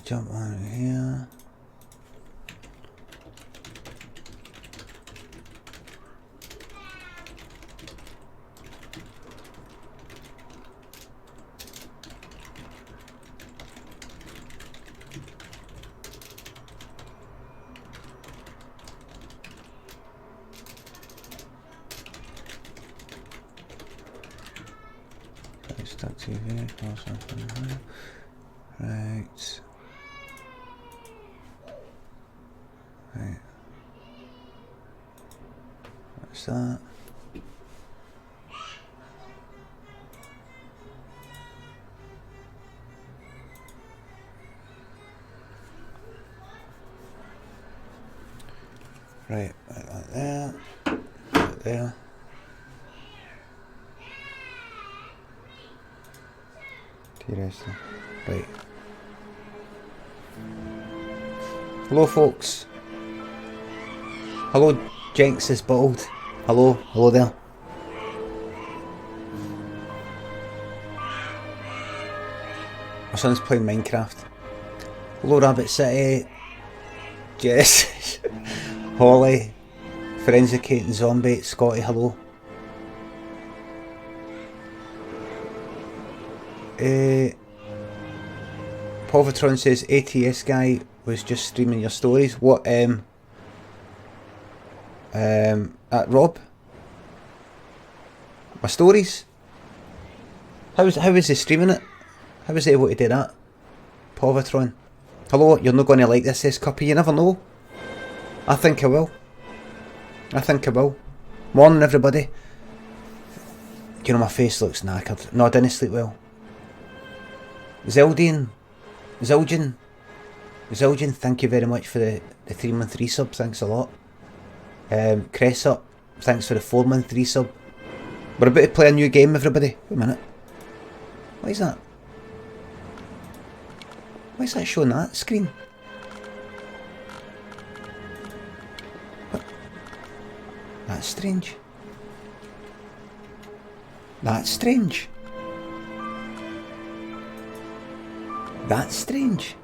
Jump on here. Start TV, right. Right. What's that? Right, like there. Right there. T-Wrestler. Right. Hello folks. Hello Jenks is bald. Hello, hello there. My son's playing Minecraft. Hello Rabbit City. Jess. Holly. Forensicating Zombie. Scotty, hello. Povatron says ATS guy was just streaming your stories. What at Rob? My stories? How is he streaming it? How is he able to do that? Povatron. Hello, you're not going to like this, says Cuppy. You never know. I think I will. I think I will. Morning everybody. You know my face looks knackered. No, I didn't sleep well. Zildjian, thank you very much for the 3-month resub, thanks a lot. Cressup, thanks for the 4-month resub. We're about to play a new game everybody. Wait a minute. What is that? Why is that showing that screen? What? That's strange. That's strange. That's strange.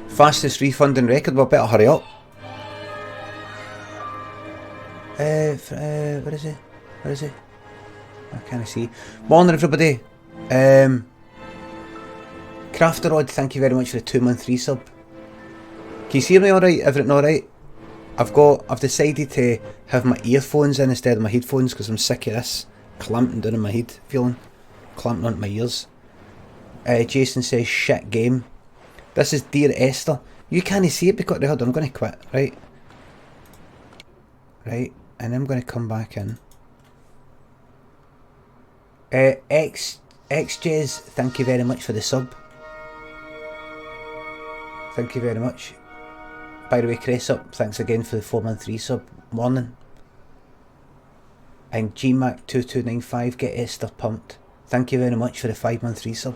Fastest refunding record, well better hurry up. Where is he? Where is he? I can't see. Morning everybody. Crafterod, thank you very much for the 2-month resub. Can you hear me alright? Everything alright? I've decided to have my earphones in instead of my headphones because I'm sick of this clamping down in my head feeling. Clamping onto my ears. Jason says shit game. This is Dear Esther. You can't see it because hold on, I'm going to quit, right? Right, and I'm going to come back in. XJs, thank you very much for the sub. Thank you very much. By the way, Cressup, thanks again for the 4-month resub. Morning. And GMAC2295, get Esther pumped. Thank you very much for the 5-month resub.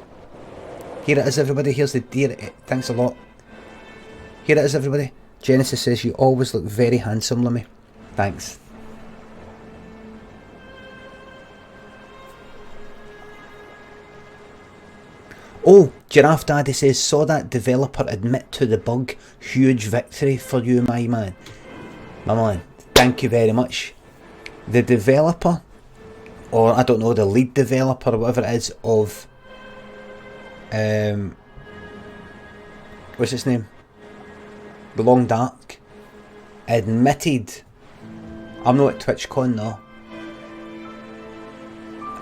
Here it is everybody, here's the dear, thanks a lot. Here it is everybody. Genesis says you always look very handsome, Limmy. Thanks. Oh, Giraffe Daddy says, saw that developer admit to the bug. Huge victory for you, my man. My man, thank you very much. The developer, or I don't know, the lead developer or whatever it is of, what's his name? The Long Dark, admitted, I'm not at TwitchCon now.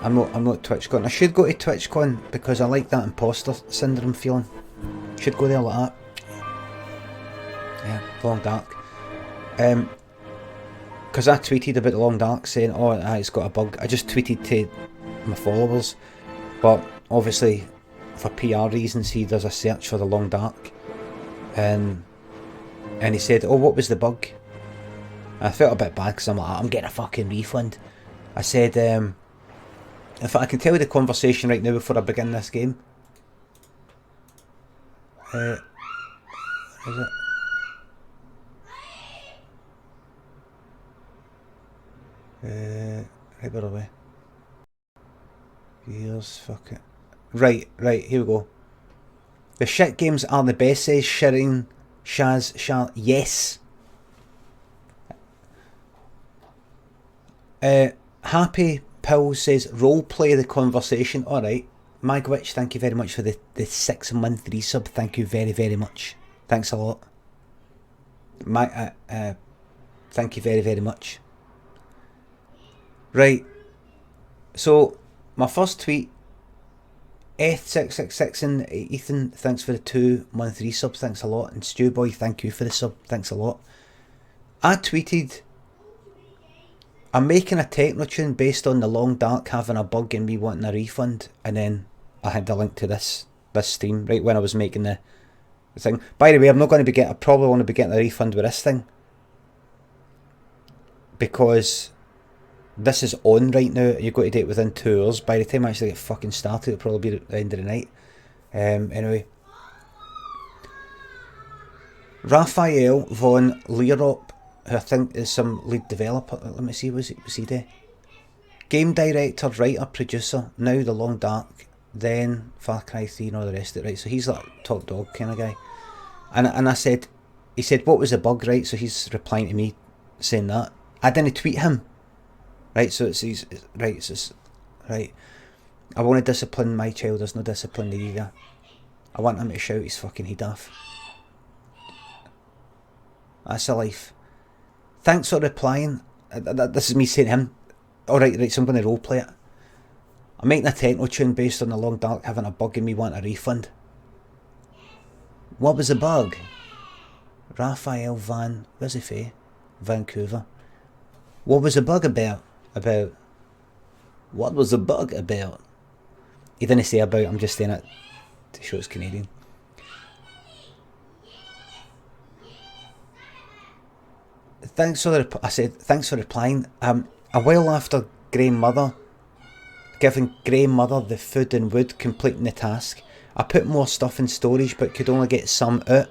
I'm not at TwitchCon. I should go to TwitchCon because I like that imposter syndrome feeling. Should go there like that. Yeah, Long Dark. Because I tweeted about the Long Dark saying, oh, it's got a bug. I just tweeted to my followers, but obviously for PR reasons he does a search for the Long Dark, and he said, oh, what was the bug? And I felt a bit bad because I'm like, I'm getting a fucking refund. I said, if I can tell you the conversation right now before I begin this game. Is it? Right, where are we? Here's, fuck it. Right, here we go. The shit games are the best, says Shireen Shaz Shah. Yes. Happy Pill says, role play the conversation. Alright. Magwitch, thank you very much for the 6-month resub. Thank you very, very much. Thanks a lot. Thank you very, very much. Right. So, my first tweet, Eth666 and Ethan, thanks for the 2-month resub. Thanks a lot. And Stewboy, thank you for the sub. Thanks a lot. I tweeted, I'm making a techno tune based on the Long Dark having a bug and me wanting a refund. And then I had the link to this stream right when I was making the thing. By the way, I'm not going to be I probably want to be getting a refund with this thing, because this is on right now. You've got to do it within 2 hours. By the time I actually get fucking started, it'll probably be the end of the night. Anyway, Raphael von Leerop, who I think is some lead developer. Let me see, was he there? Game director, writer, producer. Now The Long Dark, then Far Cry 3 and all the rest of it. Right, so he's like top dog kind of guy. And I said, he said, what was the bug, right? So he's replying to me saying that. I didn't tweet him. Right, so right. I want to discipline my child. There's no discipline there either. I want him to shout his fucking head off. That's a life. Thanks for replying. This is me saying to him. Alright, so I'm going to roleplay it. I'm making a techno tune based on the Long Dark having a bug and me want a refund. What was the bug? Raphael Van, where's he from? Vancouver. What was the bug about? What was the bug about? He didn't say about, I'm just saying it to show it's Canadian. Thanks for replying. A while after giving Grey Mother the food and wood, completing the task, I put more stuff in storage but could only get some out.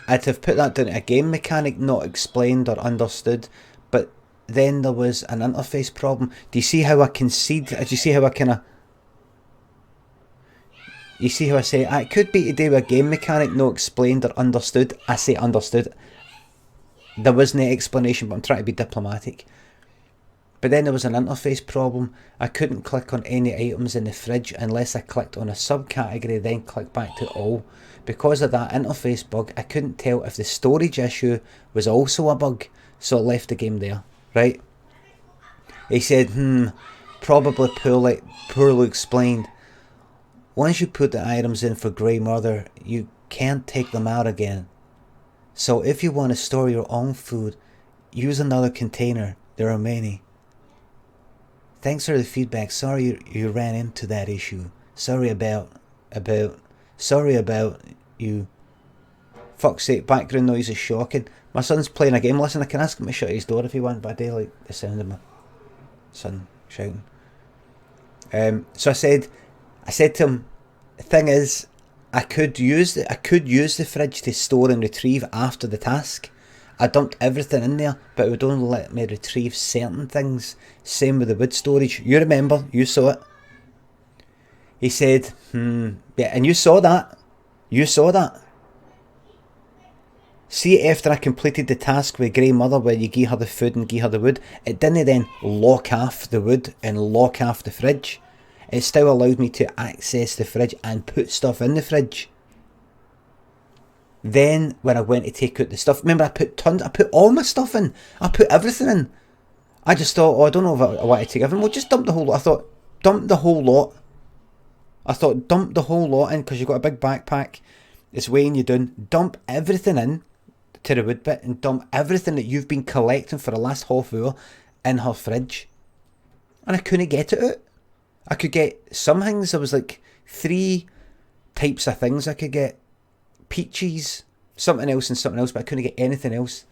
I'd have put that down to a game mechanic not explained or understood, but then there was an interface problem. Do you see how I concede? Do you see how I you see how I say it could be to do with a game mechanic not explained or understood? I say understood. There wasn't an explanation, but I'm trying to be diplomatic. But then there was an interface problem. I couldn't click on any items in the fridge unless I clicked on a subcategory, then click back to all. Because of that interface bug, I couldn't tell if the storage issue was also a bug, so I left the game there. Right? He said, probably poorly explained. Once you put the items in for Grey Mother, you can't take them out again. So if you want to store your own food, use another container. There are many. Thanks for the feedback. Sorry you ran into that issue. Sorry about you. Fuck's sake, background noise is shocking. My son's playing a game. Listen, I can ask him to shut his door if he wants, but I do like the sound of my son shouting. So I said to him, the thing is, I could use the fridge to store and retrieve after the task. I dumped everything in there, but it would only let me retrieve certain things. Same with the wood storage. You remember, you saw it. He said, yeah, and you saw that. See, after I completed the task with Grey Mother where you give her the food and give her the wood, it didn't then lock off the wood and lock off the fridge. It still allowed me to access the fridge and put stuff in the fridge. Then when I went to take out the stuff, remember I put all my stuff in. I put everything in. I just thought, I don't know if I want to take everything. Well, just dump the whole lot. I thought, dump the whole lot in, because you've got a big backpack. It's weighing you down. Dump everything in to the wood bit and dump everything that you've been collecting for the last half hour in her fridge. And I couldn't get it out. I could get some things. There was like 3 types of things I could get. Peaches, something else and something else, but I couldn't get anything else.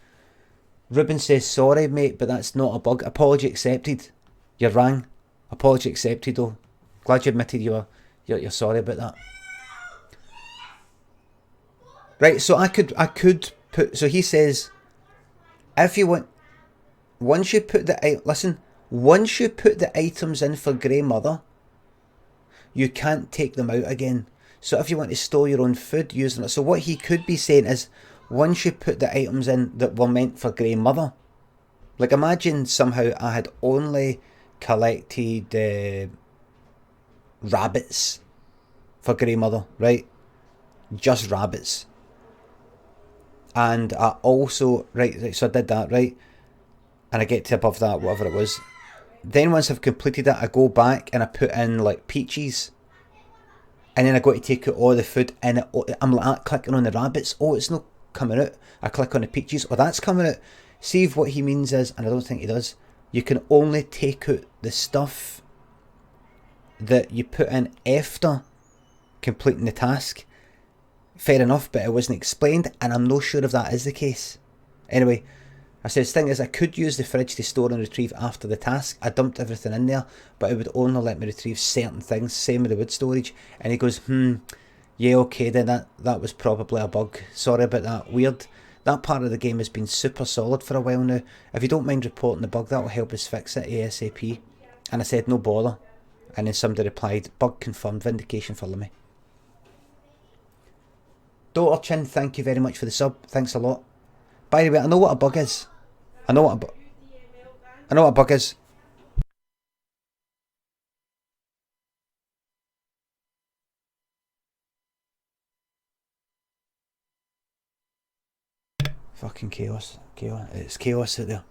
Ruben says, sorry mate, but that's not a bug. Apology accepted. You're wrong. Apology accepted though. Glad you admitted you're sorry about that. Right, so I could put, so he says, if you want, once you put the items in for Grey Mother, you can't take them out again. So if you want to store your own food using it, so what he could be saying is, once you put the items in that were meant for Grey Mother, like imagine somehow I had only collected rabbits for Grey Mother, right? Just rabbits. And I also, right, so I did that, right? And I get to above that, whatever it was. Then once I've completed it, I go back and I put in like peaches. And then I go to take out all the food and I'm like clicking on the rabbits. Oh, it's not coming out. I click on the peaches. Oh, that's coming out. See if what he means is, and I don't think he does, you can only take out the stuff that you put in after completing the task. Fair enough, but it wasn't explained, and I'm not sure if that is the case. Anyway, I said, the thing is, I could use the fridge to store and retrieve after the task. I dumped everything in there, but it would only let me retrieve certain things, same with the wood storage. And he goes, yeah, okay, then that was probably a bug. Sorry about that. Weird. That part of the game has been super solid for a while now. If you don't mind reporting the bug, that will help us fix it ASAP. And I said, no bother. And then somebody replied, bug confirmed, vindication for Limmy. Daughter Chin, thank you very much for the sub. Thanks a lot. By the way, I know what a bug is. I know what a bug is. Fucking chaos. It's chaos out there.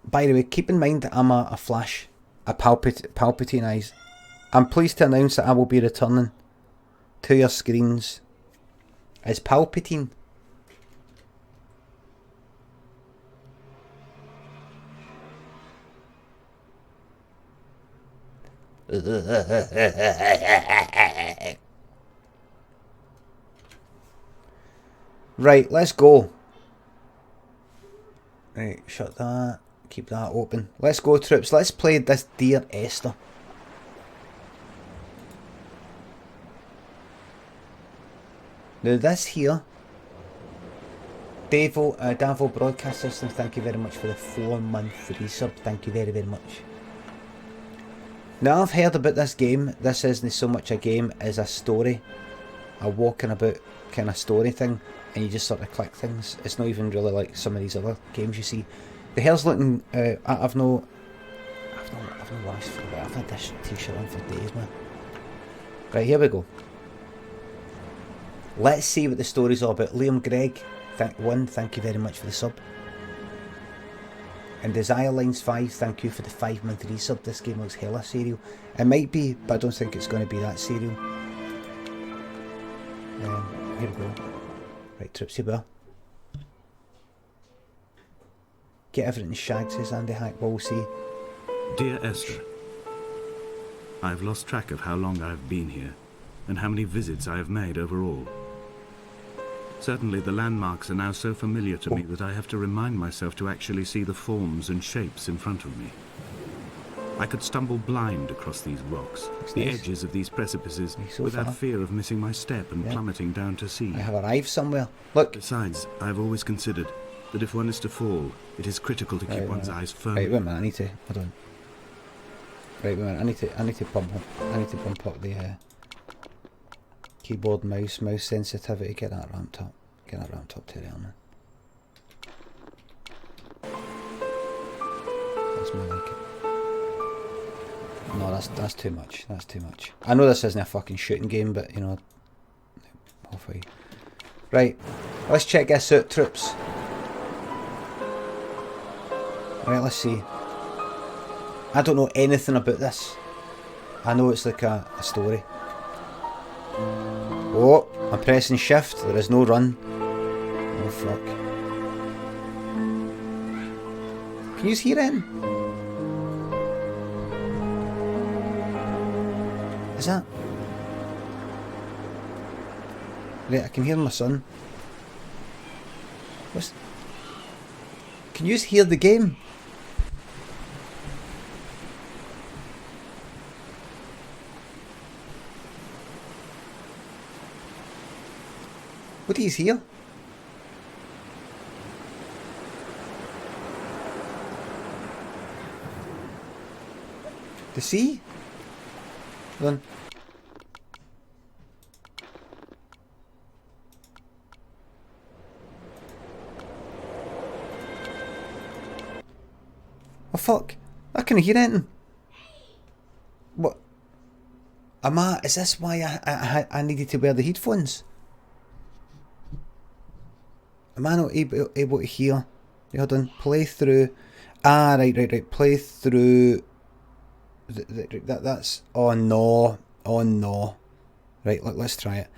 By the way, keep in mind that I'm a Flash. A Palpatine eyes. I'm pleased to announce that I will be returning to your screens as Palpatine. Right, let's go. Right, shut that. Keep that open. Let's go, troops. Let's play this Dear Esther. Now this here, Davo Broadcast System, thank you very much for the 4-month resub. Thank you very, very much. Now I've heard about this game. This isn't so much a game as a story. A walking about kind of story thing, and you just sort of click things. It's not even really like some of these other games you see. The hair's looking, I've no washed for a bit. I've had this t-shirt on for days, man. Right, here we go. Let's see what the story's all about. Liam Gregg, thank you very much for the sub. And Desire Lines 5, thank you for the 5-month resub. This game looks hella serial. It might be, but I don't think it's going to be that serial. Here we go. Right, troops, here we are. Get everything shagged, says Andy Hack. Well, we'll see. Dear Esther, I've lost track of how long I've been here, and how many visits I have made overall. Certainly the landmarks are now so familiar to me that I have to remind myself to actually see the forms and shapes in front of me. I could stumble blind across these rocks, the edges of these precipices, without fear of missing my step and plummeting down to sea. I have arrived somewhere. Look. Besides, I've always considered that if one is to fall, it is critical to keep one's eyes firm. Right, wait a minute, I need to, hold on. Right, wait a minute, I need to bump up the keyboard, mouse sensitivity, get that ramped up to there, man. That's more like it. No, that's too much, I know this isn't a fucking shooting game, but you know, halfway. Right, let's check this out, troops. Right, let's see. I don't know anything about this. I know it's like a story. Oh, I'm pressing shift. There is no run. Oh fuck. Can you hear it? Is that? Right, I can hear my son. What's... Can you hear the game? What is here? The sea? Hold on. fuck? I couldn't hear anything. What? Is this why I needed to wear the headphones? Am I not able to hear? Hold on, play through. Ah, right. Play through. That's. Oh no. Right, let's try it.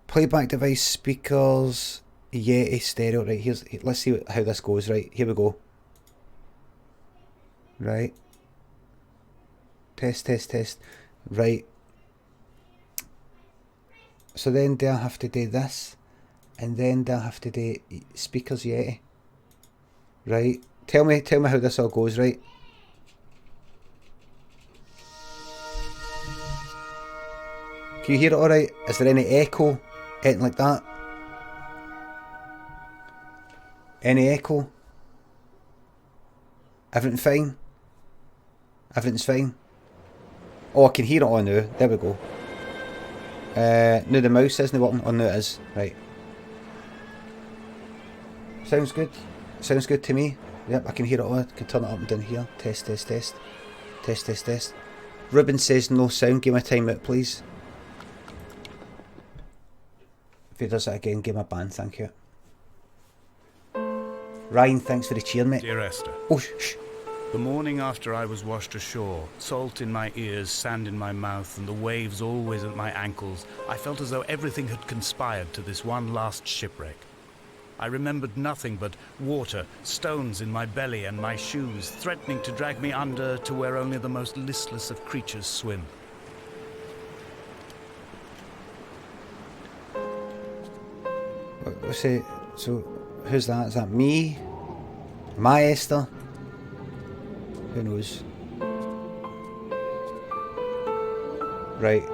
Playback device, speakers, Yeti, stereo. Right, let's see how this goes. Right, here we go. Right. Test. Right. So then do I have to do this? And then do I have to do speakers, Yeti? Right. Tell me how this all goes, right? Can you hear it alright? Is there any echo? Anything like that? Any echo? Everything fine? Everything's fine? Oh, I can hear it on now. There we go. No, the mouse isn't working. Oh, no, it is. Right. Sounds good. Sounds good to me. Yep, I can hear it all. I can turn it up and down here. Test. Ruben says no sound. Give me a time out, please. If he does it again, give him a ban, thank you. Ryan, thanks for the cheer, mate. Dear Esther. Oh, shh. The morning after I was washed ashore, salt in my ears, sand in my mouth, and the waves always at my ankles, I felt as though everything had conspired to this one last shipwreck. I remembered nothing but water, stones in my belly and my shoes, threatening to drag me under to where only the most listless of creatures swim. What's it? So, who's that? Is that me? My Esther? Who knows? Right.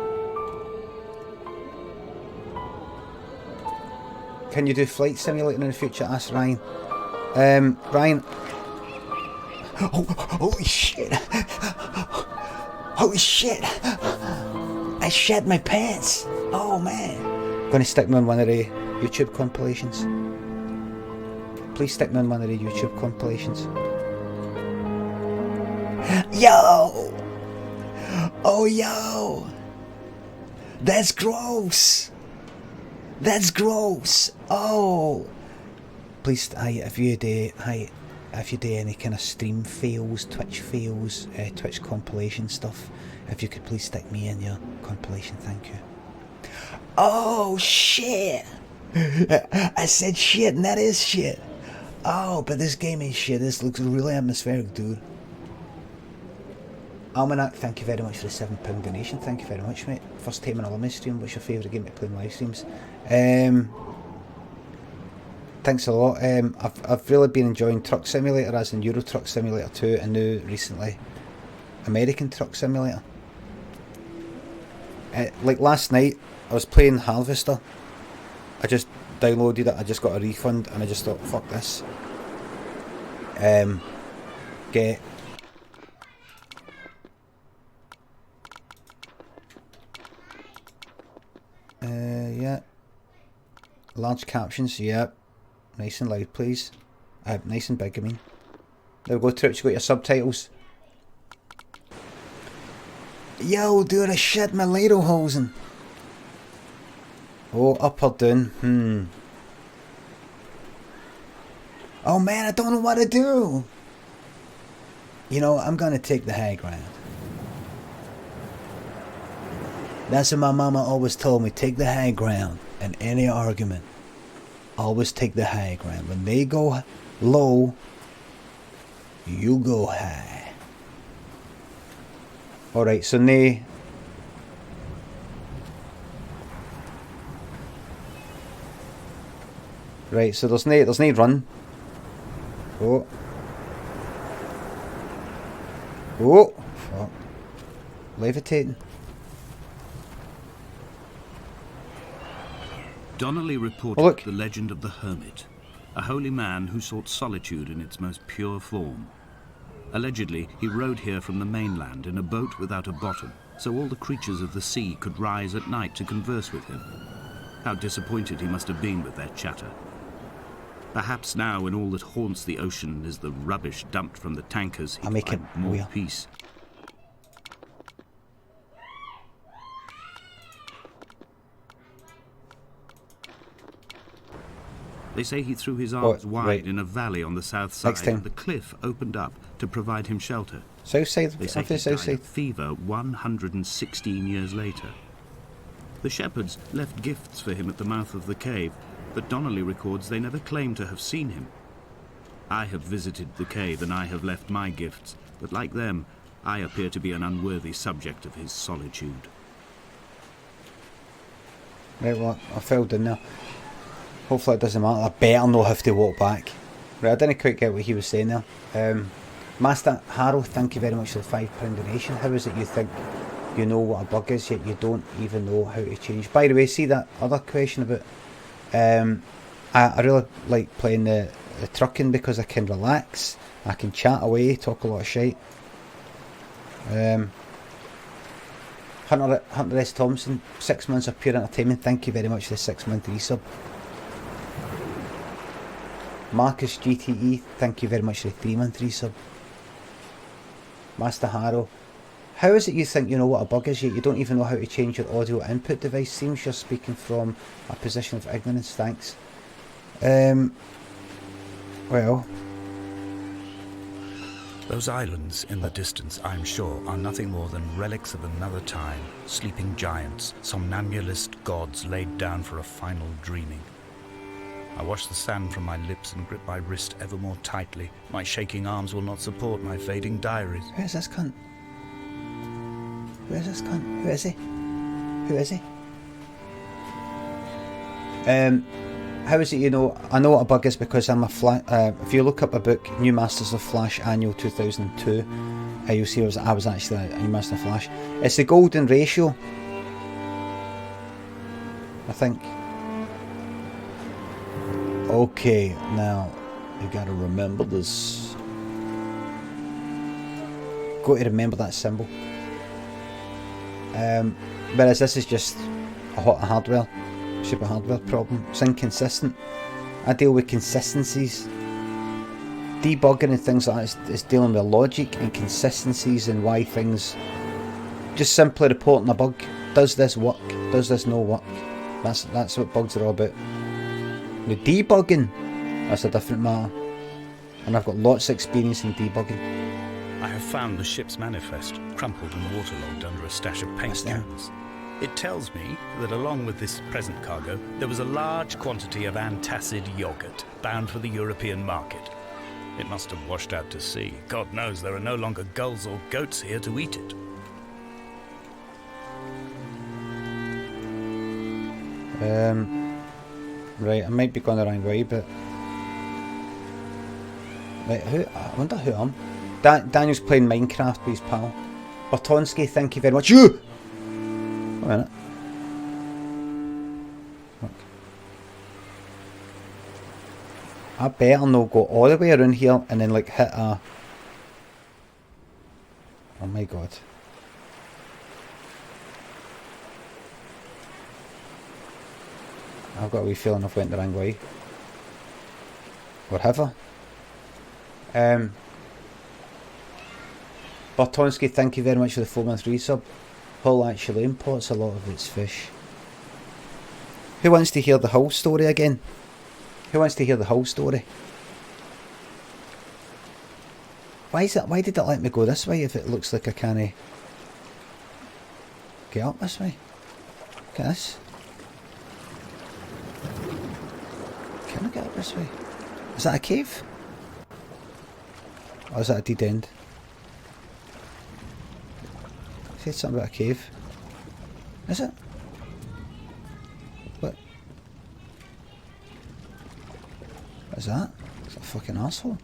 Can you do flight simulator in the future? Ask Ryan. Ryan. Oh, holy shit! Holy shit! I shed my pants! Oh man! Gonna stick me on one of the YouTube compilations. Please stick me on one of the YouTube compilations. Yo! Oh yo! That's gross! That's gross! Oh! Please, if you do any kind of stream fails, Twitch fails, Twitch compilation stuff, if you could please stick me in your compilation, thank you. Oh shit! I said shit, and that is shit. Oh, but this game ain't shit. This looks really atmospheric, dude. Almanac, thank you very much for the £7 donation. Thank you very much, mate. First time on a Limmy stream. What's your favourite game to play in live streams? Thanks a lot. I've really been enjoying Truck Simulator, as in Euro Truck Simulator 2, and now recently American Truck Simulator. Like last night, I was playing Harvester. I just downloaded it, I just got a refund, and I just thought, fuck this. Get... yeah. Large captions, yeah. Nice and loud, please. Nice and big, I mean. There we go, Twitch, you got your subtitles. Yo, dude, I shit my lederhosen. Oh, up or down? Oh man, I don't know what to do. You know, I'm gonna take the high ground. That's what my mama always told me, take the high ground in any argument. Always take the high ground. When they go low, you go high. Alright, so nay. Right, so there's no run. Oh. Oh, fuck. Levitating. Donnelly reported the legend of the hermit, a holy man who sought solitude in its most pure form. Allegedly, he rode here from the mainland in a boat without a bottom, so all the creatures of the sea could rise at night to converse with him. How disappointed he must have been with their chatter. Perhaps now, when all that haunts the ocean is the rubbish dumped from the tankers, I'll make find it more weird. peace. They say he threw his arms wide right. in a valley on the south side, Next time. and the cliff opened up to provide him shelter. South side, They say of he the south died side. of fever 116 years later. The shepherds left gifts for him at the mouth of the cave, but Donnelly records they never claimed to have seen him. I have visited the cave and I have left my gifts, but like them, I appear to be an unworthy subject of his solitude. Right, well, I fell in there. Hopefully it doesn't matter. I better not have to walk back. Right, I didn't quite get what he was saying there. Master Harrow, thank you very much for the £5 donation. How is it you think you know what a bug is, yet you don't even know how to change? By the way, see that other question about... I really like playing the trucking because I can relax. I can chat away, talk a lot of shite. Hunter S. Thompson, 6 months of pure entertainment. Thank you very much for the 6-month resub. Marcus GTE, thank you very much for the 3-month resub. Master Harrow, how is it you think you know what a bug is, yet you don't even know how to change your audio input device? Seems you're speaking from a position of ignorance. Thanks. Well, Those islands in the distance, I'm sure, are nothing more than relics of another time, sleeping giants, somnambulist gods laid down for a final dreaming. I wash the sand from my lips and grip my wrist ever more tightly. My shaking arms will not support my fading diaries. who is this cunt? Who is this cunt? Who is he? Who is he? How is it you know? I know what a bug is because I'm a if you look up a book, New Masters of Flash Annual 2002, you'll see I was actually a New Master of Flash. It's the golden ratio, I think. Okay, now you gotta remember this. Got to remember that symbol. Whereas this is just a hardware, super hardware problem. It's inconsistent. I deal with consistencies. Debugging and things like that is dealing with logic and consistencies and why things. Just simply reporting a bug. Does this work? Does this no work? That's what bugs are all about. The debugging, that's a different matter. And I've got lots of experience in debugging. I have found the ship's manifest, crumpled and waterlogged under a stash of paint cans. It tells me that along with this present cargo, there was a large quantity of antacid yogurt bound for the European market. It must have washed out to sea. God knows there are no longer gulls or goats here to eat it. Right, I might be going the wrong way, but... Right, I wonder who I'm. Daniel's playing Minecraft with his pal. Bertonsky, thank you very much. You! Wait a minute. Look. I better not go all the way around here and then like hit a... Oh my god. I've got a wee feeling I've went the wrong way. Whatever. Bertonsky, thank you very much for the 4-month resub. Hull actually imports a lot of its fish. Who wants to hear the Hull story again? Who wants to hear the Hull story? Why did it let me go this way if it looks like I can't get up this way? Look at this. Can I get up this way? Is that a cave? Or is that a dead end? I said something about a cave. Is it? What? What is that? It's a fucking asshole.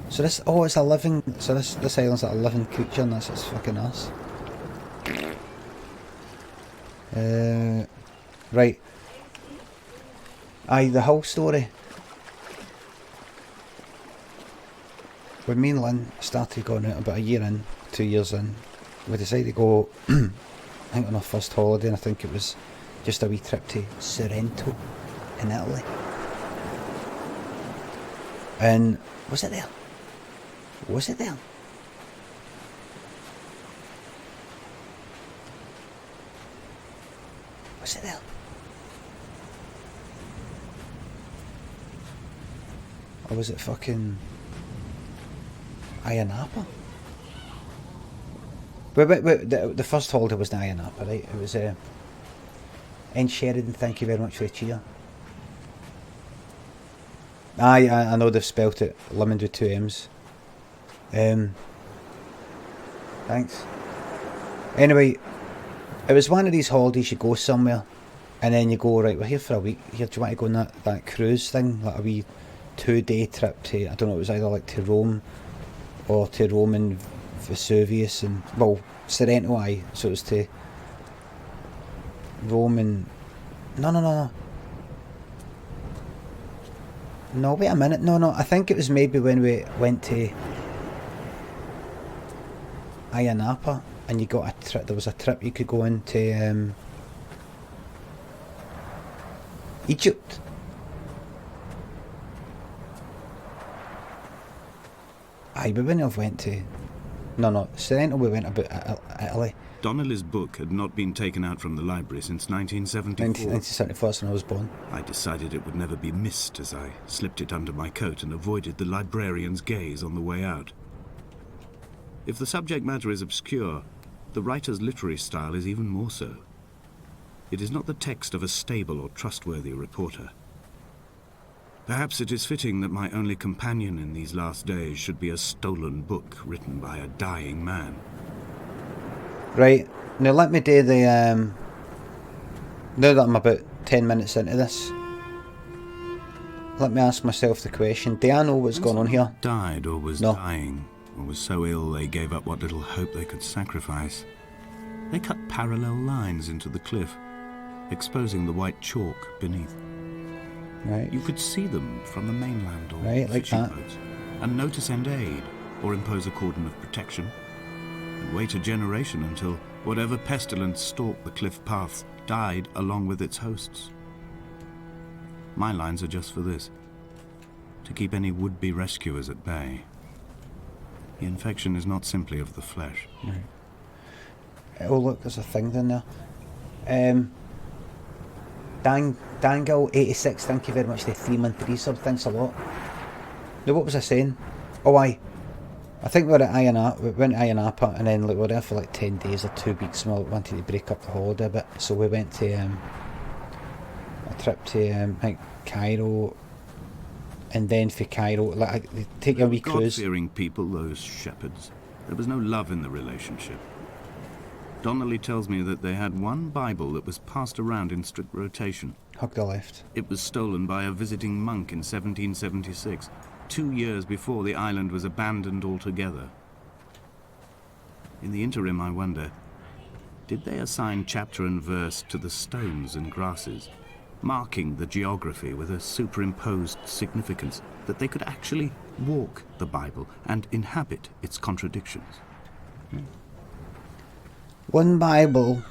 So this, oh, it's a living, so this island's like a living creature and that's its fucking ass. Right. Aye, the Hull story. When me and Lynn started going out about a year in, 2 years in, we decided to go, I think on our first holiday, and I think it was just a wee trip to Sorrento in Italy. And was it there? Was it there? Was it there? Or was it fucking Ayanapa? Wait, the first holiday wasn't Ayanapa, right? It was N. Sheridan, thank you very much for the cheer. Aye, I know they've spelt it lemon with 2 M's. Thanks. Anyway, it was one of these holidays you go somewhere and then you go, right, we're here for a week. Here, do you want to go on that cruise thing? Like a wee 2-day trip to, I don't know, it was either like to Rome or to Rome and Vesuvius and, well, Sorrento, aye. So it was to Rome and... No, wait a minute. No, I think it was maybe when we went to Ayanapa and you got a trip. There was a trip you could go into Egypt. Aye, we wouldn't have went to... No, Sorrento we went about Italy. Donnelly's book had not been taken out from the library since 1974. 1974 when I was born. I decided it would never be missed as I slipped it under my coat and avoided the librarian's gaze on the way out. If the subject matter is obscure, the writer's literary style is even more so. It is not the text of a stable or trustworthy reporter. Perhaps it is fitting that my only companion in these last days should be a stolen book written by a dying man. Right, now let me do the, now that I'm about 10 minutes into this, let me ask myself the question, do I know what's going on here? Died or was dying, or was so ill they gave up what little hope they could sacrifice. They cut parallel lines into the cliff, exposing the white chalk beneath. Right. You could see them from the mainland or right, like fishing that. boats, and notice and aid, or impose a cordon of protection, and wait a generation until whatever pestilence stalked the cliff paths died along with its hosts. My lines are just for this, to keep any would-be rescuers at bay. The infection is not simply of the flesh. Right. Oh look, there's a thing down there. Dangle86, thank you very much for the 3-month resub, thanks a lot. Now what was I saying? Oh aye, I think we were at Ayanapa, we went to Ayanapa and then like, we were there for like 10 days or 2 weeks and we wanted to break up the holiday a bit, so we went to a trip to I think Cairo, and then for Cairo, like they take a wee cruise. God-fearing people, those shepherds. There was no love in the relationship. Donnelly tells me that they had one Bible that was passed around in strict rotation. Hug the left. It was stolen by a visiting monk in 1776, 2 years before the island was abandoned altogether. In the interim, I wonder, did they assign chapter and verse to the stones and grasses, marking the geography with a superimposed significance that they could actually walk the Bible and inhabit its contradictions? One Bible.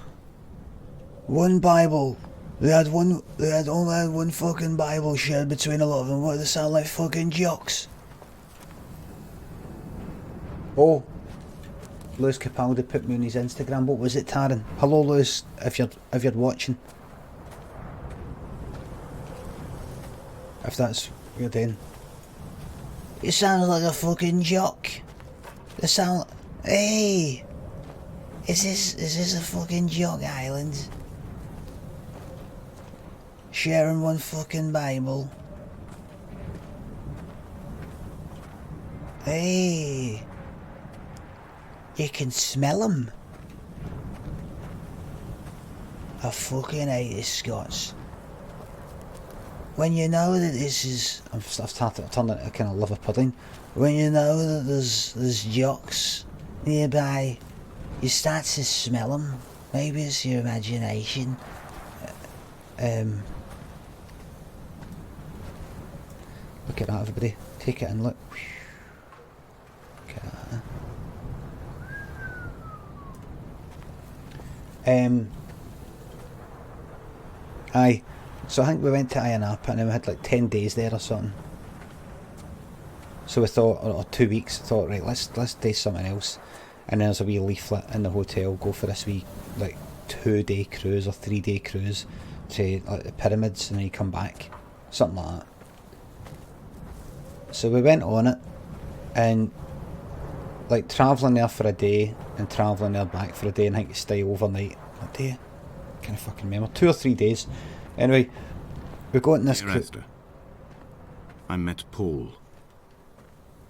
They had only had one fucking Bible shared between a lot of them. What, they sound like fucking jocks? Oh, Lewis Capaldi put me on his Instagram. What was it, Taryn? Hello, Lewis, if you're watching. If that's what you're doing. You sound like a fucking jock. They sound. Hey, is this a fucking jock island? Sharing one fucking Bible. Hey, you can smell them. I fucking hate this Scots. When you know that this is, I've started to turn it into kind of liver pudding. When you know that there's jocks nearby, you start to smell them. Maybe it's your imagination. Look at that, everybody. Take it in, look. Look at that. Aye. So I think we went to Ayanapa and then we had like 10 days there or something. So we thought, or 2 weeks, thought, right, let's do something else. And then there's a wee leaflet in the hotel, go for this wee, like, 2-day cruise or 3-day cruise to, like, the pyramids, and then you come back. Something like that. So we went on it, and, like, travelling there for a day, and travelling there back for a day, and I think you stay overnight. What day? I can't fucking remember. 2 or 3 days. Anyway, we got in this Dear Esther, I met Paul.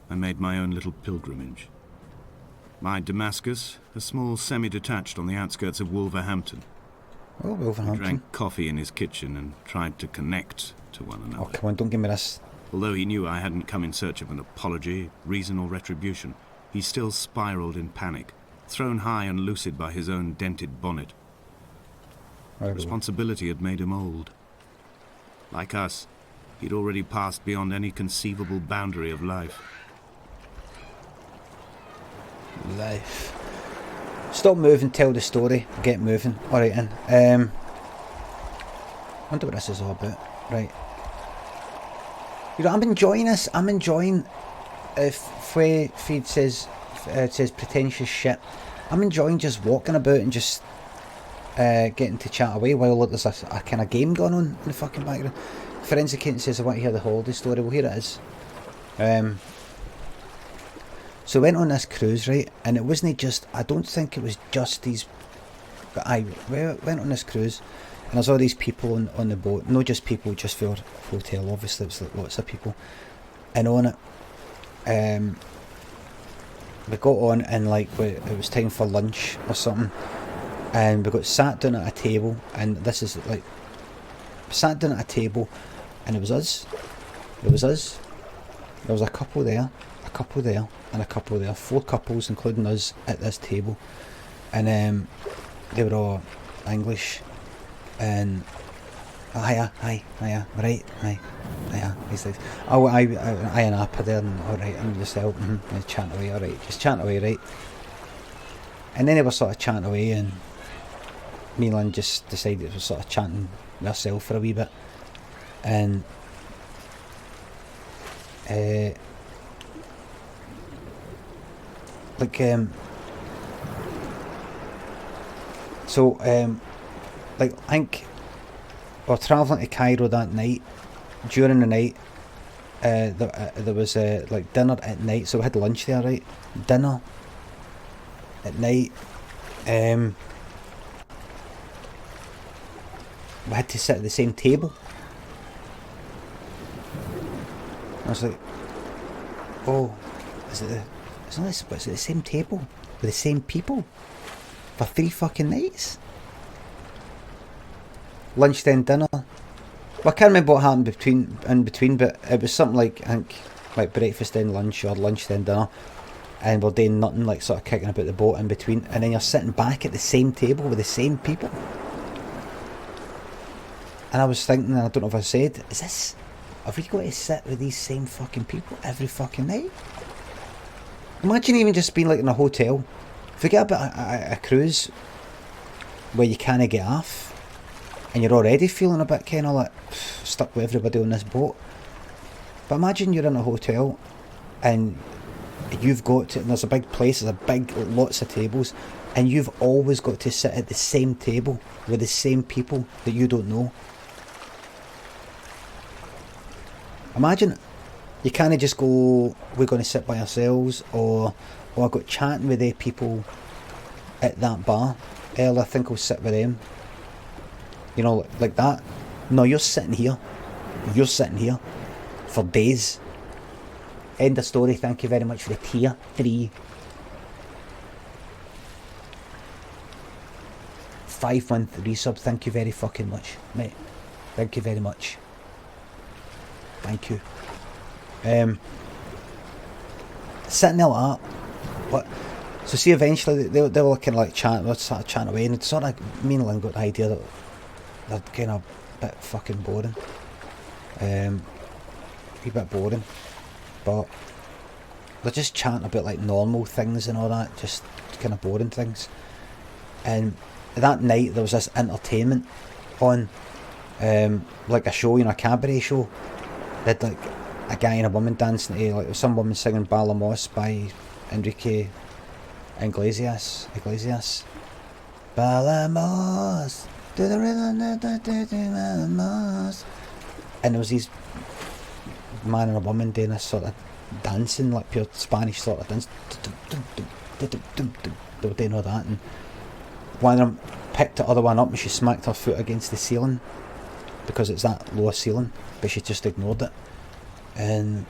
I made my own little pilgrimage. My Damascus, a small semi-detached on the outskirts of Wolverhampton. Oh, We Wolverhampton. drank coffee in his kitchen and tried to connect to one Oh, another. come on, don't give me this. Although he knew I hadn't come in search of an apology, reason or retribution, he still spiraled in panic, thrown high and lucid by his own dented bonnet. Responsibility had made him old. Like us, he'd already passed beyond any conceivable boundary of life. Life. Stop moving, tell the story, get moving. Alright then. Wonder what this is all about. Right. You know, I'm enjoying this. I'm enjoying if feed says it says pretentious shit. I'm enjoying just walking about and just getting to chat away while there's a kind of game going on in the fucking background. Forensic Kitten says I want to hear the holiday story. Well, here it is. So we went on this cruise, right, and it wasn't just, I don't think it was just these, but we went on this cruise, and there's all these people on the boat, not just people just for our hotel, obviously, it was like lots of people, and on it, we got on, and like, it was time for lunch or something, and we got sat down at a table, and this is like, sat down at a table, and it was us, there was a couple there, and a couple there, 4 couples including us at this table, and they were all English, and hiya, right, hiya, these things. Oh, I and Appa there, and alright, and yourself, and chatting away, alright, just chatting away, right. And then they were sort of chatting away, and me and Lynn just decided to sort of chatting with ourselves for a wee bit, and like like I think we were travelling to Cairo that night. During the night, there was like dinner at night, so we had lunch there, right? Dinner at night. We had to sit at the same table. I was like, oh, is it the same table with the same people for 3 fucking nights? Lunch then dinner. Well, I can't remember what happened in between, but it was something like, I think, like breakfast then lunch or lunch then dinner, and we're doing nothing, like sort of kicking about the boat in between, and then you're sitting back at the same table with the same people. And I was thinking, I don't know if I said, have we got to sit with these same fucking people every fucking night? Imagine even just being like in a hotel. Forget about a cruise where you can't get off and you're already feeling a bit kind of like stuck with everybody on this boat. But imagine you're in a hotel and you've got to, and there's a big place, there's lots of tables, and you've always got to sit at the same table with the same people that you don't know. Imagine you can't just go, we're going to sit by ourselves, or I got chatting with the people at that bar earlier, I think I'll sit with them. You know, like that. No, you're sitting here for days. End of story. Thank you very much for the tier 3. 5-month resub. Thank you very fucking much, mate. Thank you very much. Thank you. Sitting there like that. What? So see, eventually they were kind of like chatting, started chatting away, and it's sort of, me and Lynn got the idea that they're kind of a bit fucking boring. A bit boring, but they're just chatting about like normal things and all that, just kind of boring things. And that night there was this entertainment on, like a show, you know, a cabaret show. They had like a guy and a woman dancing to, like, some woman singing Balamos by Enrique Iglesias. Balamos, do the rhythm, Balamos. And there was these man and a woman doing this sort of dancing, like pure Spanish sort of dance. They were doing all that, and one of them picked the other one up and she smacked her foot against the ceiling because it's that low ceiling, but she just ignored it. And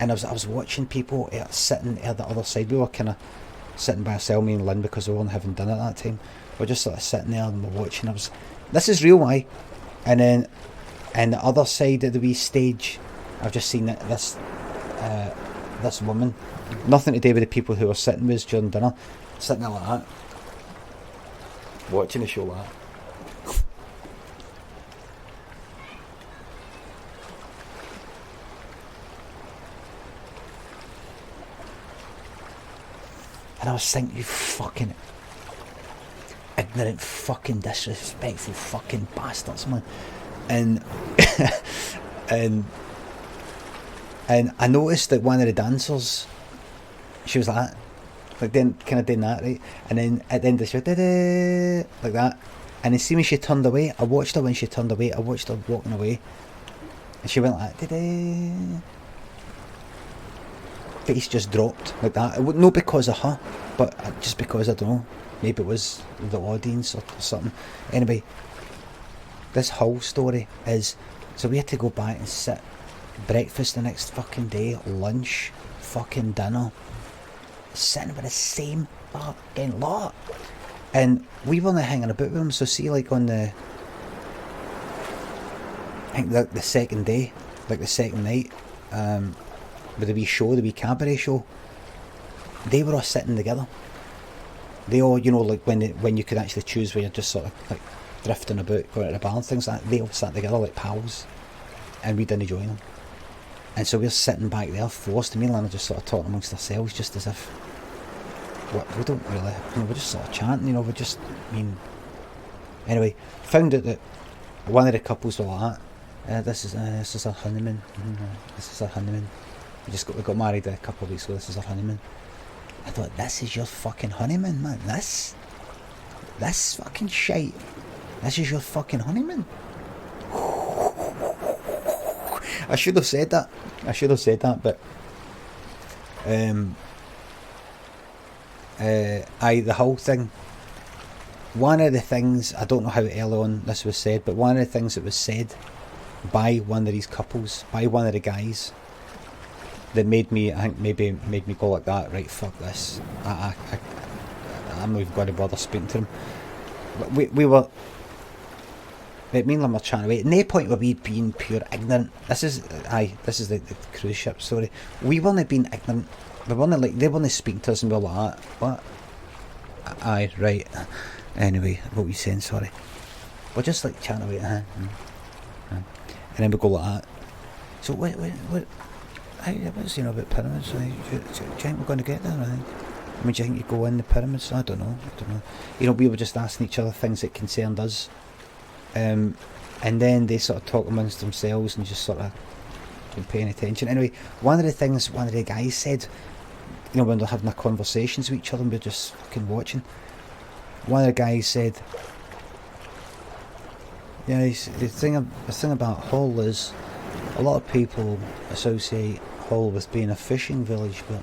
I was watching people sitting at the other side. We were kind of sitting by ourselves, me and Lynn, because we weren't having dinner at that time. We were just sort of sitting there and we're watching. This is real, why? And then on the other side of the wee stage, I've just seen this woman, nothing to do with the people who were sitting with us during dinner, sitting there like that, watching the show like that. And I was thinking, you fucking ignorant, fucking disrespectful fucking bastards, man. And and I noticed that one of the dancers, she was like that, like then kind of doing that, right? And then at the end of the show, like that. And then see when she turned away, I watched her when she turned away. I watched her walking away, and she went like that. Face just dropped like that. Not because of her, but just because, I don't know, maybe it was the audience or something. Anyway, this whole story is, so we had to go back and sit breakfast the next fucking day, lunch, fucking dinner, sitting with the same fucking lot. And we weren't hanging about with them, so see, like on I think the second day, like the second night, with the wee show, the wee cabaret show, they were all sitting together. They all, you know, like when you could actually choose, where you're just sort of like drifting about, going to the bar and things like that, they all sat together like pals, and we didn't join them. And so we're sitting back there, forced, and me and Lana just sort of talking amongst ourselves, just as if, we don't really, you know, we're just sort of chanting, you know, anyway, found out that one of the couples were like that, this is our honeymoon, this is our honeymoon. We got married a couple of weeks ago, this is our honeymoon. I thought, this is your fucking honeymoon, man, this fucking shite, this is your fucking honeymoon. I should have said that, but the whole thing, one of the things, I don't know how early on this was said, but one of the things that was said by one of these couples, by one of the guys, that made me, I think maybe made me go like that, right, fuck this, I'm not even going to bother speaking to him. But we were, me and Lim were chatting away. No point were we being pure ignorant. This is the cruise ship story. We weren't being ignorant. We weren't like, they weren't speaking to us and we were like, what? Aye, right. Anyway, what were you saying, sorry? We're just like chatting away, and then we go like that. So what what's, you know, about pyramids? Do you think we're going to get there? I mean, do you think you go in the pyramids? I don't know. You know, we were just asking each other things that concerned us. And then they sort of talk amongst themselves and just sort of paying attention. Anyway, one of the things one of the guys said, you know, when they're having their conversations with each other and we're just fucking watching, one of the guys said, yeah, the thing about Hull is a lot of people associate Hull with being a fishing village, but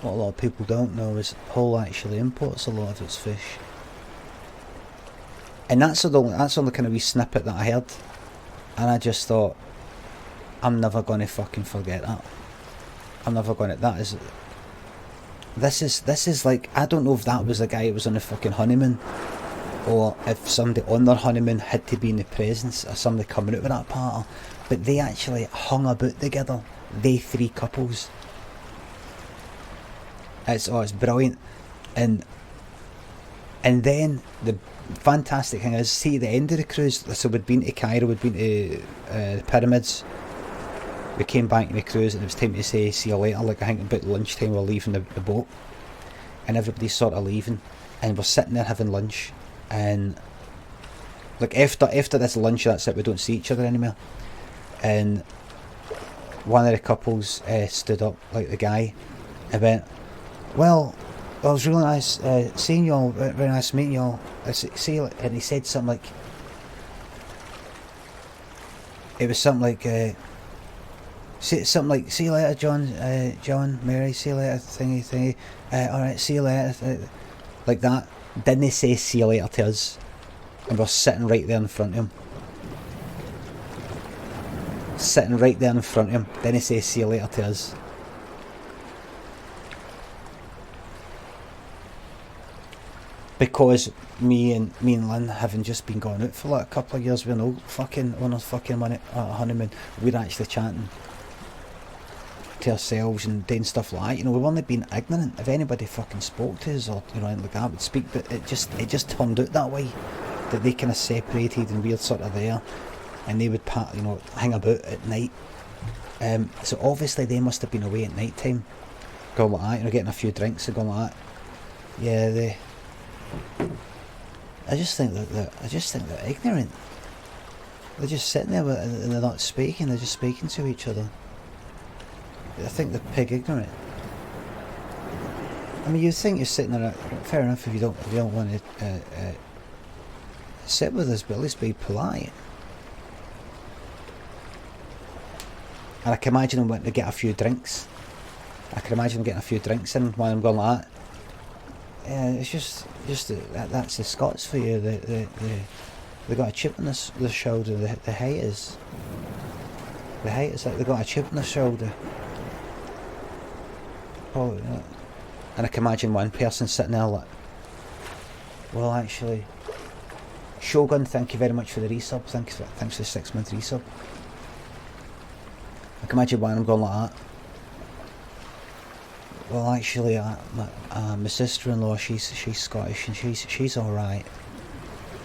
what a lot of people don't know is Hull actually imports a lot of its fish. And that's the only kind of wee snippet that I heard, and I just thought, I'm never going to fucking forget that. I'm never going to. This is like, I don't know if that was the guy who was on the fucking honeymoon, or if somebody on their honeymoon had to be in the presence of somebody coming out with that party, but they actually hung about together, they three couples. It's brilliant. And then the fantastic thing is, see, at the end of the cruise, so we'd been to Cairo, we'd been to the pyramids, we came back to the cruise, and it was time to say see you later, like I think about lunchtime we're leaving the boat, and everybody's sort of leaving, and we're sitting there having lunch, and like after this lunch, that's it, we don't see each other anymore. And one of the couples stood up, like the guy, and went, well, it was really nice seeing you all, very nice meeting you all. See you, and he said something like, it was something like, see you later, John, Mary, see you later, thingy, alright, see you later, like that. Didn't they say see you later to us? And we're sitting right there in front of him. Sitting right there in front of him. Didn't they say see you later to us? Because me and Lynn, having just been going out for like a couple of years, we're no fucking on our fucking honeymoon, we're actually chatting to ourselves and doing stuff like that. You know, we've only been ignorant. If anybody fucking spoke to us or, you know, anything like that, would speak, but it just turned out that way, that they kind of separated and we're sort of there, and they would you know, hang about at night. So obviously they must have been away at night time, going like that, you know, getting a few drinks and going like that. Yeah, I just think they're ignorant. They're just sitting there and they're not speaking. They're just speaking to each other. I think they're pig ignorant. I mean, you think you're sitting there. Fair enough if you don't want to sit with us, but at least be polite. And I can imagine them wanting to get a few drinks. I can imagine them getting a few drinks in while I'm going like that. Yeah, it's just that's the Scots for you. They got a chip on the shoulder. The haters. The haters, like, they got a chip on the shoulder. Probably not. And I can imagine one person sitting there like, well, actually, Shogun, thank you very much for the resub. Thanks for the 6-month resub. I can imagine one of them going like that. Well, actually, my sister-in-law, she's Scottish and she's all right.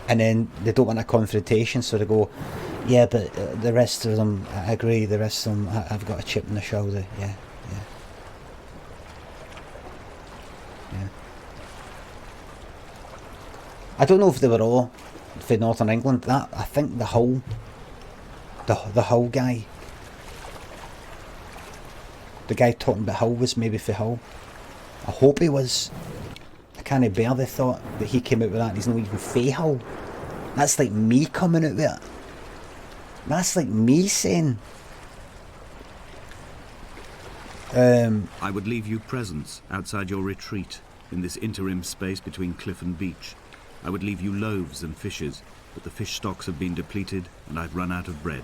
And then they don't want a confrontation, so they go, yeah, but the rest of them, I agree. The rest of them, I've got a chip on the shoulder. Yeah. I don't know if they were all for Northern England. That, I think the Hull guy. The guy talking about Hull was maybe for Hull. I hope he was. I can't bear the thought that he came out with that and he's not even fae Hull. That's like me coming out with it. That's like me saying... I would leave you presents outside your retreat in this interim space between cliff and beach. I would leave you loaves and fishes, but the fish stocks have been depleted and I've run out of bread.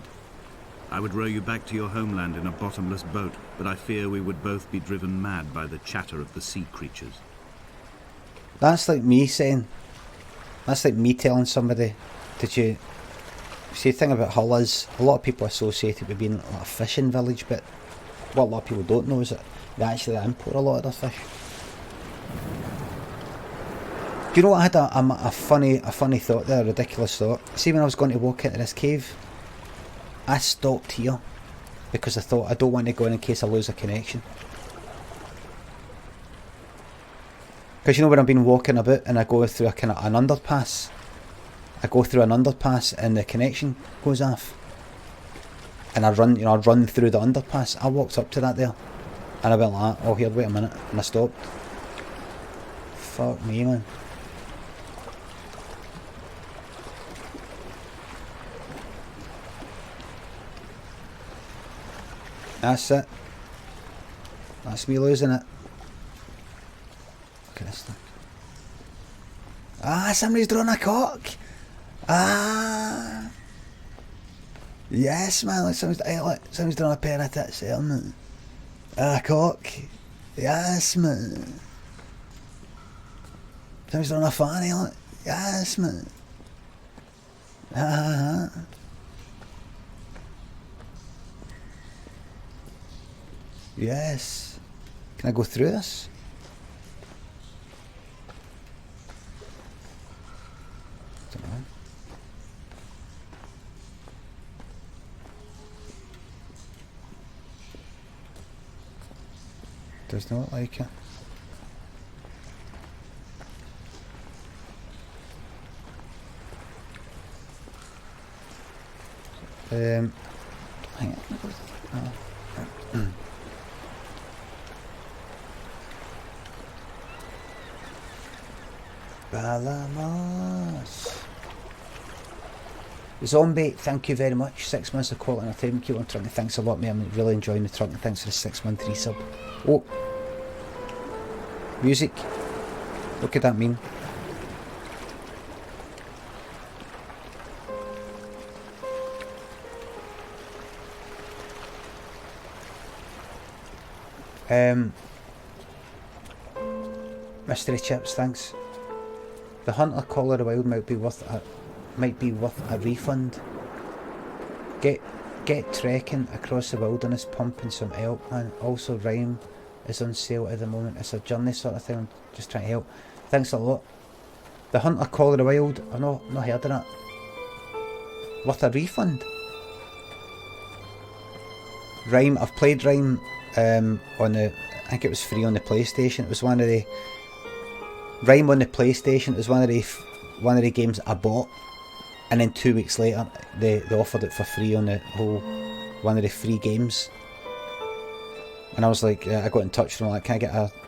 I would row you back to your homeland in a bottomless boat, but I fear we would both be driven mad by the chatter of the sea creatures. That's like me saying... That's like me telling somebody, did you... See, the thing about Hull is, a lot of people associate it with being like a fishing village, but what a lot of people don't know is that they actually import a lot of their fish. Do you know what, I had a funny thought there, a ridiculous thought. See, when I was going to walk into this cave, I stopped here because I thought I don't want to go in case I lose a connection. Because you know when I've been walking about and I go through a kind of an underpass, and the connection goes off, and I run through the underpass. I walked up to that there, and I went like, oh here, wait a minute, and I stopped. Fuck me, man. That's it. That's me losing it. Look at this thing. Ah, somebody's drawn a cock. Ah. Yes, man. Like somebody's drawn a pair of tits there, man. A cock. Yes, man. Somebody's drawn a fanny, like. Yes, man. Yes. Can I go through this? Don't know. Does not look like it. Hang on. Oh. Balamos. Zombie, thank you very much. 6 months of quality entertainment. Keep on trucking. Thanks a lot, mate. I'm really enjoying the trucking. Thanks for the 6-month resub. Oh, music. What could that mean? Mystery chips, thanks. The Hunter Call of the Wild might be worth a refund. Get trekking across the wilderness, pumping some elk, man. Also, Rhyme is on sale at the moment. It's a journey sort of thing. I'm just trying to help. Thanks a lot. The Hunter Call of the Wild. I've not heard of that. Worth a refund. Rhyme. I've played Rhyme on the. I think it was free on the PlayStation. It was one of the. Rhyme on the PlayStation. It was one of the games I bought, and then 2 weeks later they offered it for free on the whole one of the free games. And I was like, I got in touch with them like, can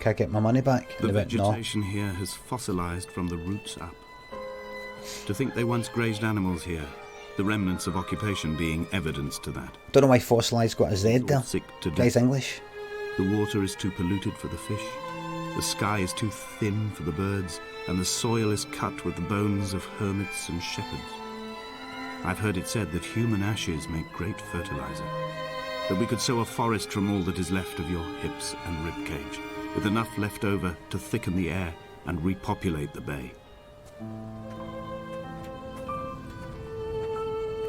I get my money back? And the they went, no. vegetation here has fossilized from the roots up. To think they once grazed animals here, the remnants of occupation being evidence to that. Don't know why fossilised got a Z there. Sick to death. Guy's English. The water is too polluted for the fish. The sky is too thin for the birds, and the soil is cut with the bones of hermits and shepherds. I've heard it said that human ashes make great fertilizer, that we could sow a forest from all that is left of your hips and ribcage, with enough left over to thicken the air and repopulate the bay.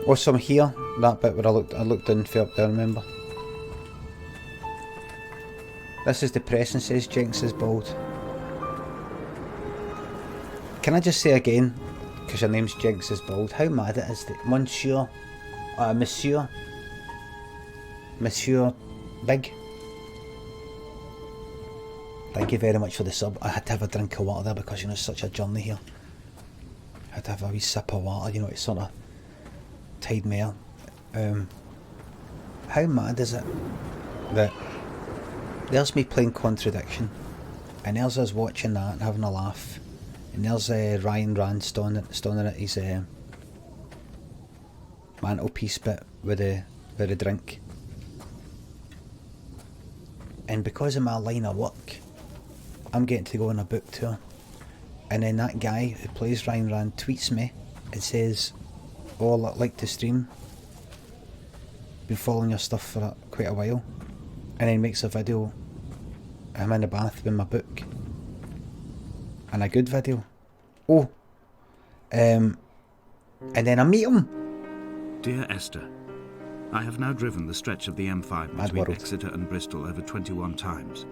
Also, I'm here, that bit where I looked in for up there, remember? This is depressing, says Jinx is bald. Can I just say again, because your name's Jinx is bald, how mad it is that Monsieur Big. Thank you very much for the sub. I had to have a drink of water there because, you know, it's such a journey here. I had to have a wee sip of water, you know, to sort of tide me up. How mad is it that there's me playing Contradiction, and there's us watching that and having a laugh, and there's Ryan Rand standing at his mantelpiece bit with the drink. And because of my line of work, I'm getting to go on a book tour, and then that guy who plays Ryan Rand tweets me and says, "Oh, I'd like to stream. Been following your stuff for quite a while," and then makes a video. I'm in the bath with my book, and a good video. Oh, and then I meet him. Dear Esther, I have now driven the stretch of the M5 between Exeter and Bristol over 21 times.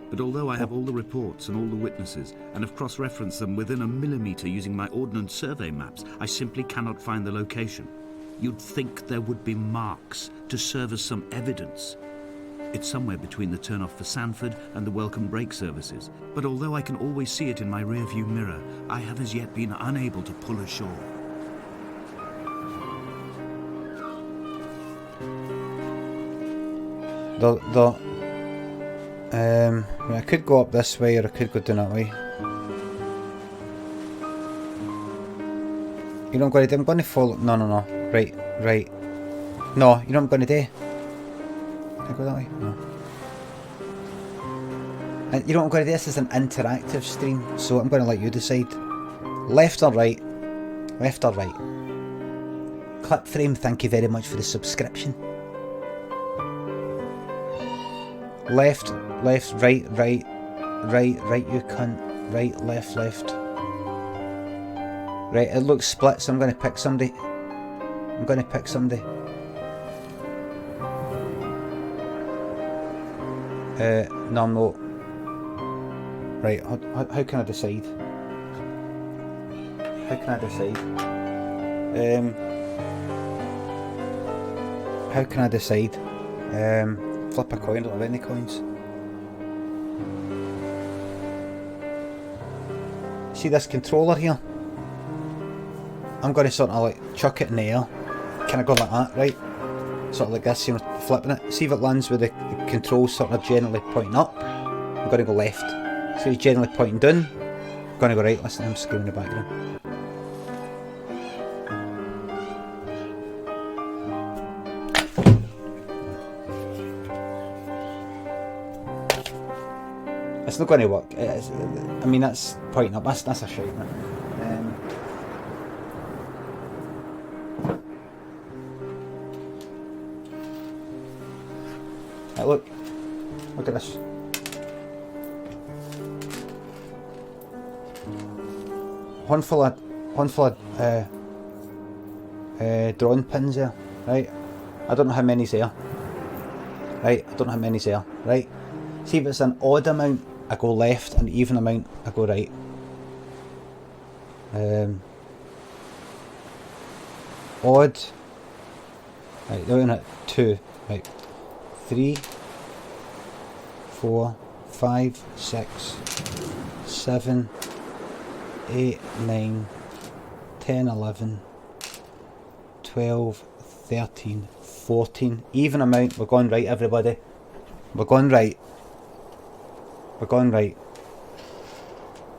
But although I have all the reports and all the witnesses, and have cross-referenced them within a millimetre using my Ordnance Survey maps, I simply cannot find the location. You'd think there would be marks to serve as some evidence. It's somewhere between the turn-off for Sanford and the welcome brake services. But although I can always see it in my rear-view mirror, I have as yet been unable to pull ashore. I could go up this way, or I could go down that way. You know what I'm going to do? I'm going to follow. No. Right. No, you know what I'm going to do? Can I go that way? No. And you know what I'm going to do? This is an interactive stream, so I'm going to let you decide. Left or right? Left or right? Clip Frame, thank you very much for the subscription. Left, right, you cunt. Right, left. Right, it looks split, so I'm going to pick somebody. No, I'm not. Right, how can I decide? How can I decide? Flip a coin, don't have any coins. See this controller here? I'm going to sort of like chuck it in the air. Can I go like that, right? sort of like this, you know, flipping it. See if it lands with the controls sort of generally pointing up, I'm going to go left. See if it's generally pointing down, I'm going to go right. Listen to him screaming in the background. It's not going to work. I mean, that's pointing up. That's a shite, man. Look at this. One full of drawing pins there, right? I don't know how many's there. Right, I don't know how many's there. Right. See if it's an odd amount, I go left, an even amount, I go right. Odd. Right, they're in at 2. Right. 3, 4, 5, 6, 7, 8, 9, 10, 11, 12, 13, 14. Even amount. We're going right, everybody. We're going right. We're going right.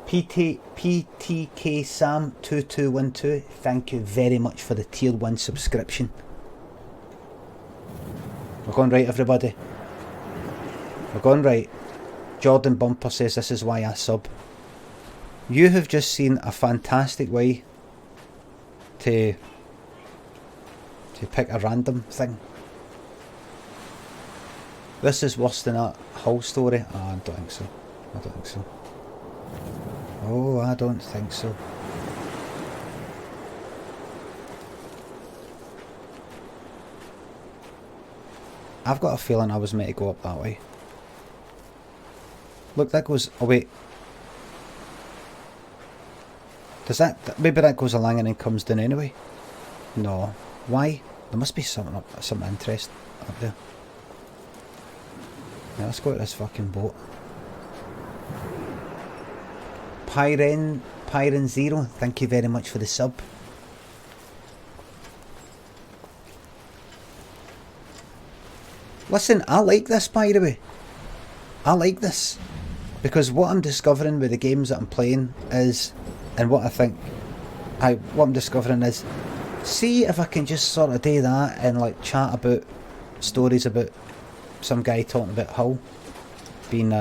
PTK Sam 2212. Thank you very much for the tier 1 subscription. We're going right, everybody. We're going right. Jordan Bumper says this is why I sub. You have just seen a fantastic way to pick a random thing. This is worse than that whole story. Oh, I don't think so. I don't think so. Oh, I don't think so. I've got a feeling I was meant to go up that way. Look, that goes... Oh, wait. Does that... Maybe that goes along and then comes down anyway? No. Why? There must be something interesting up there. Yeah, let's go to this fucking boat. Pyren Zero, thank you very much for the sub. Listen, I like this, by the way. I like this. Because what I'm discovering with the games that I'm playing is, and what I think, what I'm discovering is, see if I can just sort of do that and like chat about stories about some guy talking about Hull being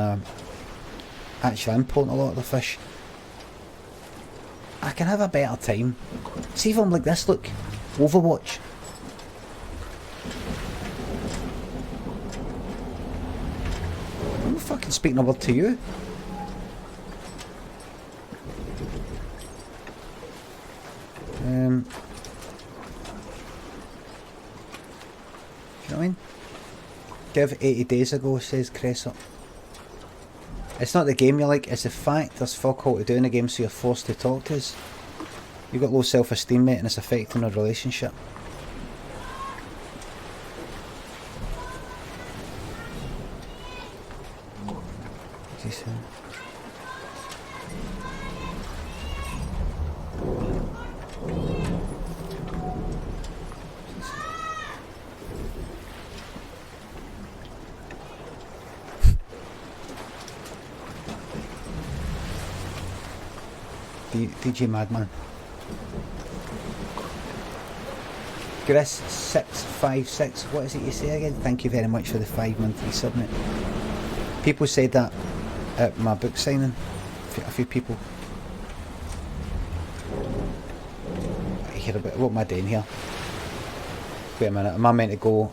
actually importing a lot of the fish. I can have a better time. See if I'm like this, look. Overwatch. I'm not fucking speaking a word to you. Do you know what I mean? Give 80 days ago, says Cressop. It's not the game you like, it's the fact there's fuck all to do in the game, so you're forced to talk to us. You've got low self-esteem, mate, and it's affecting our relationship. What's he saying? DJ Madman. Gris656, what is it you say again? Thank you very much for the 5 monthly submit. People said that at my book signing. A few people. I hear a bit. What am I doing here? Wait a minute, am I meant to go?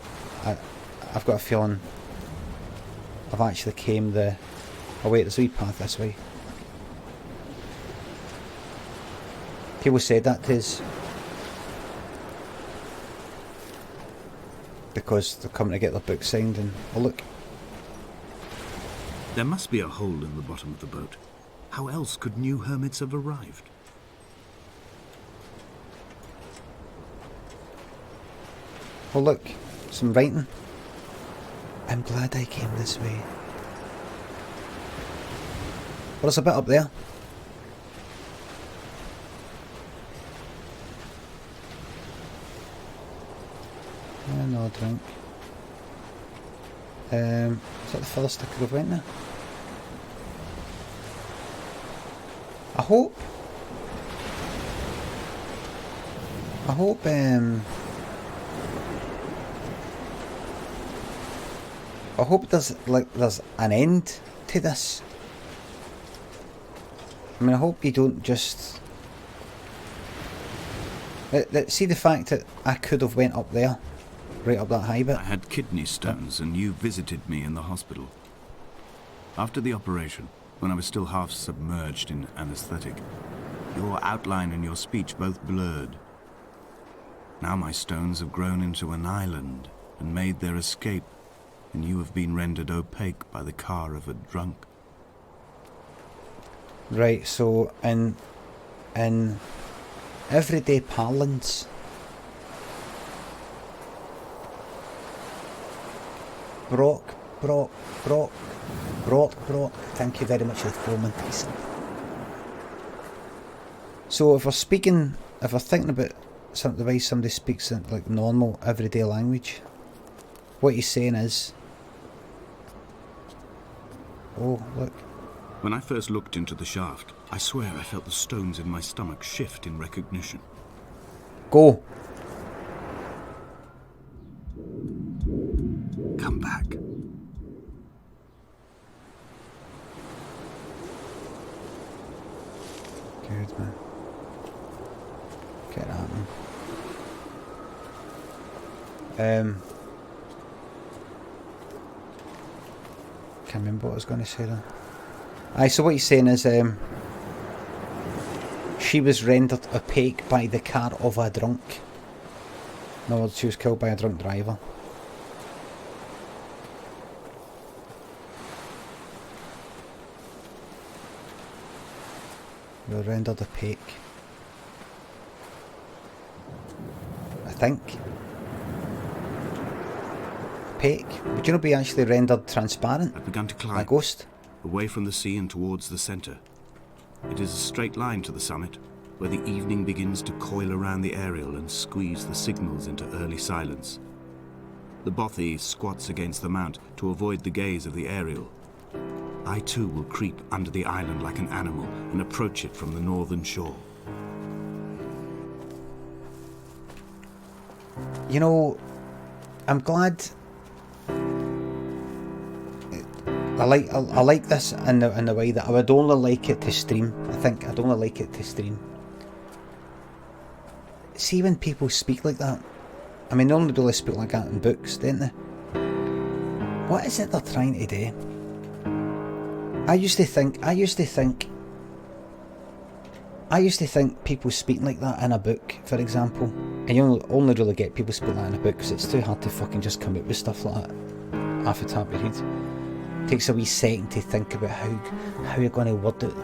I've got a feeling I've actually came the... Oh wait, there's a wee path this way. People said that to us because they're coming to get their book signed, and oh look. There must be a hole in the bottom of the boat. How else could new hermits have arrived? Oh look, some writing. I'm glad I came this way. Well, there's a bit up there. No drink. Is that the furthest I could have went there? I hope there's an end to this. I mean, I hope you don't just... See the fact that I could have went up there, right up that high bit. I had kidney stones and you visited me in the hospital. After the operation, when I was still half submerged in anesthetic, your outline and your speech both blurred. Now my stones have grown into an island and made their escape, and you have been rendered opaque by the car of a drunk. Right, so in everyday parlance, Brock, thank you very much for the foreman, Tyson. So if we're thinking about the way somebody speaks in like normal, everyday language, what he's saying is, oh, look. When I first looked into the shaft, I swear I felt the stones in my stomach shift in recognition. Go. Come back. Good, man. Get at him. Can't remember what I was going to say there. Aye, so what he's saying is, she was rendered opaque by the car of a drunk. In other words, she was killed by a drunk driver. You were rendered opaque. I think. Opaque? Would you not be actually rendered transparent? I've begun to climb. A ghost? Away from the sea and towards the centre. It is a straight line to the summit, where the evening begins to coil around the aerial and squeeze the signals into early silence. The bothy squats against the mount to avoid the gaze of the aerial. I too will creep under the island like an animal and approach it from the northern shore. You know, I'm glad. I like this in the way that I would only like it to stream. I think I'd only like it to stream. See when people speak like that. I mean, they only really speak like that in books, don't they? What is it they're trying to do? I used to think people speaking like that in a book, for example, and you only really get people speaking like that in a book because it's too hard to fucking just come up with stuff like that off the top of your head. It takes a wee second to think about how you're going to word it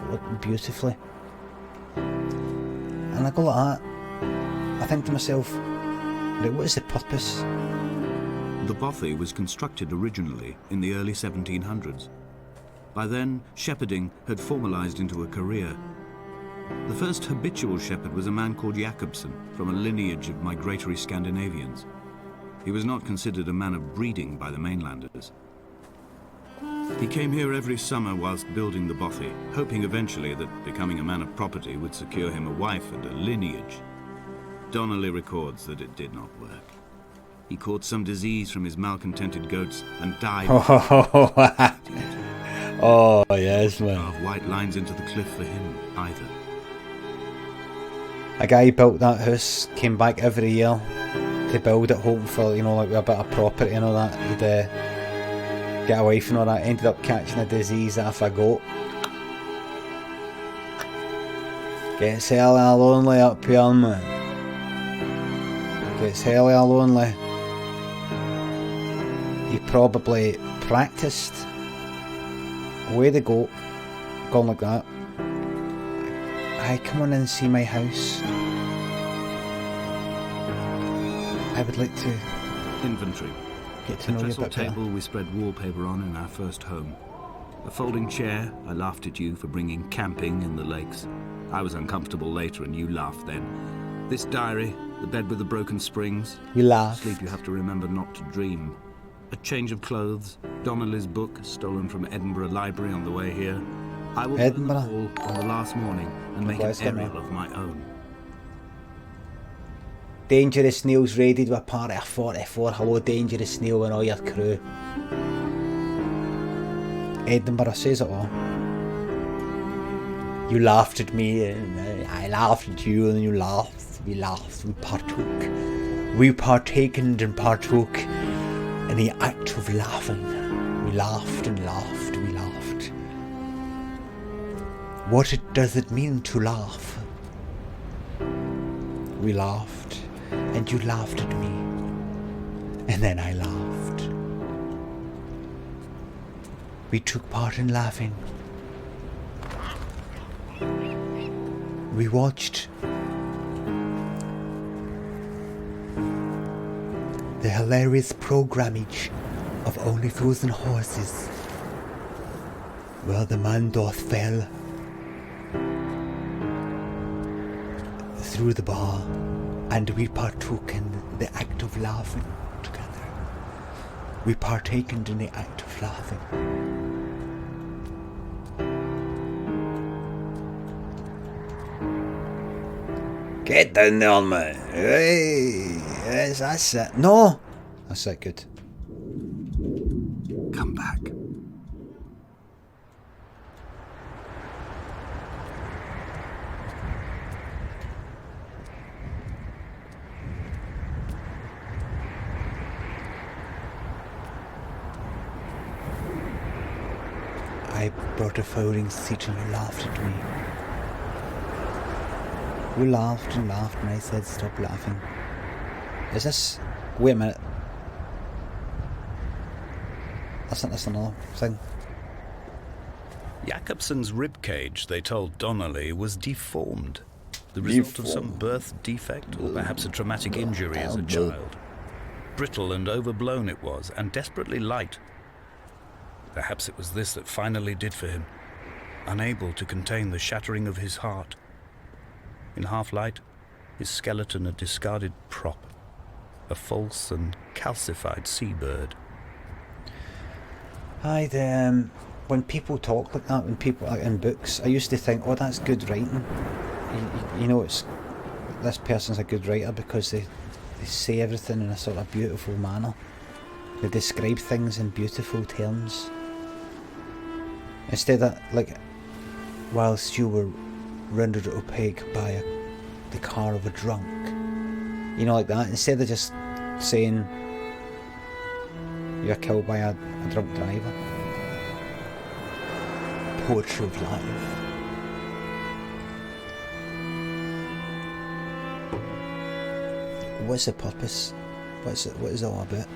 beautifully. And I go like that. I think to myself, right, what is the purpose? The bothy was constructed originally in the early 1700s. By then, shepherding had formalised into a career. The first habitual shepherd was a man called Jakobsen, from a lineage of migratory Scandinavians. He was not considered a man of breeding by the mainlanders. He came here every summer whilst building the bothy, hoping eventually that becoming a man of property would secure him a wife and a lineage. Donnelly records that it did not work. He caught some disease from his malcontented goats and died. Oh, yes, man. Carve white lines into the cliff for him, either. A guy who built that house came back every year to build it, hoping for, you know, like a bit of property and all that. He'd get a wife and all that. Ended up catching a disease off a goat. Gets hella lonely up here, man. Gets hella lonely. He probably practiced away the goat, gone like that. Aye, come on in and see my house. I would like to Inventory. get to know you a Trestle bit better. table we spread wallpaper on in our first home. A folding chair. I laughed at you for bringing camping in the lakes. I was uncomfortable later and you laughed then. This diary, the bed with the broken springs. We laugh. Sleep you have to remember not to dream. A change of clothes, Donnelly's book, stolen from Edinburgh Library on the way here. I will burn them all on the last morning and make an aerial of my own. Dangerous Snails raided with a party of 44. Hello, Dangerous Snail and all your crew. Edinburgh says it all. You laughed at me, and I laughed at you, and you laughed. We laughed. We partook. We partakened and partook in the act of laughing. We laughed and laughed. We laughed. What does it mean to laugh? We laughed, and you laughed at me, and then I laughed. We took part in laughing. We watched the hilarious programmage of Only Fools and Horses, where the man doth fell through the bar, and we partook in the act of laughing together. We partaken in the act of laughing. Get down there, man. Hey, yes, that's it. No, that's it. Good. Come back. I brought a folding seat and you laughed at me. We laughed and laughed and I said stop laughing. Is this... Wait a minute. That's another thing. Jakobsen's ribcage, they told Donnelly, was deformed. The result of some birth defect or perhaps a traumatic injury as a child. Brittle and overblown it was, and desperately light. Perhaps it was this that finally did for him, unable to contain the shattering of his heart. In half-light, his skeleton a discarded prop, a false and calcified seabird. When people talk like that, when people like in books, I used to think, oh, that's good writing. You know, it's this person's a good writer because they say everything in a sort of beautiful manner. They describe things in beautiful terms. Instead of, like, whilst you were rendered opaque by the car of a drunk. You know, like that. Instead of just saying you're killed by a drunk driver. Poetry of life. What's the purpose? What is it all about?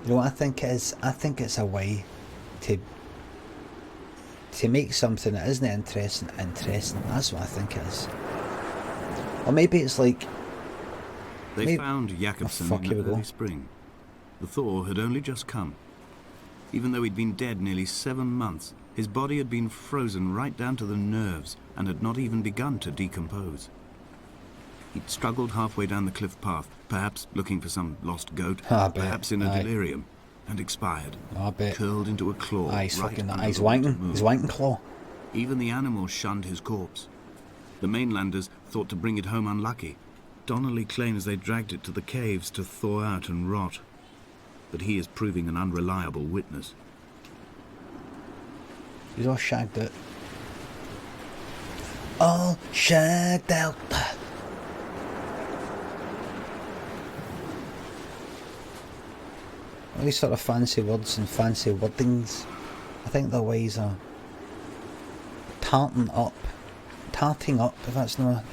You know what I think it is? I think it's a way to make something that isn't interesting. That's what I think it is. Or maybe it's like... They found Jakobsen in the early spring. The thaw had only just come. Even though he'd been dead nearly 7 months, his body had been frozen right down to the nerves and had not even begun to decompose. He'd struggled halfway down the cliff path, perhaps looking for some lost goat, perhaps in a delirium, and expired, curled into a claw. He's wanking claw. Even the animals shunned his corpse. The mainlanders thought to bring it home unlucky. Donnelly claims they dragged it to the caves to thaw out and rot. But he is proving an unreliable witness. He's all shagged out. All shagged out. All these sort of fancy words and fancy wordings. I think their ways are tarting up, if that's not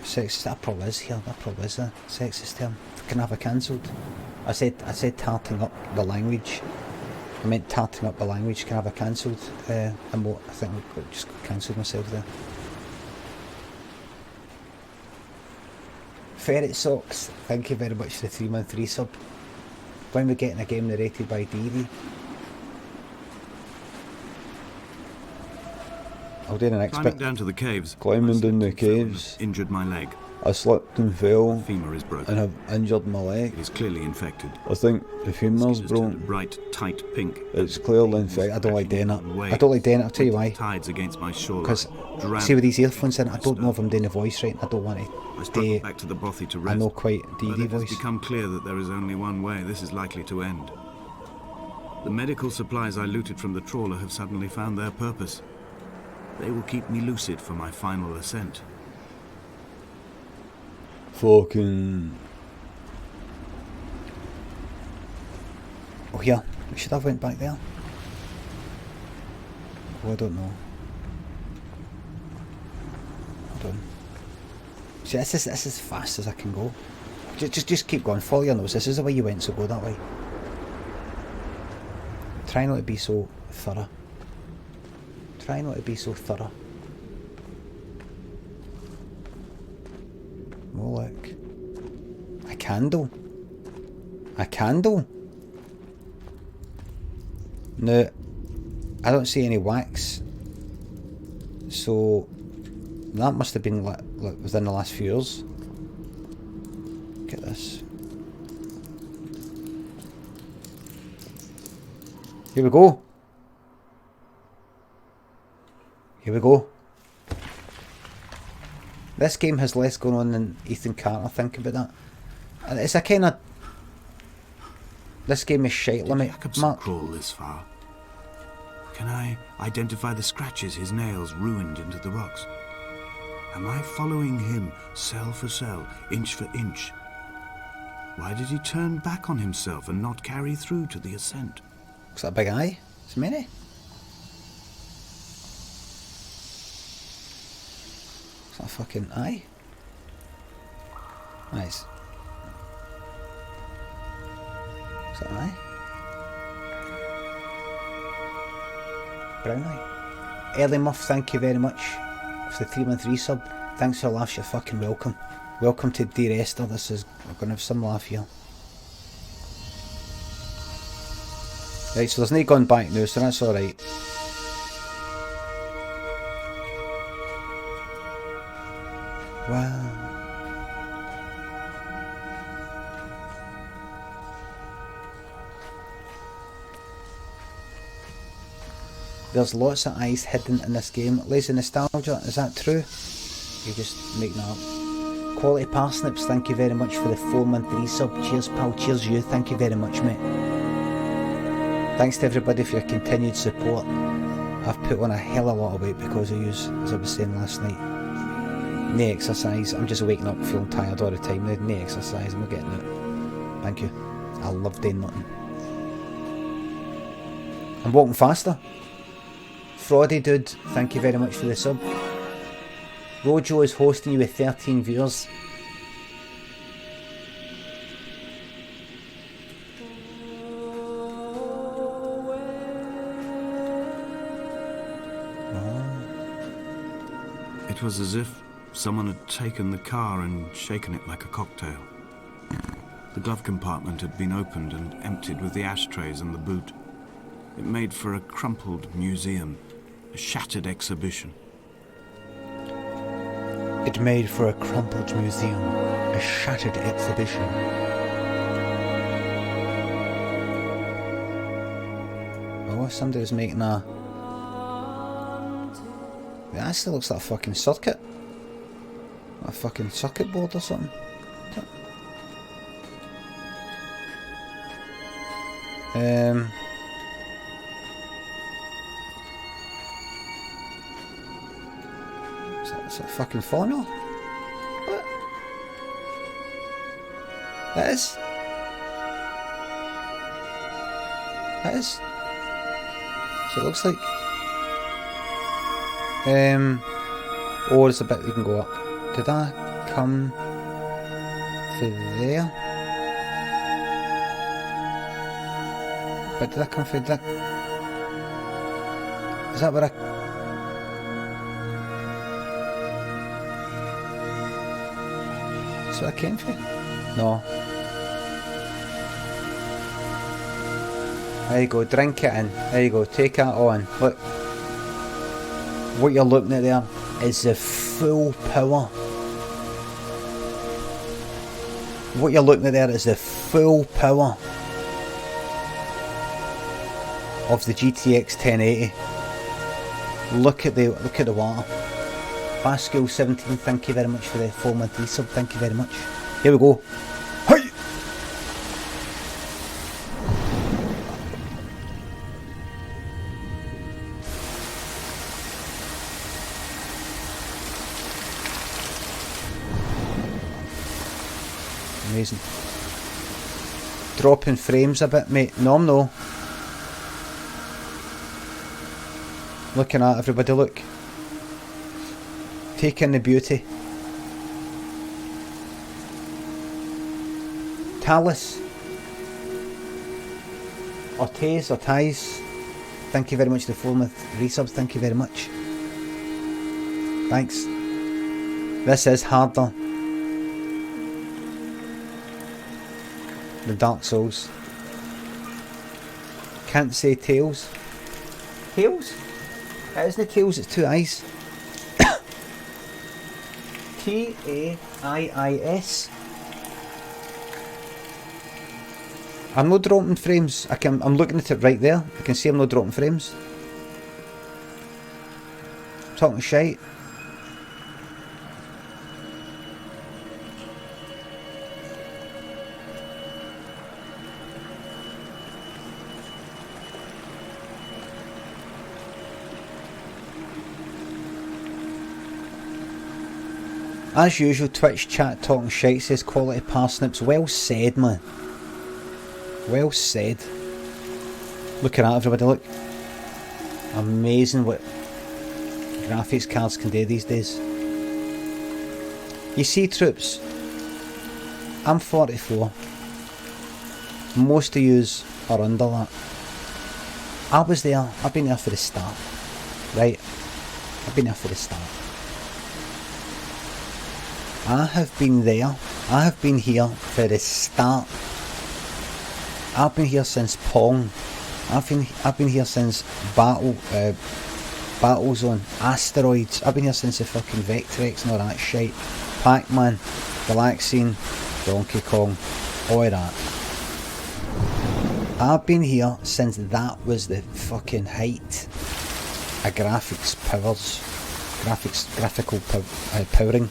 sexist. That probably is here. That probably is a sexist term. Can I have it cancelled? I said tarting up the language. I meant tarting up the language. Can I have it cancelled? I think I've just cancelled myself there. Ferret Socks, thank you very much for the 3-month resub. When we're getting a game narrated by Deary. I'll do the next Climbing bit. down to the caves. Climbing I down slipped the and fell and caves. Injured my leg. I slipped and fell Femur is broken. and have injured my leg. It is clearly infected. I think the femur's Skin has turned a broke. bright, tight pink. It's clearly infected. I don't like doing it. I don't like doing it, I'll tell you why. Tides against my shoreline. Because, Drab see with these earphones in, I don't know if I'm doing the voice right. I don't want I to struggled do back to the bothy to I rest. know quite But DD it has voice. become clear that there is only one way this is likely to end. The medical supplies I looted from the trawler have suddenly found their purpose. They will keep me lucid for my final ascent. Fucking... Oh, here. We should have went back there. Oh, I don't know. Hold on. See, this is as fast as I can go. Just keep going. Follow your nose. This is the way you went, so go that way. Try not to be so thorough. Try not to be so thorough. Oh, look. A candle. A candle. Now, I don't see any wax. So, that must have been lit within the last few years. Look at this. Here we go. Here we go. This game has less going on than Ethan Carter, think about that. And it's a kind of... This game is shite, Limmy. Mark. Crawl this far. Can I identify the scratches his nails ruined into the rocks? Am I following him cell for cell, inch for inch? Why did he turn back on himself and not carry through to the ascent? Is that a big eye? It's many. Is that a fucking eye? Nice. Is that an eye? Brown eye. Early Muff, thank you very much for the 313 sub. Thanks for the laughs, you're fucking welcome. Welcome to Dear Esther, we're going to have some laugh here. Right, so there's no going back now, so that's alright. Wow. There's lots of eyes hidden in this game. Lazy Nostalgia, is that true? You're just making that up. Quality Parsnips, thank you very much for the 4-month resub. Cheers pal, cheers you, thank you very much mate. Thanks to everybody for your continued support. I've put on a hell of a lot of weight because of yous, as I was saying last night. No exercise, I'm just waking up feeling tired all the time. No exercise, I'm not getting it. Thank you. I love doing nothing. I'm walking faster. Fraudy dude, thank you very much for the sub. Rojo is hosting you with 13 viewers. It was as if someone had taken the car and shaken it like a cocktail. The glove compartment had been opened and emptied with the ashtrays and the boot. It made for a crumpled museum, a shattered exhibition. It made for a crumpled museum, a shattered exhibition. Oh, somebody's making a... That still looks like a fucking circuit. A fucking circuit board or something. Is that a fucking formula? What? That is? That is? So it looks like... Oh, there's a bit you can go up. Did I come through there? But did I come through that? Is that where I... Is that where I came from? No. There you go, drink it in. There you go, take that on. Look. What you're looking at there is the full power. What you're looking at there is the full power of the GTX 1080. Look at the water. Pascal 17, thank you very much for the 4-month resub, thank you very much. Here we go. Hey! Amazing. Dropping frames a bit, mate. No, I'm no. Looking at everybody, look. Take in the beauty. Talus. Or Taze or Ties. Thank you very much for the 4-month resubs, thank you very much. Thanks. This is harder. The Dark Souls. Can't say Tails. Tails? It isn't Tails, it's 2 eyes. T-A-I-I-S. I'm not dropping frames. I'm looking at it right there. I can see I'm not dropping frames. Talking shite. As usual, Twitch chat talking shite says quality parsnips. Well said, man. Well said. Looking at everybody, look. Amazing what graphics cards can do these days. You see, troops, I'm 44. Most of yous are under that. I was there. I've been there for the start. Right? I've been there for the start. I have been there. I have been here for the start. I've been here since Pong. I've been here since Battlezone, Asteroids. I've been here since the fucking Vectrex and all that shit. Pac-Man, Galaxian, Donkey Kong, all of that. I've been here since that was the fucking height of graphical powering.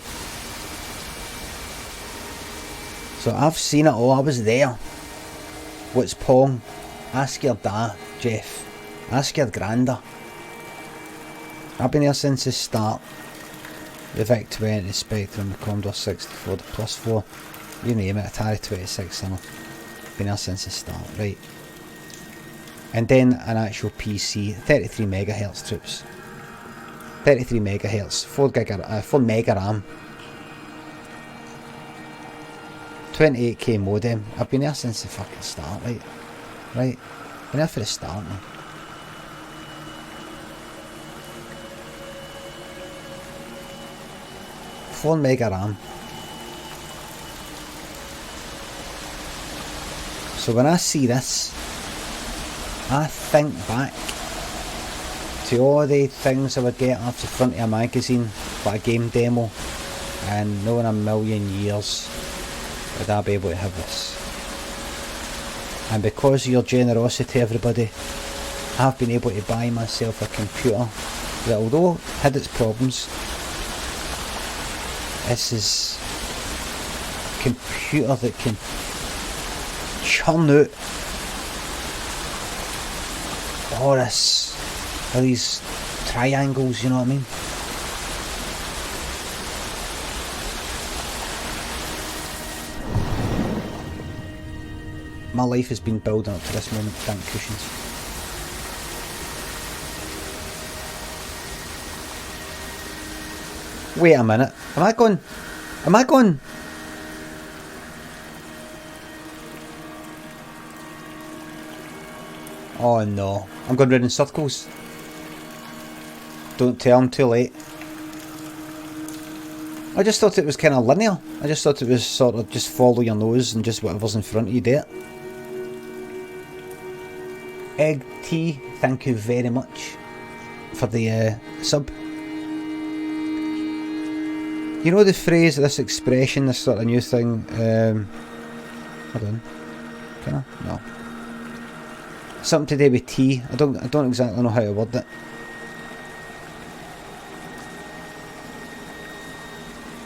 So I've seen it all, I was there. What's Pong? Ask your dad, Jeff. Ask your granda. I've been here since the start. The VIC-20, the Spectrum, the Commodore 64, the Plus 4, you name it, Atari 2600. Been here since the start, right? And then an actual PC, 33 megahertz troops. 33 megahertz, 4 mega RAM. 28k modem. I've been there since the fucking start, right? Right? Been there for the start, man. Four mega RAM. So when I see this, I think back to all the things I would get off the front of a magazine for a game demo, and no in a million years would I be able to have this. And because of your generosity, everybody, I've been able to buy myself a computer that, although it had its problems, this is a computer that can churn out all these triangles, you know what I mean? My life has been building up to this moment, thank cushions. Wait a minute, am I going? Oh no, I'm going round in circles. Don't tell, I'm too late. I just thought it was kind of linear. I just thought it was sort of just follow your nose and just whatever's in front of you, do it. Egg Tea, thank you very much for the sub. You know the phrase, this expression, this sort of new thing, hold on, can I? No. Something to do with tea. I don't exactly know how to word it.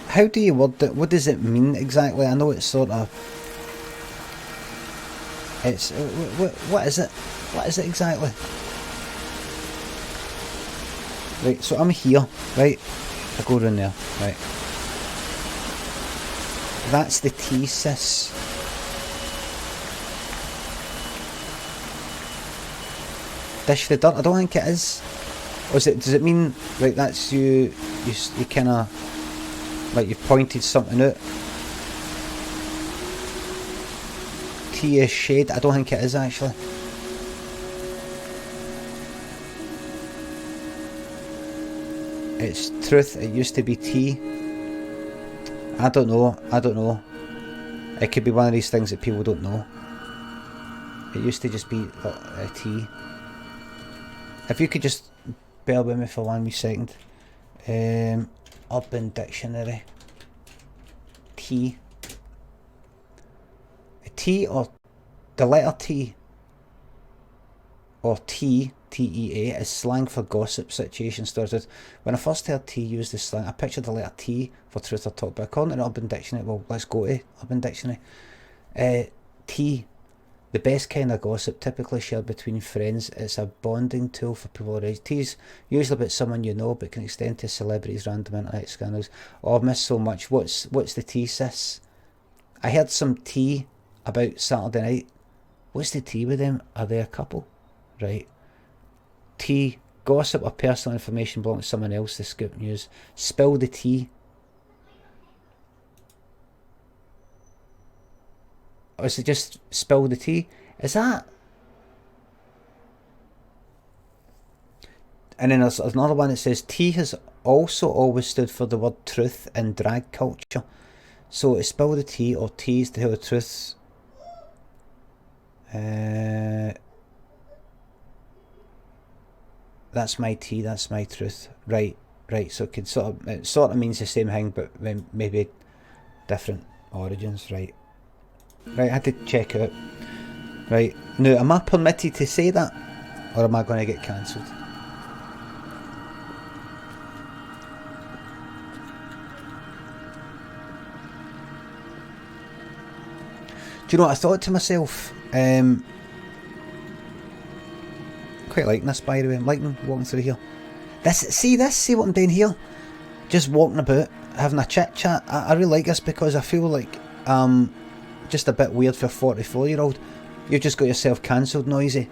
How do you word it? What does it mean exactly? I know it's sort of... It's... What is it? What is it exactly? Right, so I'm here, right? I go around there, right? That's the thesis. Dish the dirt? I don't think it is. Or is it? Does it mean, right, that's you kind of, like you've pointed something out? Tea is shade? I don't think it is actually. It's truth, it used to be tea. I don't know. It could be one of these things that people don't know. It used to just be a tea. If you could just bear with me for 1 wee second. Urban Dictionary. Tea. Tea or the letter T or T, T-E-A, is slang for gossip, situation, stories. When I first heard T used this slang, I pictured the letter T for truth or talk, but according to the Urban Dictionary, well, let's go to Urban Dictionary. T, the best kind of gossip, typically shared between friends. It's a bonding tool for people around. T's usually about someone you know, but can extend to celebrities, random internet scandals. Oh, I've missed so much. What's the tea, sis? I heard some tea about Saturday night. What's the tea with them? Are they a couple? Right. Tea, gossip or personal information belonging to someone else, the scoop news. Spill the tea. Or is it just spill the tea? Is that? And then there's another one that says tea has also always stood for the word truth in drag culture. So it's spill the tea or tease to tell the truth. That's my tea, that's my truth. Right. So it sort of means the same thing, but maybe different origins. Right, I had to check it out. Right, now am I permitted to say that, or am I going to get cancelled? Do you know what I thought to myself? Quite liking this, by the way. I'm liking walking through here. See what I'm doing here? Just walking about, having a chit chat. I really like this because I feel like just a bit weird for a 44-year-old. You've just got yourself cancelled, Noisy.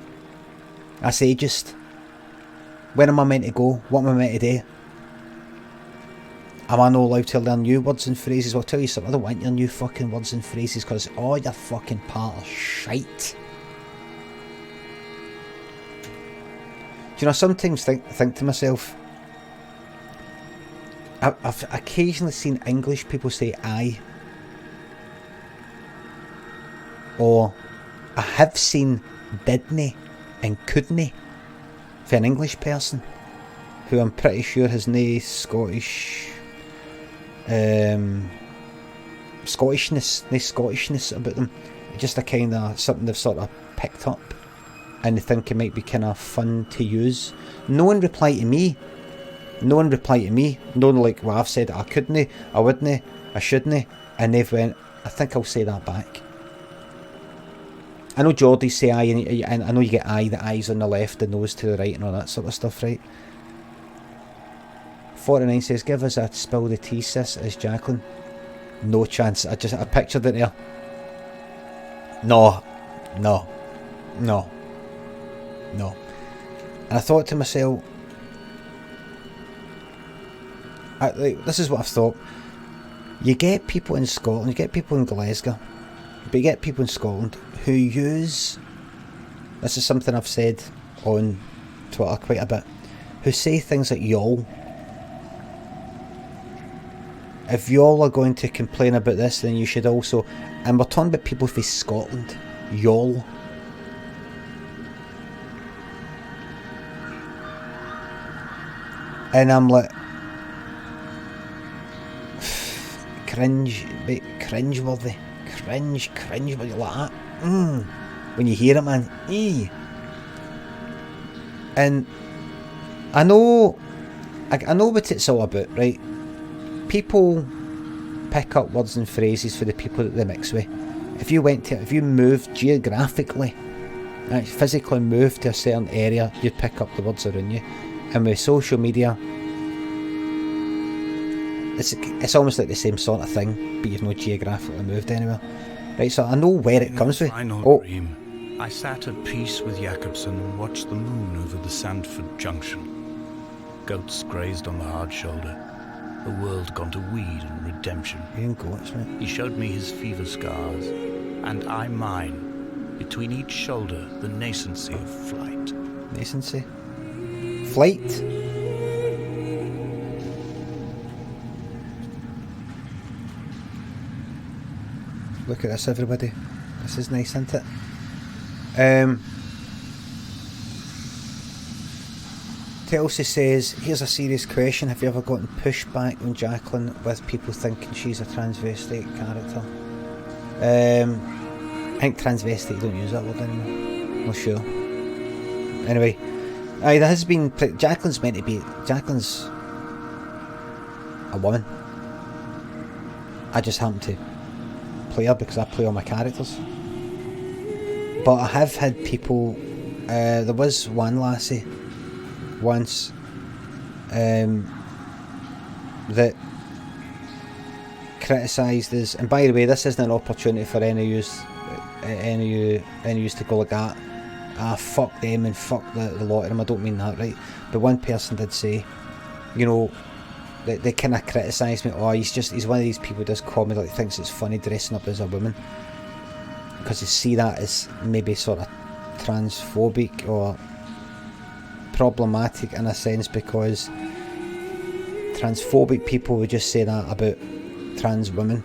I say just. Where am I meant to go? What am I meant to do? Am I not allowed to learn new words and phrases? Well, I'll tell you something, I don't want your new fucking words and phrases because all your fucking part of shite. Do you know, I sometimes think to myself, I've occasionally seen English people say I. Or I have seen didn't and couldn't for an English person who I'm pretty sure has no Scottishness about them. Just a kind of something they've sort of picked up and they think it might be kind of fun to use. No one replied to me. No one like, well, I've said I couldn't, I wouldn't, I shouldn't, and they've went, I think I'll say that back. I know Geordies say I, and I know you get I, the eyes on the left, the nose to the right, and all that sort of stuff, right? 49 says, give us a spill the tea, sis, as Jacqueline. No chance. I pictured it there. No. And I thought to myself, this is what I've thought. You get people in Scotland, you get people in Glasgow, but you get people in Scotland who use, this is something I've said on Twitter quite a bit, who say things like y'all. If y'all are going to complain about this, then you should also, and we're talking about people from Scotland, y'all. And I'm like, cringeworthy. Cringeworthy like that. When you hear it, man. Eee. And I know what it's all about, right? People pick up words and phrases for the people that they mix with. If you moved geographically, physically moved to a certain area, you'd pick up the words around you. And with social media, it's almost like the same sort of thing, but you've not geographically moved anywhere. Right, so I know where it comes from. Final dream. I sat at peace with Jakobsen and watched the moon over the Sandford Junction. Goats grazed on the hard shoulder. The world gone to weed and redemption. Goats, mate. He showed me his fever scars, and I mine. Between each shoulder, the nascency of flight. Nascency? Flight? Look at this, everybody. This is nice, isn't it? Telsey says, here's a serious question. Have you ever gotten pushback on Jacqueline with people thinking she's a transvestite character? I think transvestite, you don't use that word anymore. Not sure. Anyway, there has been... Jacqueline's a woman. I just happen to play her because I play all my characters. But I have had people... there was one lassie once that criticised us, and by the way, this isn't an opportunity for any of you to go like that. Fuck them and fuck the lot of them. I don't mean that, right? But one person did say, you know, they kind of criticised me. Oh, he's one of these people who does comedy, like thinks it's funny dressing up as a woman, because they see that as maybe sort of transphobic or problematic in a sense, because transphobic people would just say that about trans women.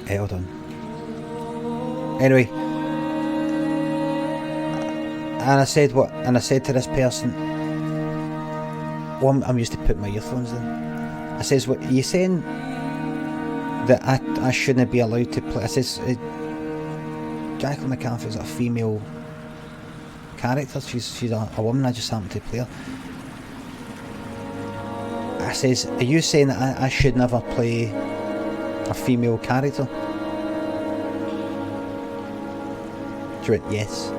Hold on. Anyway, and I said to this person, well, I'm used to putting my earphones in. I says, what are you saying that I shouldn't be allowed to play? I says, Jacqueline McCarthy is a female character, she's a woman, I just happen to play her. I says, are you saying that I should never play a female character? She went, yes.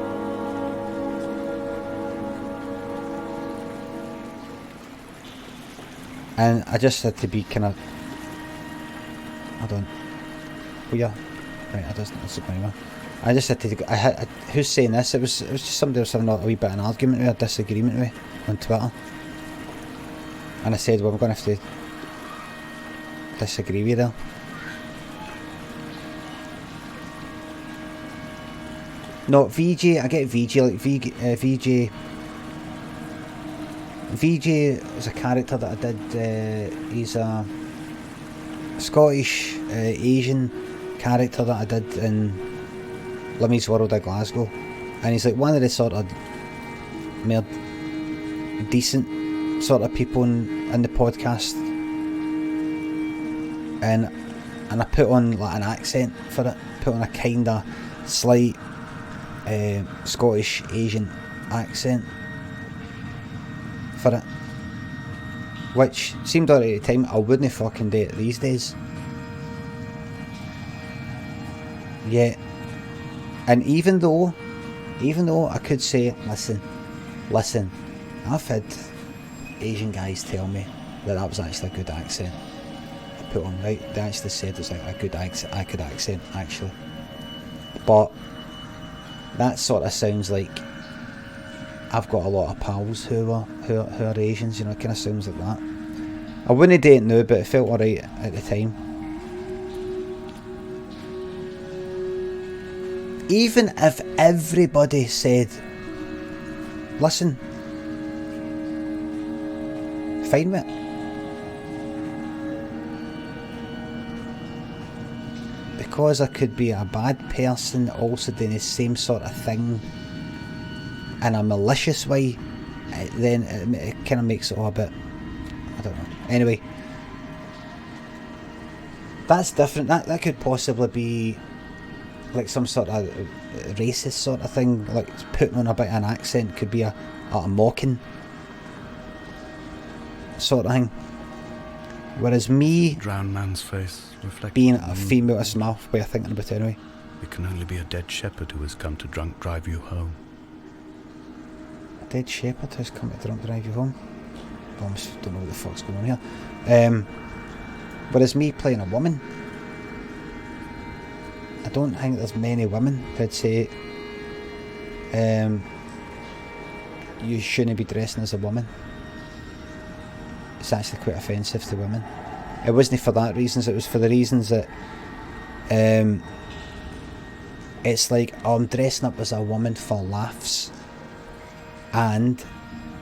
And I just had to be kind of... Hold on. Oh yeah. Right, that's the point. I just had to... who's saying this? It was just somebody was having a wee bit of an argument with, a disagreement with, on Twitter. And I said, well, I'm going to have to disagree with you there. No, VJ, I get VJ, like VJ... VJ is a character that I did, he's a Scottish Asian character that I did in Limmy's World of Glasgow, and he's like one of the sort of more decent sort of people in the podcast, and I put on like an accent for it, put on a kind of slight Scottish Asian accent for it, which seemed alright at the time. I wouldn't fucking do it these days. Yeah, and even though I could say, listen, I've had Asian guys tell me that was actually a good accent I put on, right? They actually said it's like a good accent, actually, but that sort of sounds like I've got a lot of pals who are Asians, you know, it kind of sounds like that. I wouldn't do it now, but it felt alright at the time. Even if everybody said, listen, fine with it. Because I could be a bad person also doing the same sort of thing in a malicious way, then it kind of makes it all a bit, I don't know. Anyway, That's different. That could possibly be like some sort of racist sort of thing, like putting on a bit of an accent. Could be a mocking sort of thing. Whereas me, Drowned man's face, reflected being a female, is my way of thinking about it anyway. It can only be a dead shepherd who has come to drunk drive you home. A dead shepherd has come to drunk drive you home. I almost don't know what the fuck's going on here. Whereas me playing a woman, I don't think there's many women who'd say you shouldn't be dressing as a woman. It's actually quite offensive to women. It wasn't for that reasons, it was for the reasons that it's like, oh, I'm dressing up as a woman for laughs, and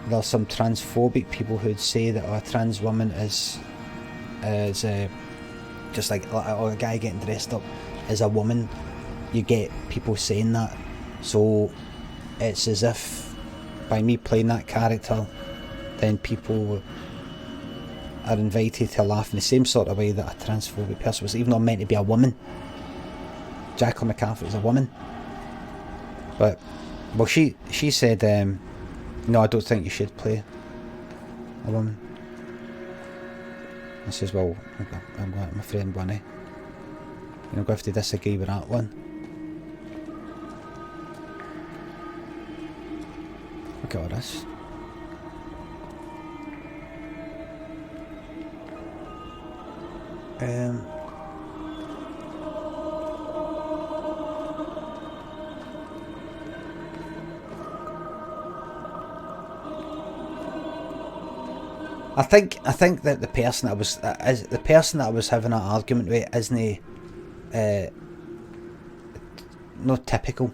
there's some transphobic people who'd say that a trans woman is just like a guy getting dressed up as a woman. You get people saying that, so it's as if by me playing that character, then people are invited to laugh in the same sort of way that a transphobic person was, even though I'm meant to be a woman. Jacqueline McCaffrey is a woman, but well, she said, no, I don't think you should play a woman. I says, well, I'm going, my friend Bunny, I'm going to have to disagree with that one. Look at all this. I think that the person that I was having that argument with isn't not typical.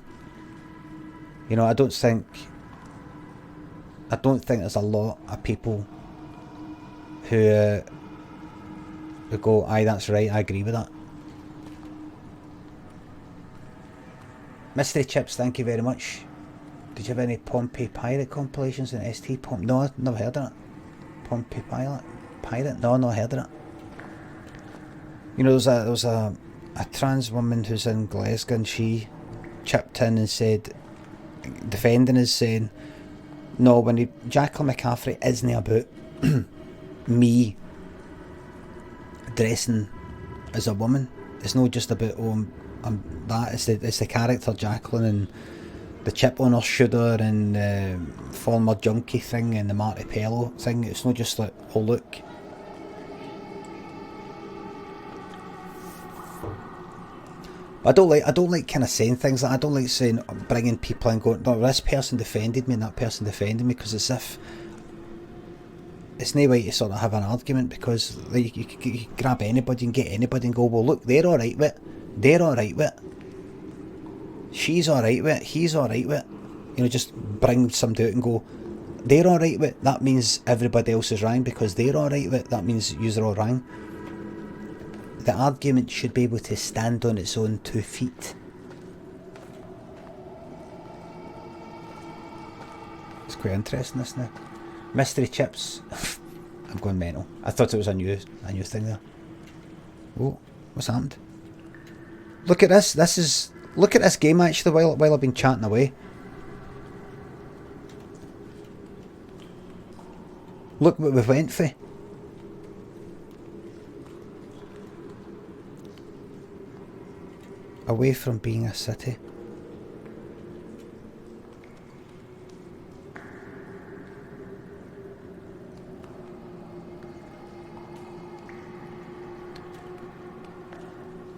You know, I don't think there's a lot of people who go, aye, that's right, I agree with that. Mystery Chips, thank you very much. Did you have any Pompey Pirate compilations in ST Pomp? No, I've never heard of it. Pompey Pirate? No, not heard of it. You know, there was a trans woman who's in Glasgow, and she chipped in and said, defending us, saying, no, when Jacqueline McCaffrey isn't about me dressing as a woman. It's not just about, oh, I'm that. It's the character Jacqueline, and the chip on her shoulder, and former junkie thing, and the Marty Pello thing. It's not just like, oh look. I don't like kind of saying things like, I don't like saying, bringing people in, going, no, this person defended me and that person defended me, because it's if it's no way to sort of have an argument, because like, you can grab anybody and get anybody and go, well look, they're alright with it, they're alright with it, she's alright with it, he's alright with it. You know, just bring somebody out and go, they're alright with it, that means everybody else is wrong, because they're alright with it, that means you're all wrong. The argument should be able to stand on its own 2 feet. It's quite interesting, isn't it? Mystery Chips. I'm going mental. I thought it was a new thing there. Oh, what's happened? Look at this. Look at this game actually while I've been chatting away. Look what we went for. Away from being a city.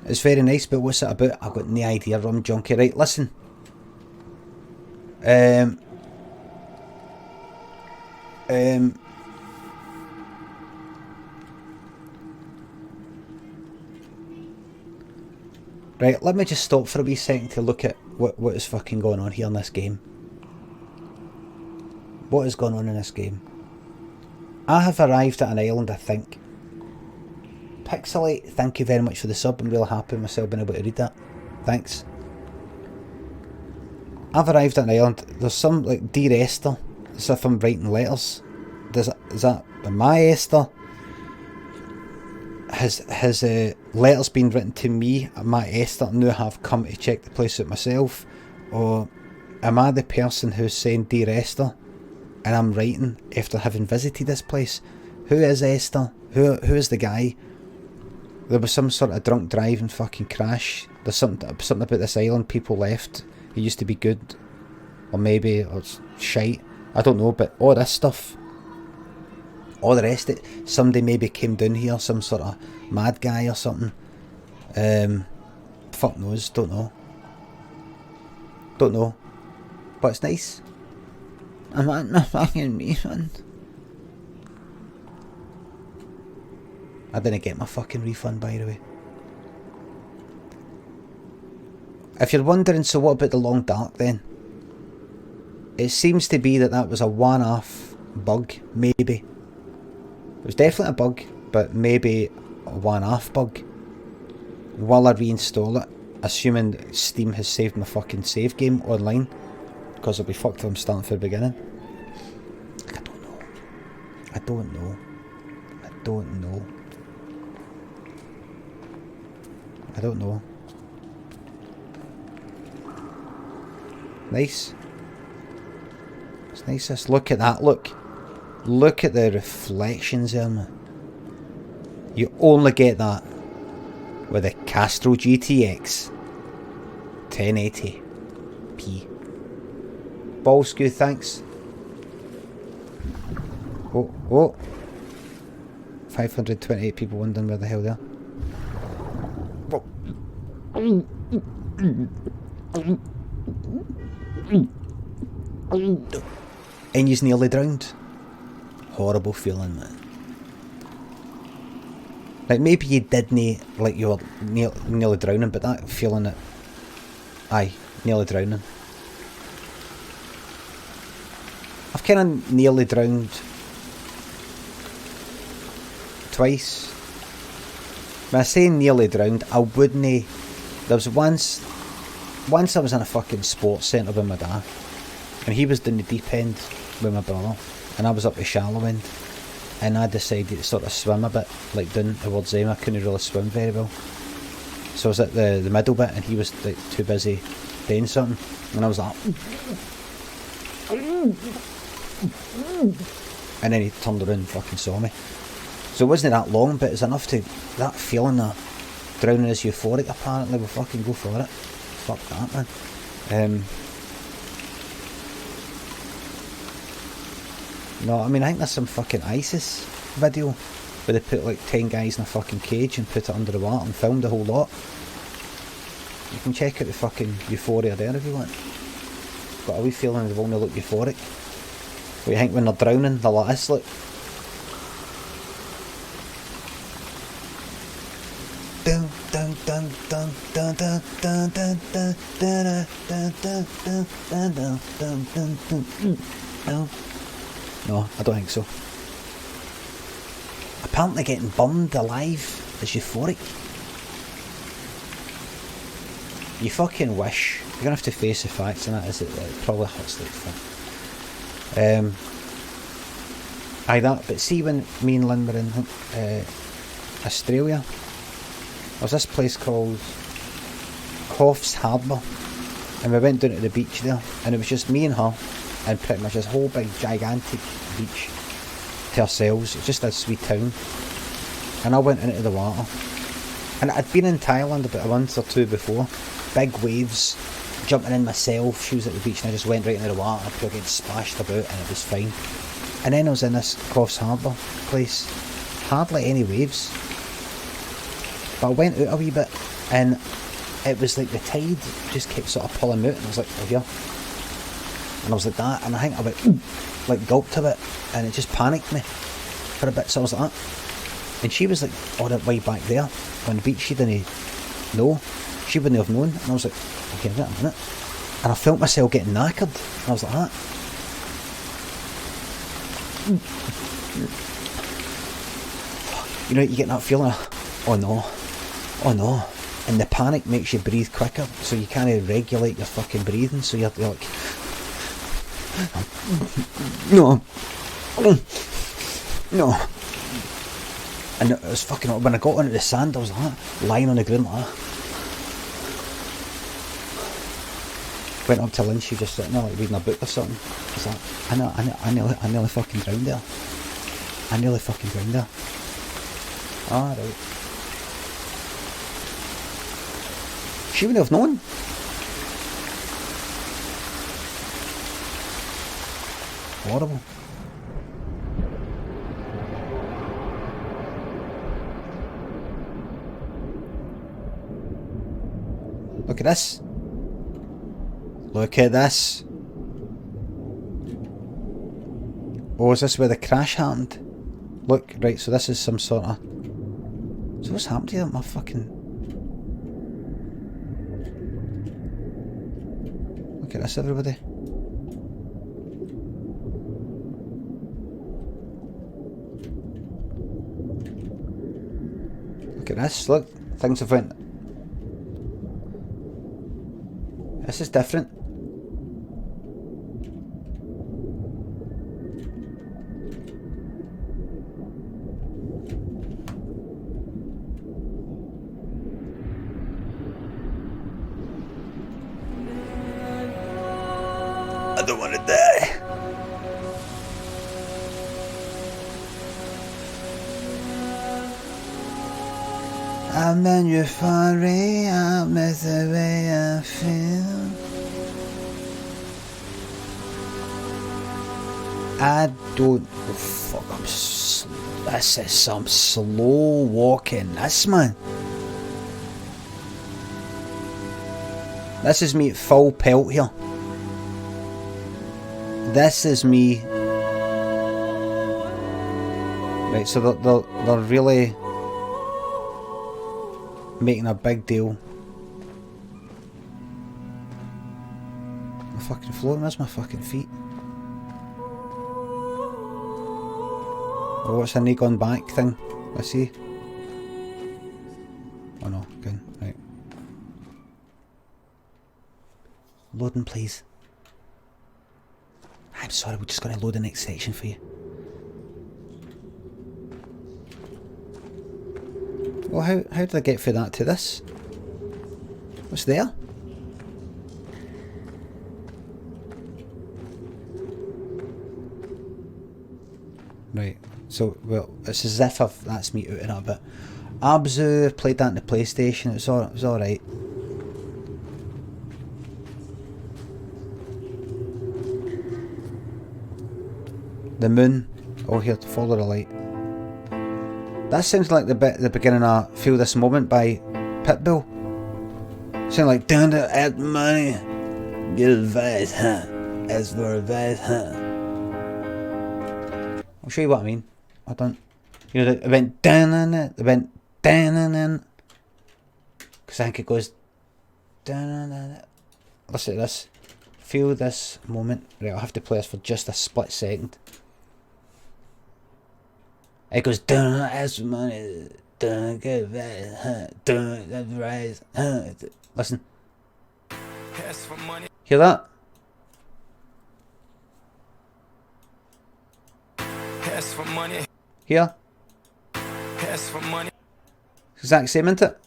It's very nice, but what's it about? I've got no idea, rum junkie. Right, listen. Right, let me just stop for a wee second to look at what is fucking going on here in this game. What is going on in this game? I have arrived at an island, I think. Pixelate, thank you very much for the sub. I'm really happy with myself being able to read that. Thanks. I've arrived at an island. There's some, like, Dear Esther, as if I'm writing letters. Is that my Esther? has letters been written to me, my Esther, now have come to check the place out myself? Or am I the person who's saying Dear Esther, and I'm writing after having visited this place? Who is Esther? Who is the guy? There was some sort of drunk driving fucking crash. There's something about this island people left. It used to be good. Or maybe it's shite. I don't know, but all this stuff, all the rest of it, somebody maybe came down here, some sort of mad guy or something. Fuck knows, don't know. Don't know. But it's nice. I'm not my fucking refund. I didn't get my fucking refund, by the way. If you're wondering, so what about the long dark then? It seems to be that was a one-off bug, maybe. It was definitely a bug, but maybe a one-off bug. While I reinstall it, assuming Steam has saved my fucking save game online, because I'll be fucked if I'm starting from the beginning. I don't know. I don't know. I don't know. I don't know. Nice. It's nice. This. Look at that. Look at the reflections there, man. You only get that with a Castro GTX 1080p. Ballskew, thanks. Oh. 528 people wondering where the hell they are. And you's nearly drowned. Horrible feeling, man. Like, maybe you didn't, like, you were nearly drowning, but that feeling that, aye, nearly drowning. I've kind of nearly drowned twice. When I say nearly drowned, I wouldn't. There was once I was in a fucking sports centre with my dad, and he was down the deep end with my brother, and I was up the shallow end, and I decided to sort of swim a bit, like down towards him. I couldn't really swim very well, so I was at the middle bit, and he was like too busy doing something, and I was like, and then he turned around and fucking saw me. So it wasn't that long, but it's enough to, that feeling of drowning is euphoric apparently. We'll fucking go for it. Fuck that, man. No, I mean, I think there's some fucking ISIS video where they put like 10 guys in a fucking cage and put it under the water and filmed the whole lot. You can check out the fucking euphoria there if you want. Got a wee feeling they've only looked euphoric. What you think when they're drowning, they're like this, look. No, I don't think so. Apparently getting burned alive is euphoric. You fucking wish. You're gonna have to face the facts, and that is it probably hurts like fuck. Aye, that, but see, when me and Lynn were in Australia, there was this place called Coffs Harbour, and we went down to the beach there, and it was just me and her, and pretty much this whole big gigantic beach to ourselves. It's just a sweet town, and I went into the water, and I'd been in Thailand about a month or two before, big waves, jumping in myself, she was at the beach, and I just went right into the water, I could get splashed about, and it was fine. And then I was in this Coffs Harbour place, hardly any waves, but I went out a wee bit, and it was like the tide just kept sort of pulling me out, and I was like, oh here, and I was like that, and I think I went, like gulped a bit, and it just panicked me for a bit, so I was like that, and she was like all the way back there on the beach, she didn't know, she wouldn't have known, and I was like, okay, wait a minute, and I felt myself getting knackered, and I was like that. You know, you get that feeling of, oh no, and the panic makes you breathe quicker, so you can't regulate your fucking breathing, so you're like, no, And it was fucking, when I got onto the sand, I was like, lying on the ground like that. Went up to Lynn, she just sitting there like reading a book or something. I was like, I nearly fucking drowned there. I nearly fucking drowned there. Alright. She wouldn't have known. Horrible. Look at this. Look at this. Oh, is this where the crash happened? Look, right, so this is some sort of... So what's happened here? My fucking... Look at this, everybody. Look at this, look. Things have went... This is different. I don't want to die. I'm in euphoria, I miss the way I feel. I don't... Oh fuck, this is some slow walking, this man. This is me at full pelt here. This is me... Right, so they're really... making a big deal. I'm fucking floating, where's my fucking feet? Oh, what's the knee gone back thing? Let's see. Oh no, good, right. Loading please. I'm sorry, we're just gonna load the next section for you. Well, how did I get from that to this? What's there? Right, so, well, it's as if that's me out in it a bit. Abzu, played that on the PlayStation, it was alright. The moon, oh here, to follow the light. That sounds like the bit at the beginning of Feel This Moment by Pitbull. Sound like, down to add money, get advice, huh? As for advice, huh? I'll show you what I mean. I don't... You know, it went down in it, it went down in it. Because I think it goes down in it. Listen to this. Feel This Moment. Right, I'll have to play this for just a split second. It goes dun as money, dun get advice, huh? Dun advice, huh? Listen. Hear that? Here? Exact same, isn't it?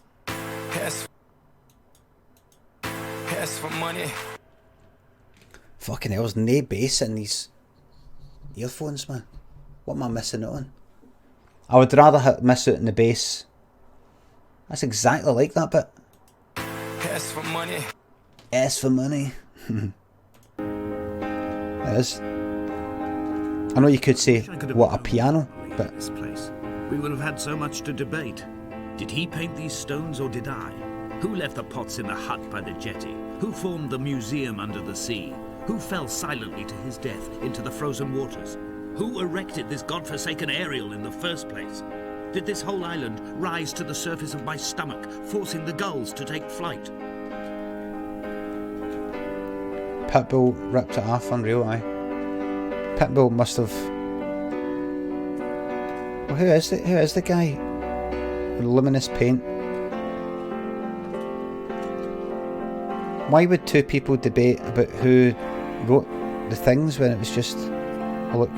Fucking hell, there's no bass in these earphones, man. What am I missing out on? I would rather miss out in the bass. That's exactly like that bit. S for money. S for money. It is. I know you could say, what, a piano? But this place. We would have had so much to debate. Did he paint these stones or did I? Who left the pots in the hut by the jetty? Who formed the museum under the sea? Who fell silently to his death into the frozen waters? Who erected this godforsaken aerial in the first place? Did this whole island rise to the surface of my stomach, forcing the gulls to take flight? Pitbull ripped it off, unreal, aye. Pitbull must have... Well, who is the guy? Luminous paint. Why would two people debate about who wrote the things when it was just... Oh, look.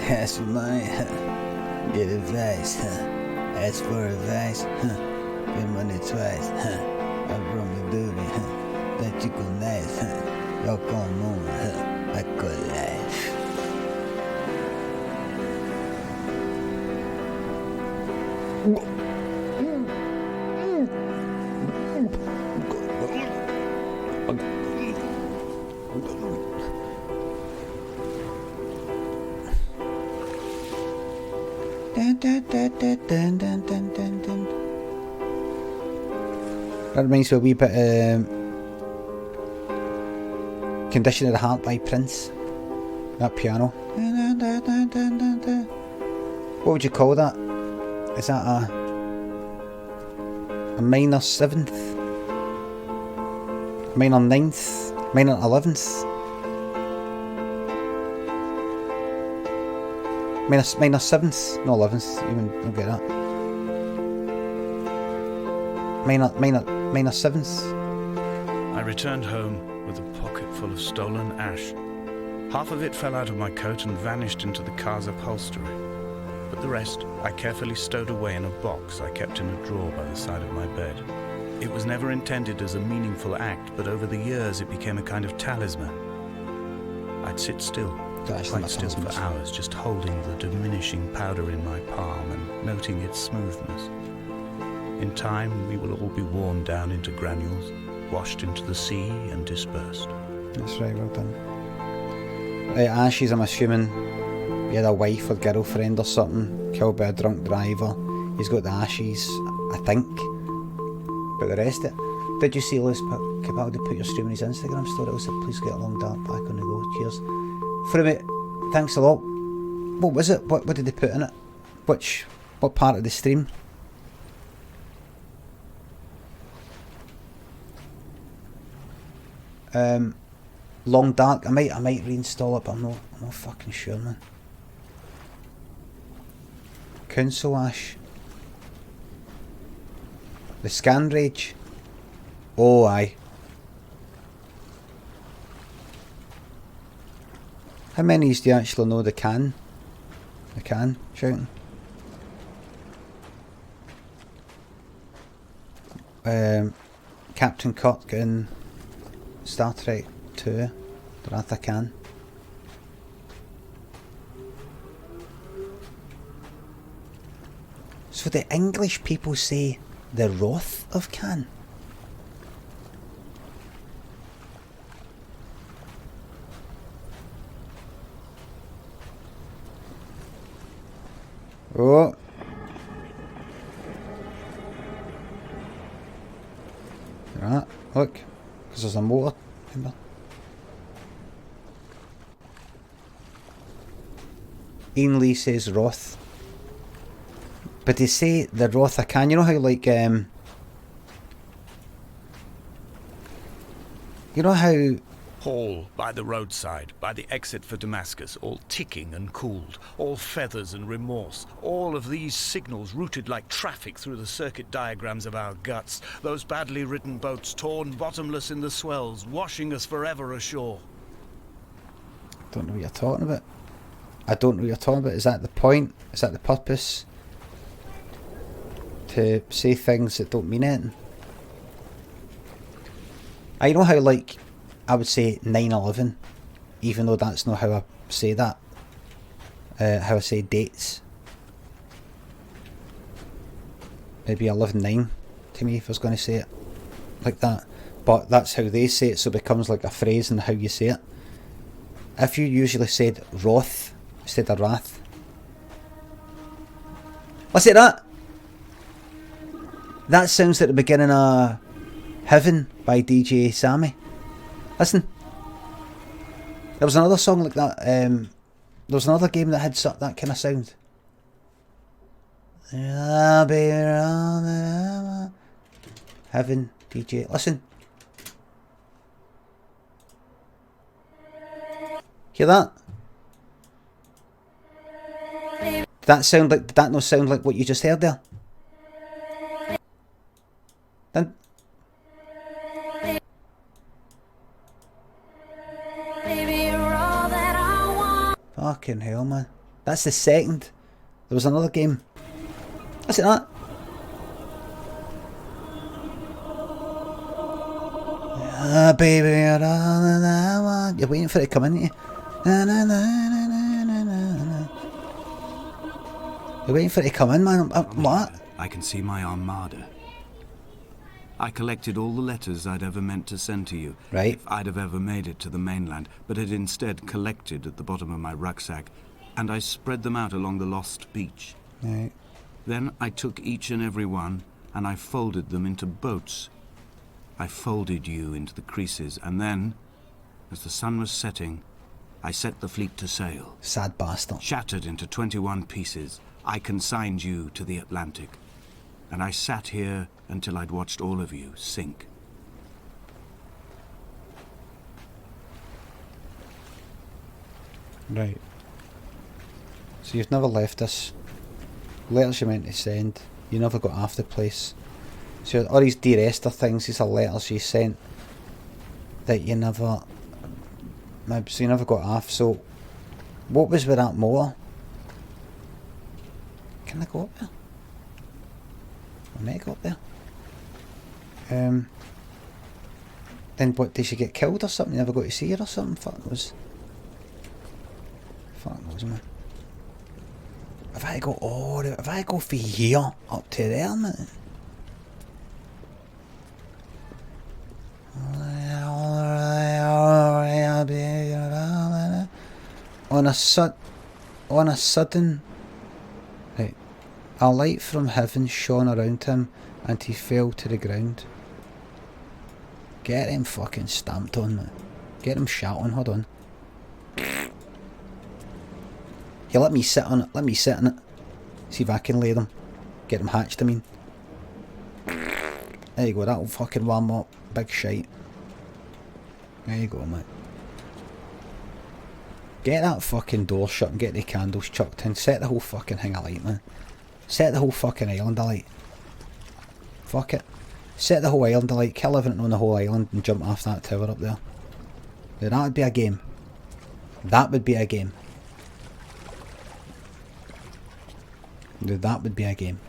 Ask for money, get advice, ask for advice, get money twice, I brought my duty, that you go nice, y'all come on, I got life. That reminds me a wee bit Condition of the Heart by Prince. That piano. What would you call that? Is that a minor 7th? Minor 9th? Minor 11th? Minor 7th? No 11th, you wouldn't get that. Minor 7th? I returned home with a pocket full of stolen ash. Half of it fell out of my coat and vanished into the car's upholstery. But the rest I carefully stowed away in a box I kept in a drawer by the side of my bed. It was never intended as a meaningful act, but over the years it became a kind of talisman. I'd sit still, quite still for hours, just holding the diminishing powder in my palm and noting its smoothness. In time, we will all be worn down into granules, washed into the sea and dispersed. That's right, well done. Ashes, I'm assuming he had a wife or girlfriend or something, killed by a drunk driver. He's got the ashes, I think. But the rest of it. Did you see Lewis Capaldi put your stream on his Instagram story? It said, please get along dark, back on the go, cheers. For a bit, thanks a lot. What was it? What did they put in it? What part of the stream? Long Dark. I might reinstall it, but I'm not fucking sure, man. Council Ash. The Scan Rage. Oh aye. How many do you actually know the can? The can shouting. Captain Kirk in Star Trek 2, the Wrath of Khan. So the English people say the Wrath of Khan. Oh. Right, look, because there's a motor. Remember? Ian Lee says Roth. But they say the Roth of Khan. You know how like you know how Hall by the roadside, by the exit for Damascus, all ticking and cooled, all feathers and remorse, all of these signals routed like traffic through the circuit diagrams of our guts, those badly written boats torn bottomless in the swells, washing us forever ashore. Don't know what you're talking about. I don't know what you're talking about. Is that the point? Is that the purpose? To say things that don't mean anything? I know how like I would say 9/11, even though that's not how I say that. How I say dates. Maybe 11/9 to me if I was going to say it like that. But that's how they say it, so it becomes like a phrase in how you say it. If you usually said Roth instead of Wrath. What's it that? That sounds like the beginning of Heaven by DJ Sammy. Listen. There was another song like that. There was another game that had that kind of sound. Heaven, DJ. Listen. Hear that? Did that not sound like what you just heard there? Then fucking hell, man. That's the second. There was another game. That's it, that. Ah, baby, you're all I want. You're waiting for it to come in, you. You're waiting for it to come in, man. What? I can see my armada. I collected all the letters I'd ever meant to send to you. Right. If I'd have ever made it to the mainland, but had instead collected at the bottom of my rucksack, and I spread them out along the lost beach. Right. Then I took each and every one, and I folded them into boats. I folded you into the creases, and then, as the sun was setting, I set the fleet to sail. Sad bastard. Shattered into 21 pieces, I consigned you to the Atlantic, and I sat here until I'd watched all of you sink. Right. So you've never left us. Letters you meant to send. You never got off the place. So all these Dear Esther things, these are letters you sent that you never... So you never got off. So what was with that motor? Can I go up there? I may go up there. Then what, did she get killed or something? You never got to see her or something? Fuck knows. Fuck knows, man. If I go if I go from here up to there, man. On a sudden, right, a light from heaven shone around him, and he fell to the ground. Get him fucking stamped on, man. Get him shot on. Hold on. Yeah, let me sit on it. Let me sit on it. See if I can lay them. Get them hatched, I mean. There you go. That'll fucking warm up. Big shite. There you go, mate. Get that fucking door shut and get the candles chucked in. Set the whole fucking thing alight, man. Set the whole fucking island alight. Fuck it. Set the whole island alight. Kill everything on the whole island and jump off that tower up there. Yeah, that would be a game. That would be a game. Dude, that would be a game.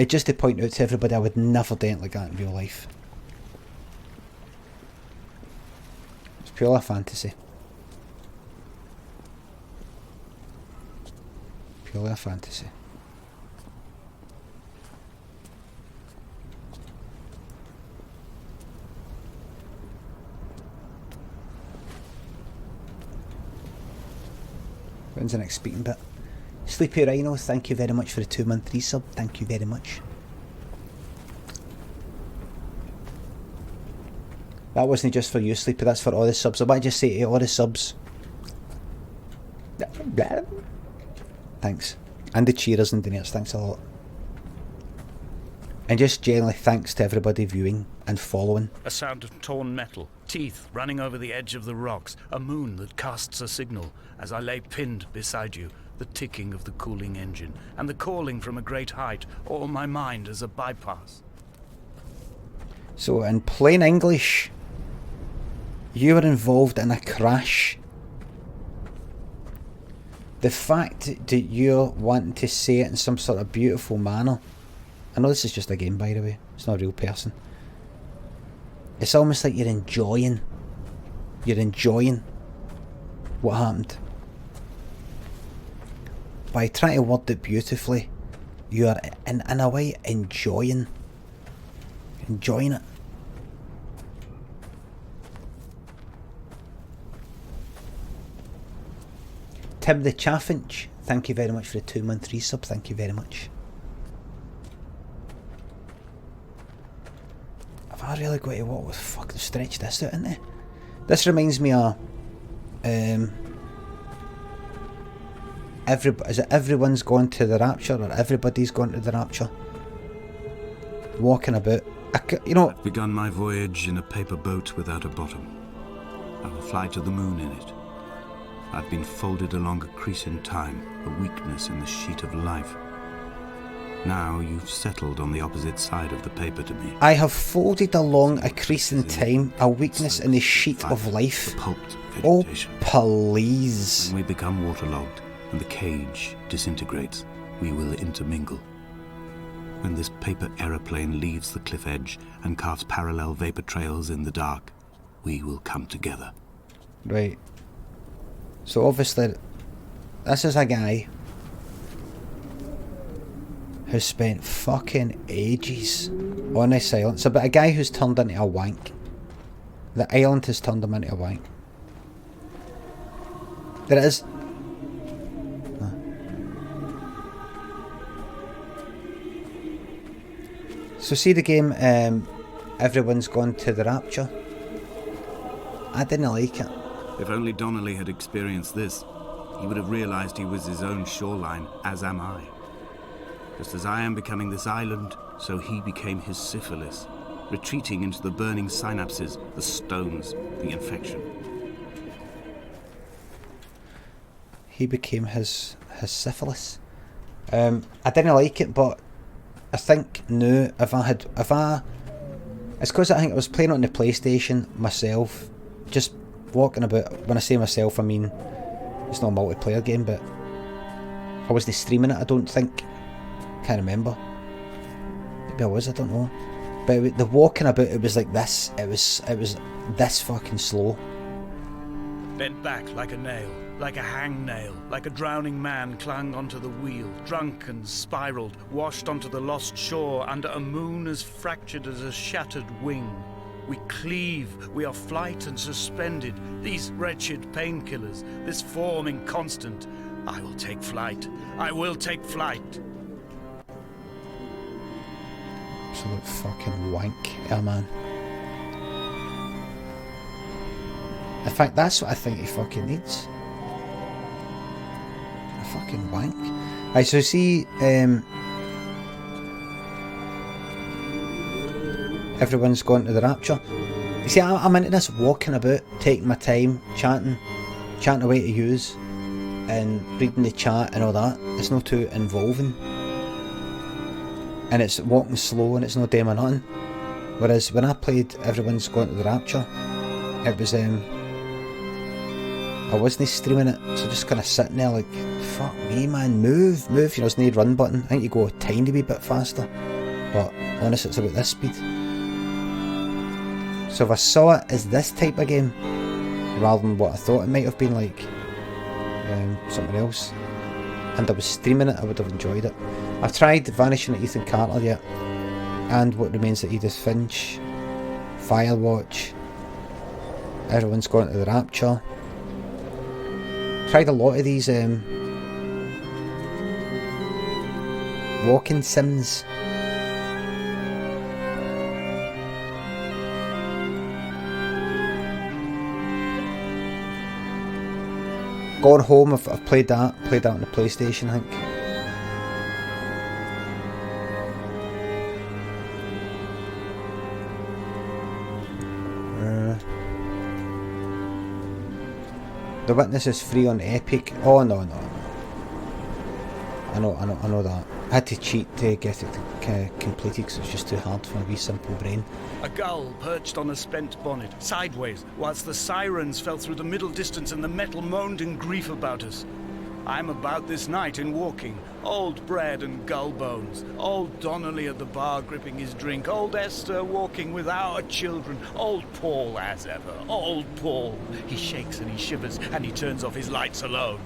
Just to point out to everybody, I would never do it like that in real life. It's purely a fantasy. Purely a fantasy. When's the next speaking bit? Sleepy Rhino, thank you very much for the 2-month resub. Thank you very much. That wasn't just for you, Sleepy, that's for all the subs. I might just say to all the subs. Thanks. And the cheerers and donators, thanks a lot. And just generally thanks to everybody viewing and following. A sound of torn metal, teeth running over the edge of the rocks, a moon that casts a signal as I lay pinned beside you, the ticking of the cooling engine, and the calling from a great height, all my mind as a bypass. So in plain English, you were involved in a crash. The fact that you're wanting to say it in some sort of beautiful manner, I know this is just a game, by the way, it's not a real person. It's almost like you're enjoying what happened. By trying to word it beautifully, you are in a way enjoying it. Tim the Chaffinch, thank you very much for the 2-month resub, thank you very much. Have I really got to what was fucking stretch this out, innit? This reminds me of is it everyone's gone to the rapture or everybody's gone to the rapture? Walking about. You know, I've begun my voyage in a paper boat without a bottom. I will fly to the moon in it. I've been folded along a crease in time, a weakness in the sheet of life. Now you've settled on the opposite side of the paper to me. I have folded along a crease in time, a weakness in the sheet of life. The pulped Oh, vegetation. please. When we become waterlogged and the cage disintegrates, we will intermingle. When this paper aeroplane leaves the cliff edge and carves parallel vapor trails in the dark, we will come together. Right. So obviously, this is a guy who spent fucking ages on this island. It's about a guy who's turned into a wank. The island has turned him into a wank. There it is. So see the game, everyone's gone to the rapture. I didn't like it. If only Donnelly had experienced this, he would have realized he was his own shoreline, as am I. Just as I am becoming this island, so he became his syphilis, retreating into the burning synapses, the stones, the infection. He became his syphilis. I didn't like it, but I think now it's because I think I was playing it on the PlayStation myself, just walking about. When I say myself, I mean it's not a multiplayer game, but I wasn't streaming it. I don't think. Can't remember. Maybe I was. I don't know. But the walking about, it was like this. It was this fucking slow. Bent back like a nail, like a hangnail, like a drowning man clung onto the wheel, drunk and spiraled, washed onto the lost shore under a moon as fractured as a shattered wing. We cleave, we are flight and suspended, these wretched painkillers, this form inconstant. I will take flight, I will take flight. Absolute fucking wank, yeah, man. In fact, that's what I think he fucking needs. A fucking wank. Right, so see, everyone's gone to the rapture. You see, I'm into this walking about, taking my time, chanting away to yous, and reading the chat and all that. It's not too involving. And it's walking slow and it's no damn or nothing. Whereas when I played Everyone's Gone to the Rapture, it was I wasn't streaming it, so just kind of sitting there like, fuck me man, move, you know, there's no run button. I think you go a tiny wee bit faster, but honestly it's about this speed. So if I saw it as this type of game, rather than what I thought it might have been like, something else, and I was streaming it, I would have enjoyed it. I've tried Vanishing at Ethan Carter yet, and What Remains of Edith Finch, Firewatch, Everyone's Gone to the Rapture. Tried a lot of these walking sims. Gone Home, I've played that on the PlayStation, I think. The Witness is free on Epic. Oh no. I know that. I had to cheat to get it completed because it was just too hard for my wee simple brain. A gull perched on a spent bonnet, sideways, whilst the sirens fell through the middle distance and the metal moaned in grief about us. I'm about this night in walking, old bread and gull bones, old Donnelly at the bar gripping his drink, old Esther walking with our children, old Paul as ever, old Paul. He shakes and he shivers and he turns off his lights alone.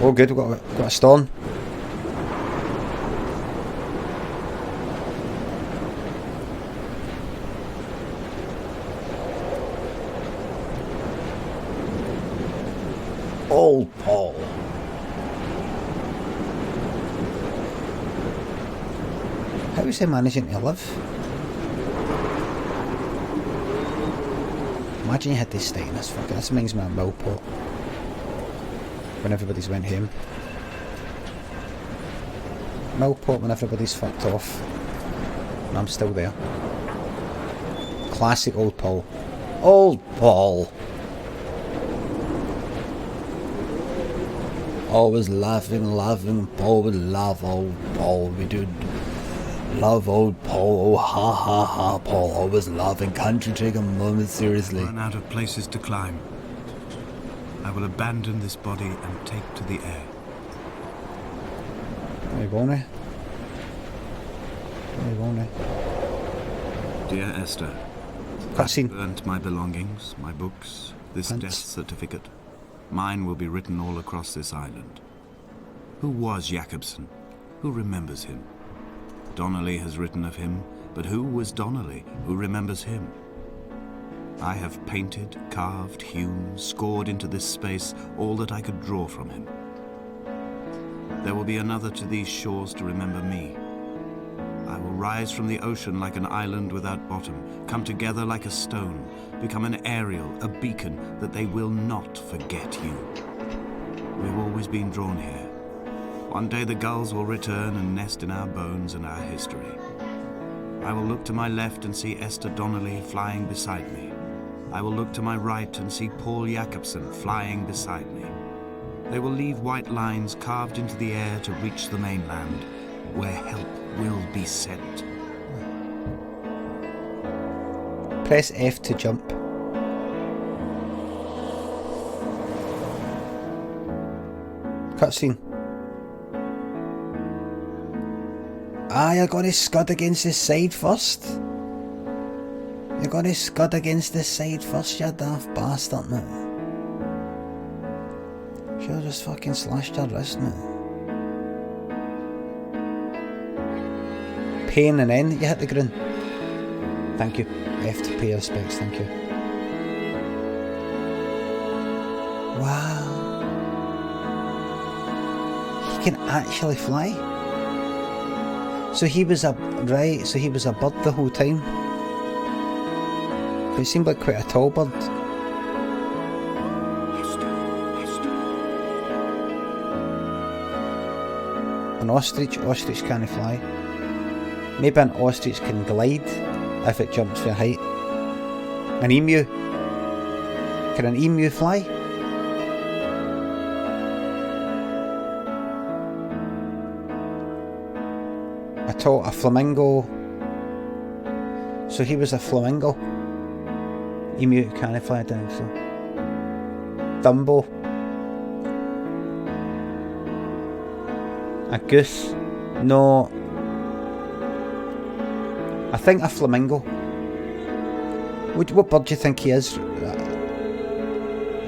Oh good, we've got a storm. Old Paul. How is he managing to live? Imagine you had to stay in this fucking... This reminds me of Millport. When everybody's went home. Millport when everybody's fucked off. And I'm still there. Classic Old Paul. Old Paul! Always laughing, Paul would laugh, old Paul, we do love old Paul, oh ha ha ha, Paul, always laughing, can't you take a moment seriously? Run out of places to climb. I will abandon this body and take to the air. Where are you going, eh? Where are you going, eh? Dear Esther, Cutscene. I've burnt my belongings, my books, this Thanks. death certificate. Mine will be written all across this island. Who was Jakobsen? Who remembers him? Donnelly has written of him, but who was Donnelly? Who remembers him? I have painted, carved, hewn, scored into this space all that I could draw from him. There will be another to these shores to remember me. I will rise from the ocean like an island without bottom, come together like a stone, become an aerial, a beacon, that they will not forget you. We've always been drawn here. One day the gulls will return and nest in our bones and our history. I will look to my left and see Esther Donnelly flying beside me. I will look to my right and see Paul Jakobsen flying beside me. They will leave white lines carved into the air to reach the mainland, where help will be sent. Press F to jump. Cutscene. Ah, you're going to scud against the side first. You're going to scud against the side first, you daft bastard, mate. Should've just fucking slashed your wrist, mate. Pain and then you hit the ground. Thank you. F to pay respects, thank you. Wow. He can actually fly. So he was a bird the whole time. But he seemed like quite a tall bird. An ostrich can't fly. Maybe an ostrich can glide if it jumps for height. An emu. Can an emu fly? A flamingo. So he was a flamingo. Emu can't fly down, so. Dumbo. A goose. No. I think a flamingo. What bird do you think he is?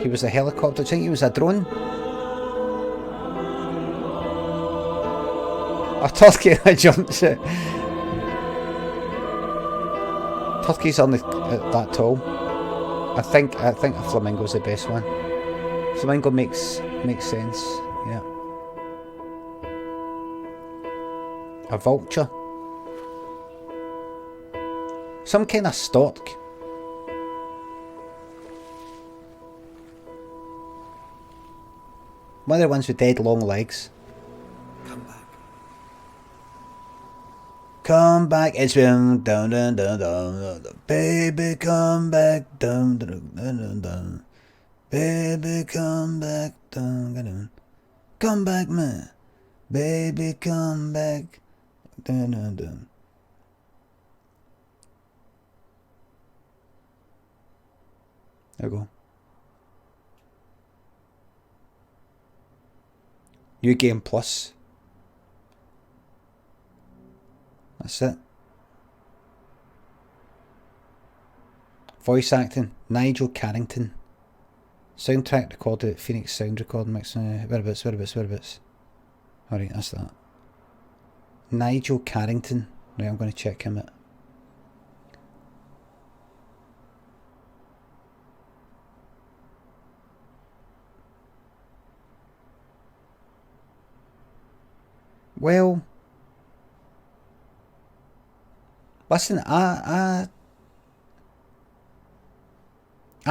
He was a helicopter. Do you think he was a drone? A turkey that jumps it. Turkeys aren't that tall. I think a flamingo's the best one. Flamingo makes sense. Yeah. A vulture. Some kind of stork. One of the ones with dead long legs. Come back, it's been down, down, down, down, down. Baby, come back, down, down, down, down. Baby, come back, down, down. Come back, man. Baby, come back, down, down, down. There we go. New Game Plus. That's it. Voice acting, Nigel Carrington. Soundtrack recorded at Phoenix Sound Recording Mix. Whereabouts. Alright, that's that. Nigel Carrington. Right, I'm going to check him out. Well, listen, I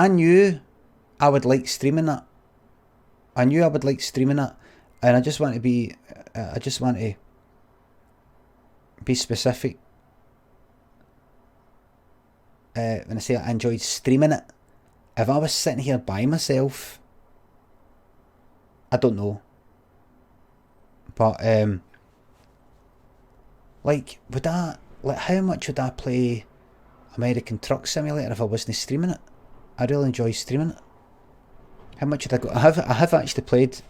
knew I would like streaming it. And I just want to be specific. When I say I enjoyed streaming it, if I was sitting here by myself, I don't know. But like, how much would I play American Truck Simulator if I wasn't streaming it? I really enjoy streaming it. How much would I go? I have actually played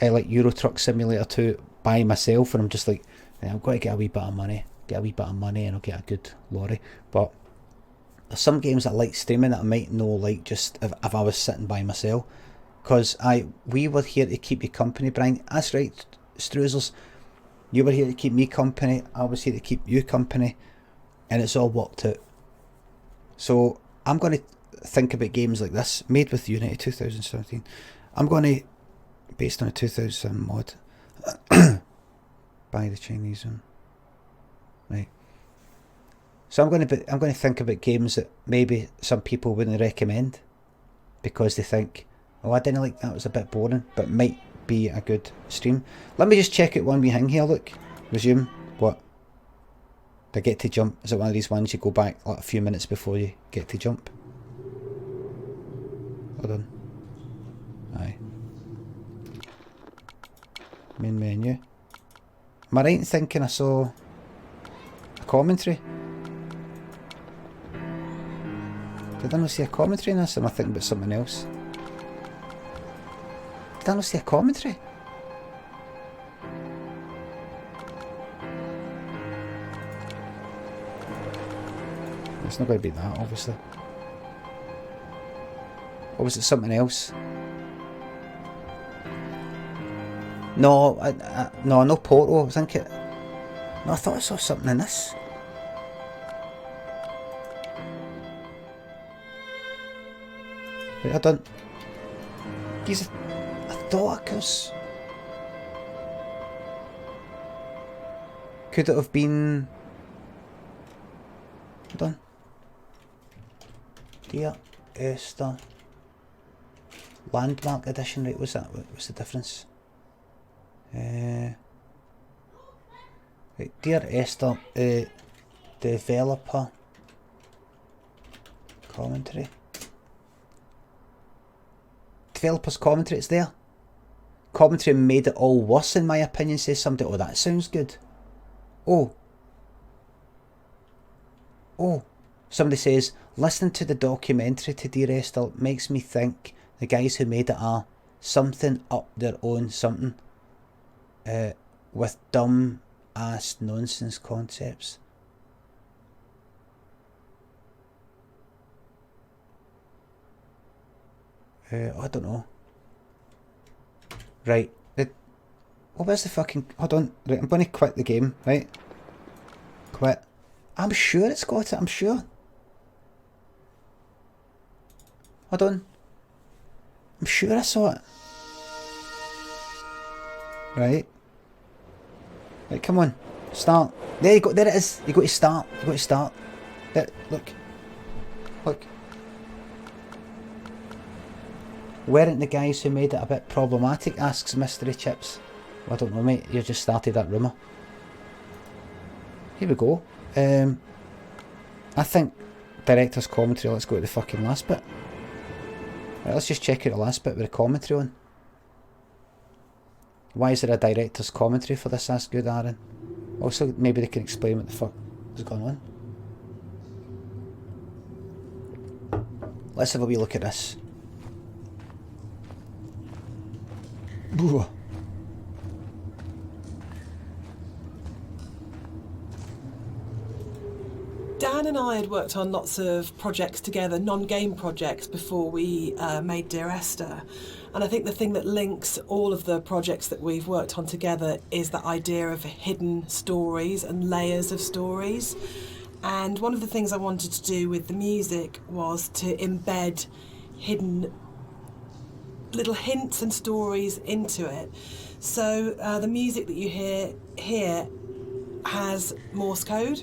like Euro Truck Simulator 2 by myself, and I'm just like, I've got to get a wee bit of money, and I'll get a good lorry. But there's some games I like streaming that I might know, like, just if I was sitting by myself. Because we were here to keep you company, Brian. That's right, Struzels. You were here to keep me company, I was here to keep you company, and it's all worked out. So I'm going to think about games like this, made with Unity 2017. I'm going to, based on a 2007 mod, by the Chinese one. Right. So I'm going to think about games that maybe some people wouldn't recommend because they think, oh, I didn't like that, it was a bit boring, but might be a good stream. Let me just check out one wee thing here. Look, resume. What? Do I get to jump? Is it one of these ones you go back like a few minutes before you get to jump? Hold on. Aye. Main menu. Am I right in thinking I saw a commentary? Did I not see a commentary in this, or am I thinking about something else? Did I not see a commentary? It's not going to be that, obviously. Or was it something else? No, no Porto, I think it... No, I thought I saw something in this. Wait, I don't... Jesus, I thought I was... Could it have been... Hold on. Dear Esther... Landmark edition, right? What's that? What's the difference? Right, Dear Esther, developer commentary. Developer's commentary, it's there. Commentary made it all worse in my opinion, says somebody. Oh, that sounds good. Oh, somebody says, listening to the documentary to Dear Esther makes me think the guys who made it are something up their own something with dumb ass nonsense concepts. I don't know. Right. Where's the fucking... Hold on. Right, I'm going to quit the game, right? Quit. I'm sure it's got it, I'm sure. Hold on. I'm sure I saw it. Right. Right, come on. Start. There you go. There it is. You got to start. You got to start. There, look. Look. Weren't the guys who made it a bit problematic? Asks Mystery Chips. Well, I don't know, mate. You just started that rumour. Here we go. I think director's commentary. Let's go to the fucking last bit. Right, let's just check out the last bit with the commentary on. Why is there a director's commentary for this? That's good, Aaron. Also, maybe they can explain what the fuck is going on. Let's have a wee look at this. Ooh. Dan and I had worked on lots of projects together, non-game projects, before we made Dear Esther. And I think the thing that links all of the projects that we've worked on together is that idea of hidden stories and layers of stories. And one of the things I wanted to do with the music was to embed hidden little hints and stories into it. So the music that you hear here has Morse code.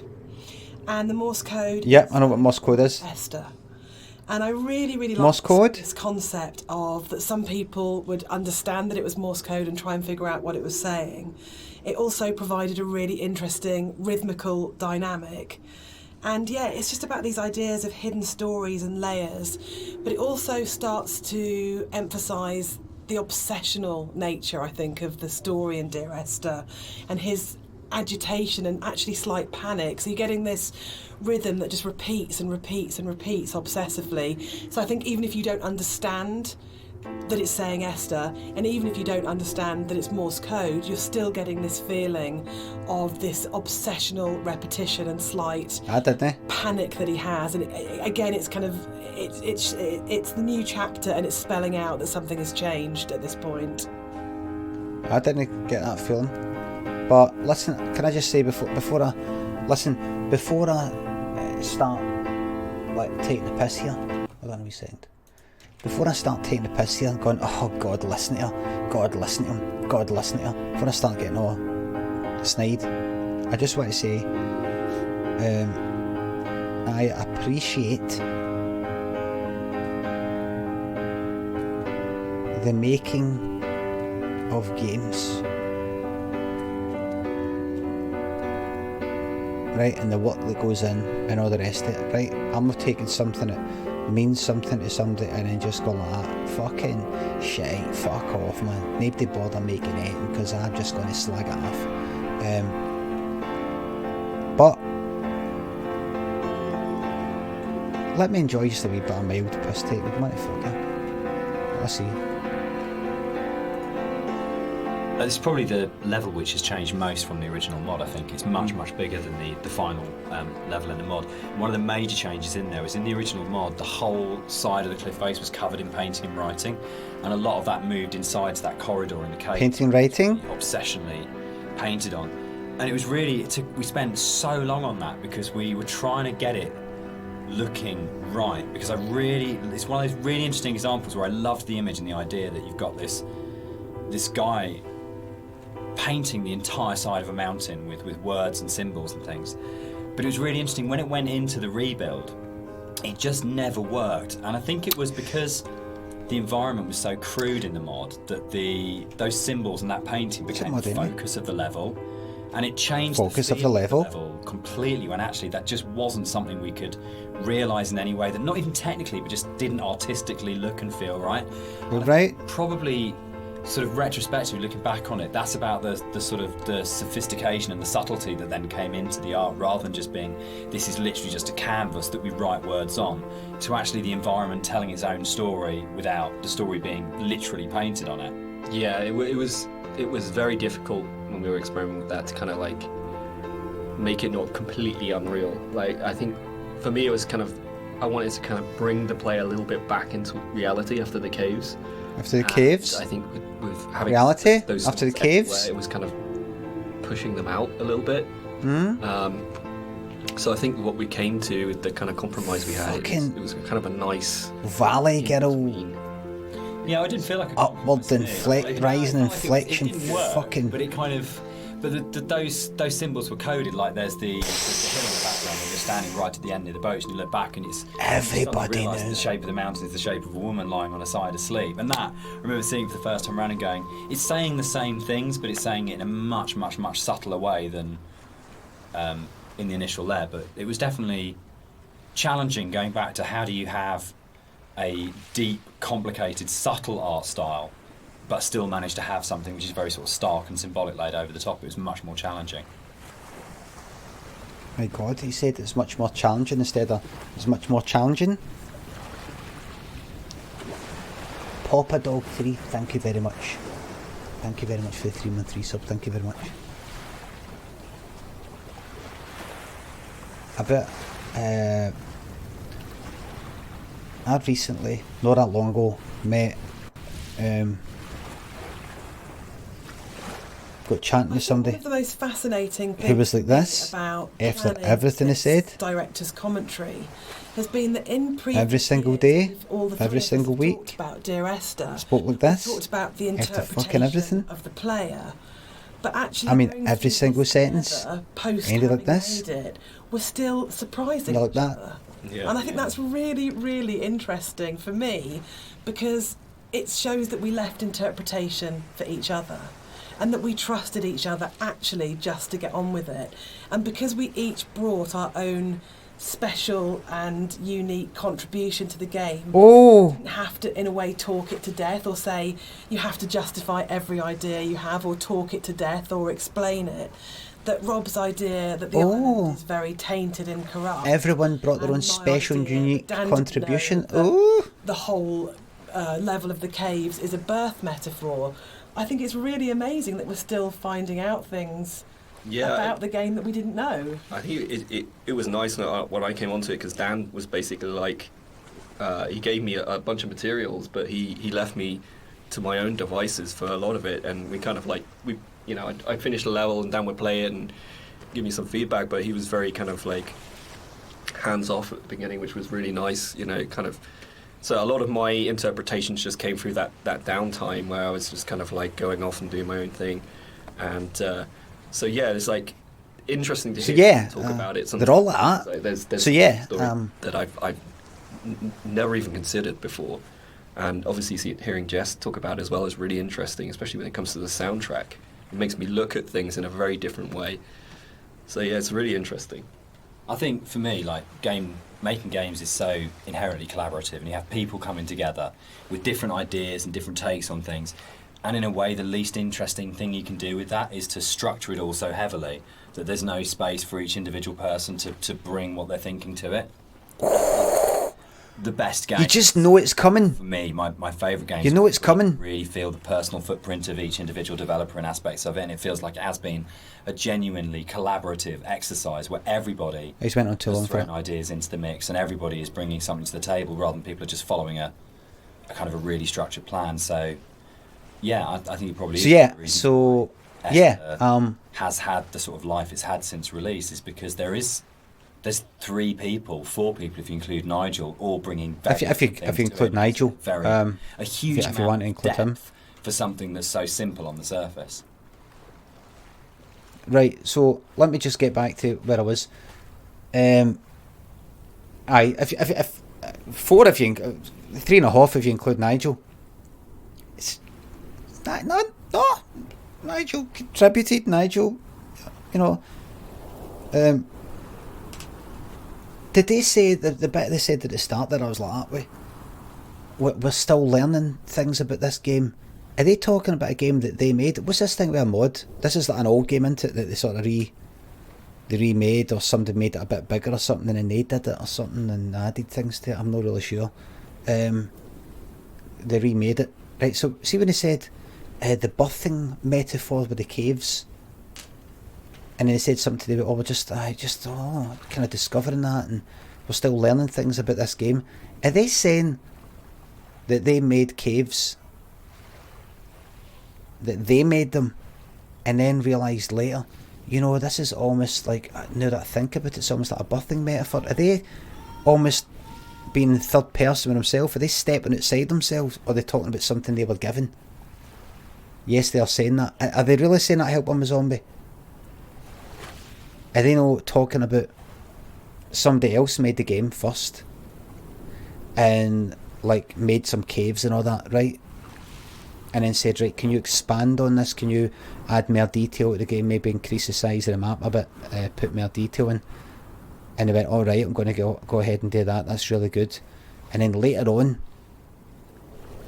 And the Morse code... Yeah, I know what Morse code is. Esther. And I really, really Morse liked code? This concept of that some people would understand that it was Morse code and try and figure out what it was saying. It also provided a really interesting rhythmical dynamic. And yeah, it's just about these ideas of hidden stories and layers, but it also starts to emphasise the obsessional nature, I think, of the story in Dear Esther, and his agitation and actually slight panic. So you're getting this rhythm that just repeats and repeats and repeats obsessively. So I think even if you don't understand that it's saying Esther, and even if you don't understand that it's Morse code, you're still getting this feeling of this obsessional repetition and slight panic that he has. And again, it's kind of it's the new chapter, and it's spelling out that something has changed at this point. I didn't get that feeling. But listen, can I just say before I start like taking the piss here, hold on a wee second. Before I start taking the piss here and going, oh God, listen to her, God, listen to him, God, listen to her, before I start getting all snide, I just want to say, I appreciate the making of games, right, and the work that goes in and all the rest of it, right. I'm not taking something that means something to somebody and then just go like that, fucking shite, fuck off, man, nobody bother making it because I'm just going to slag it off. But let me enjoy just a wee bit of mild piss take, motherfucker. I'll see. It's probably the level which has changed most from the original mod. I think it's much bigger than the final level in the mod. One of the major changes in there is in the original mod, the whole side of the cliff face was covered in painting and writing, and a lot of that moved inside to that corridor in the cave. Painting, writing? Obsessionally painted on. And it was really, we spent so long on that because we were trying to get it looking right, because it's one of those really interesting examples where I loved the image and the idea that you've got this guy painting the entire side of a mountain with words and symbols and things. But it was really interesting when it went into the rebuild, it just never worked. And I think it was because the environment was so crude in the mod that those symbols and that painting became the focus of the level, and it changed focus of the level completely, when actually that just wasn't something we could realise in any way, that not even technically but just didn't artistically look and feel right. Right. Probably sort of retrospectively looking back on it, that's about the sort of the sophistication and the subtlety that then came into the art, rather than just being, this is literally just a canvas that we write words on, to actually the environment telling its own story without the story being literally painted on it. Yeah, it was very difficult when we were experimenting with that to kind of like make it not completely unreal. Like, I think for me it was kind of, I wanted to kind of bring the player a little bit back into reality after the caves. After the caves? I think with having reality those after the caves, it was kind of pushing them out a little bit. So I think what we came to, the kind of compromise we had, it was kind of a nice valley girl. Yeah, I didn't feel like a upward rising inflection. Fucking. But it kind of, those symbols were coded. Like there's the hill in the background, and you're standing right at the end of the boat, and you look back, and it's everybody knows the shape of the mountain is the shape of a woman lying on a side asleep. And that, I remember seeing for the first time around and going, it's saying the same things, but it's saying it in a much subtler way than in the initial layer. But it was definitely challenging going back to how do you have a deep, complicated, subtle art style, but still manage to have something which is very sort of stark and symbolic laid over the top. It was much more challenging. My God, he said it's much more challenging instead of it's much more challenging. Papa Dog 3, thank you very much. Thank you very much for the 3-month resub, thank you very much. I've recently, not that long ago, met got chatting to somebody. One of the most fascinating things who was like this about after everything he said. Director's commentary has been that in previous every single day, all the every single week, talked about Dear Esther, spoke like this. Talked about the after fucking everything of the player, but actually, I mean, every single sentence ended like this. Was still surprising. Like that. Yeah, and I think that's really, really interesting for me, because it shows that we left interpretation for each other, and that we trusted each other actually just to get on with it. And because we each brought our own special and unique contribution to the game. Oh, You have to, in a way, talk it to death, or say you have to justify every idea you have, or talk it to death, or explain it. That Rob's idea that the island is very tainted and corrupt. everyone brought their and own my special and idea unique that Dan didn't contribution. know that Oh, the whole level of the caves is a birth metaphor. I think it's really amazing that we're still finding out things about the game that we didn't know. I think it was nice when I came onto it, because Dan was basically like, he gave me a bunch of materials, but he left me to my own devices for a lot of it, and we kind of like, I'd finish a level and Dan would play it and give me some feedback, but he was very kind of like hands off at the beginning, which was really nice, kind of. So a lot of my interpretations just came through that downtime where I was just kind of like going off and doing my own thing, and so yeah, it's like interesting to hear people talk about it. They're all like that. Like there's So yeah, story that I've never even considered before, and obviously hearing Jess talk about it as well is really interesting, especially when it comes to the soundtrack. It makes me look at things in a very different way. So yeah, it's really interesting. I think for me, like making games is so inherently collaborative, and you have people coming together with different ideas and different takes on things. And in a way, the least interesting thing you can do with that is to structure it all so heavily that there's no space for each individual person to bring what they're thinking to it. The best game. you just know it's coming. For me, my favourite games. You know it's coming. Really feel the personal footprint of each individual developer and aspects of it, and it feels like it has been a genuinely collaborative exercise where everybody He's went on too long has for thrown it. ideas into the mix, and everybody is bringing something to the table rather than people are just following a kind of a really structured plan. So, yeah, I think it probably So is yeah, the reason so why yeah, Esther has had the sort of life it's had since release is because there's 4 people if you include Nigel, all bringing very if you different things to include it. Nigel, Very a huge if you amount want to of include him. depth for something that's so simple on the surface. Right, so let me just get back to where I was. If 4 if you 3.5 if you include Nigel. It's no, Nigel contributed. Nigel, did they say the bit they said at the start that I was like that way? We're still learning things about this game. Are they talking about a game that they made? What's this thing with a mod? This is like an old game, isn't it, that they sort of they remade, or somebody made it a bit bigger or something, and then they did it or something and added things to it. I'm not really sure. They remade it. Right, so see when they said the birthing metaphor with the caves, and then they said something to do with, we're just kind of discovering that, and we're still learning things about this game. Are they saying that they made caves, that they made them, and then realised later, this is almost like, now that I think about it, it's almost like a birthing metaphor? Are they almost being in third person with themselves? Are they stepping outside themselves, or are they talking about something they were given? Yes, they are saying that. Are they really saying that help them a zombie? Are they not talking about somebody else made the game first and like made some caves and all that, right? And then said, right, can you expand on this? Can you add more detail to the game? Maybe increase the size of the map a bit, put more detail in. And they went, all right, I'm going to go ahead and do that. That's really good. And then later on,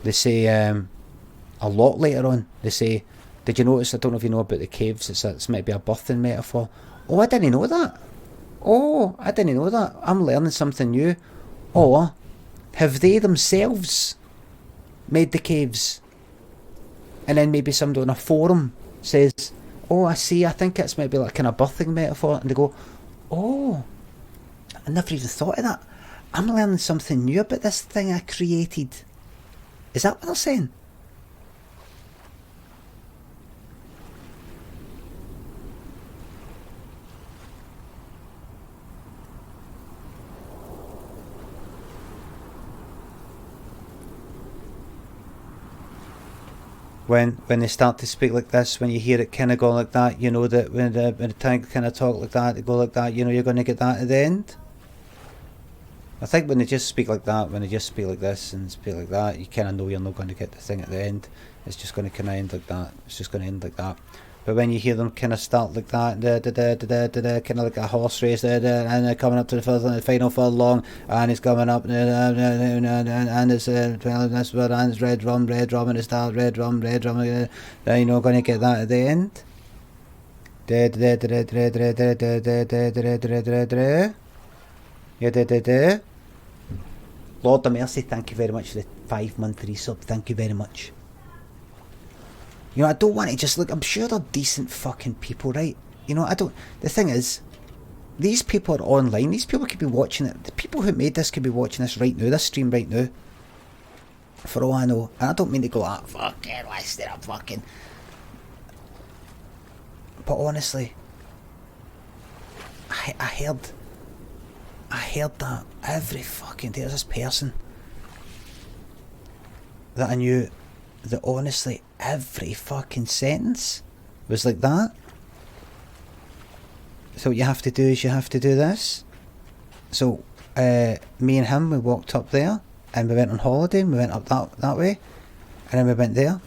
they say, a lot later on, they say, did you notice, I don't know if you know about the caves, it's maybe a birthing metaphor. Oh, I didn't know that. I'm learning something new. Or have they themselves made the caves? And then maybe somebody on a forum says, oh, I see, I think it's maybe like kind of birthing metaphor. And they go, oh, I never even thought of that. I'm learning something new about this thing I created. Is that what they're saying? When they start to speak like this, when you hear it kind of go like that, you know that when the tank kind of talk like that, they go like that, you're going to get that at the end. I think when they just speak like that, when they just speak like this and speak like that, you kind of know you're not going to get the thing at the end. It's just going to kind of end like that. It's just going to end like that. But when you hear them kind of start like that, kind of like a horse race, and they're coming up to the final furlong, and it's coming up, and it's 12 this one, and it's red rum, and it starts red rum, then you're not going to get that at the end. Lord of Mercy, thank you very much for the 5-month resub, thank you very much. You know, I don't want to just look, I'm sure they're decent fucking people, right? You know, the thing is, these people are online, these people could be watching it, the people who made this could be watching this right now, this stream right now, for all I know. And I don't mean to go, fucking, what's there, I'm fucking... But honestly, I heard that every fucking day. There's this person that I knew that honestly every fucking sentence was like that. So what you have to do is you have to do this. So me and him, we walked up there and we went on holiday and we went up that way and then we went there.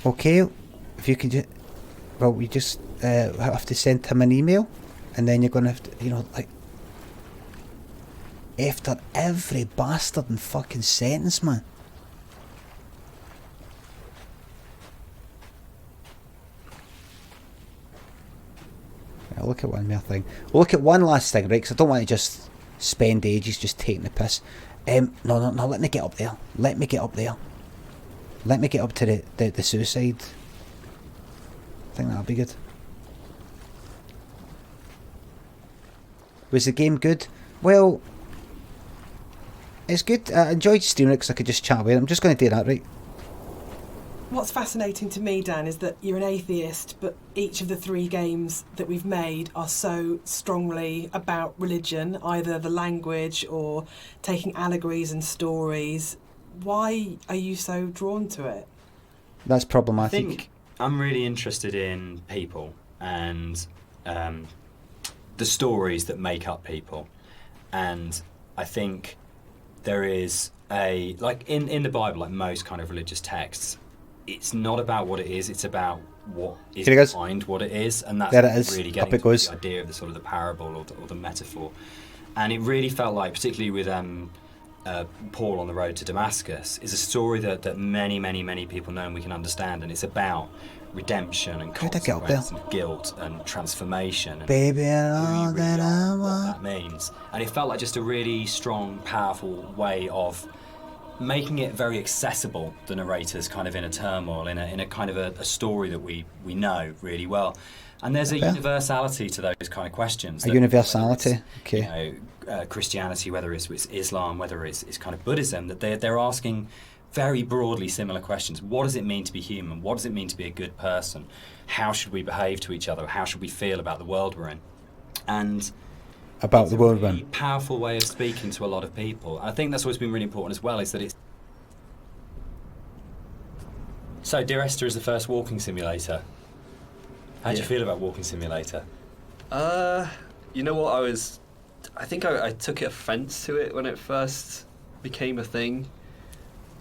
Okay, if you can we just have to send him an email and then you're going to have to, you know, like, after every bastard and fucking sentence, man. I'll look at one more thing. We'll look at one last thing, right? Because I don't want to just spend ages just taking the piss. No, let me get up there. Let me get up there. Let me get up to the suicide. I think that'll be good. Was the game good? Well, it's good. I enjoyed streaming it because I could just chat with it. I'm just going to do that, right? What's fascinating to me, Dan, is that you're an atheist, but each of the 3 games that we've made are so strongly about religion, either the language or taking allegories and stories. Why are you so drawn to it? That's problematic. I think I'm really interested in people and the stories that make up people. And I think there is like in the Bible, like most kind of religious texts, it's not about what it is, it's about what is behind what it is, and that's really getting to the idea of the sort of the parable or the metaphor. And it really felt like, particularly with Paul on the road to Damascus, is a story that many people know and we can understand, and it's about redemption and consequence and guilt and transformation and baby, all that what that means. And it felt like just a really strong, powerful way of making it very accessible, the narrators kind of in a turmoil, in a kind of a story that we know really well. And there's a universality to those kind of questions. A universality, okay. You know, Christianity, whether it's Islam, whether it's kind of Buddhism, that they're asking very broadly similar questions. What does it mean to be human? What does it mean to be a good person? How should we behave to each other? How should we feel about the world we're in? And about the world we're in. Powerful way of speaking to a lot of people. I think that's what's been really important as well, is that it's... So, Dear Esther is the first walking simulator. How do you feel about Walking Simulator? You know what, I think I took offence to it when it first became a thing.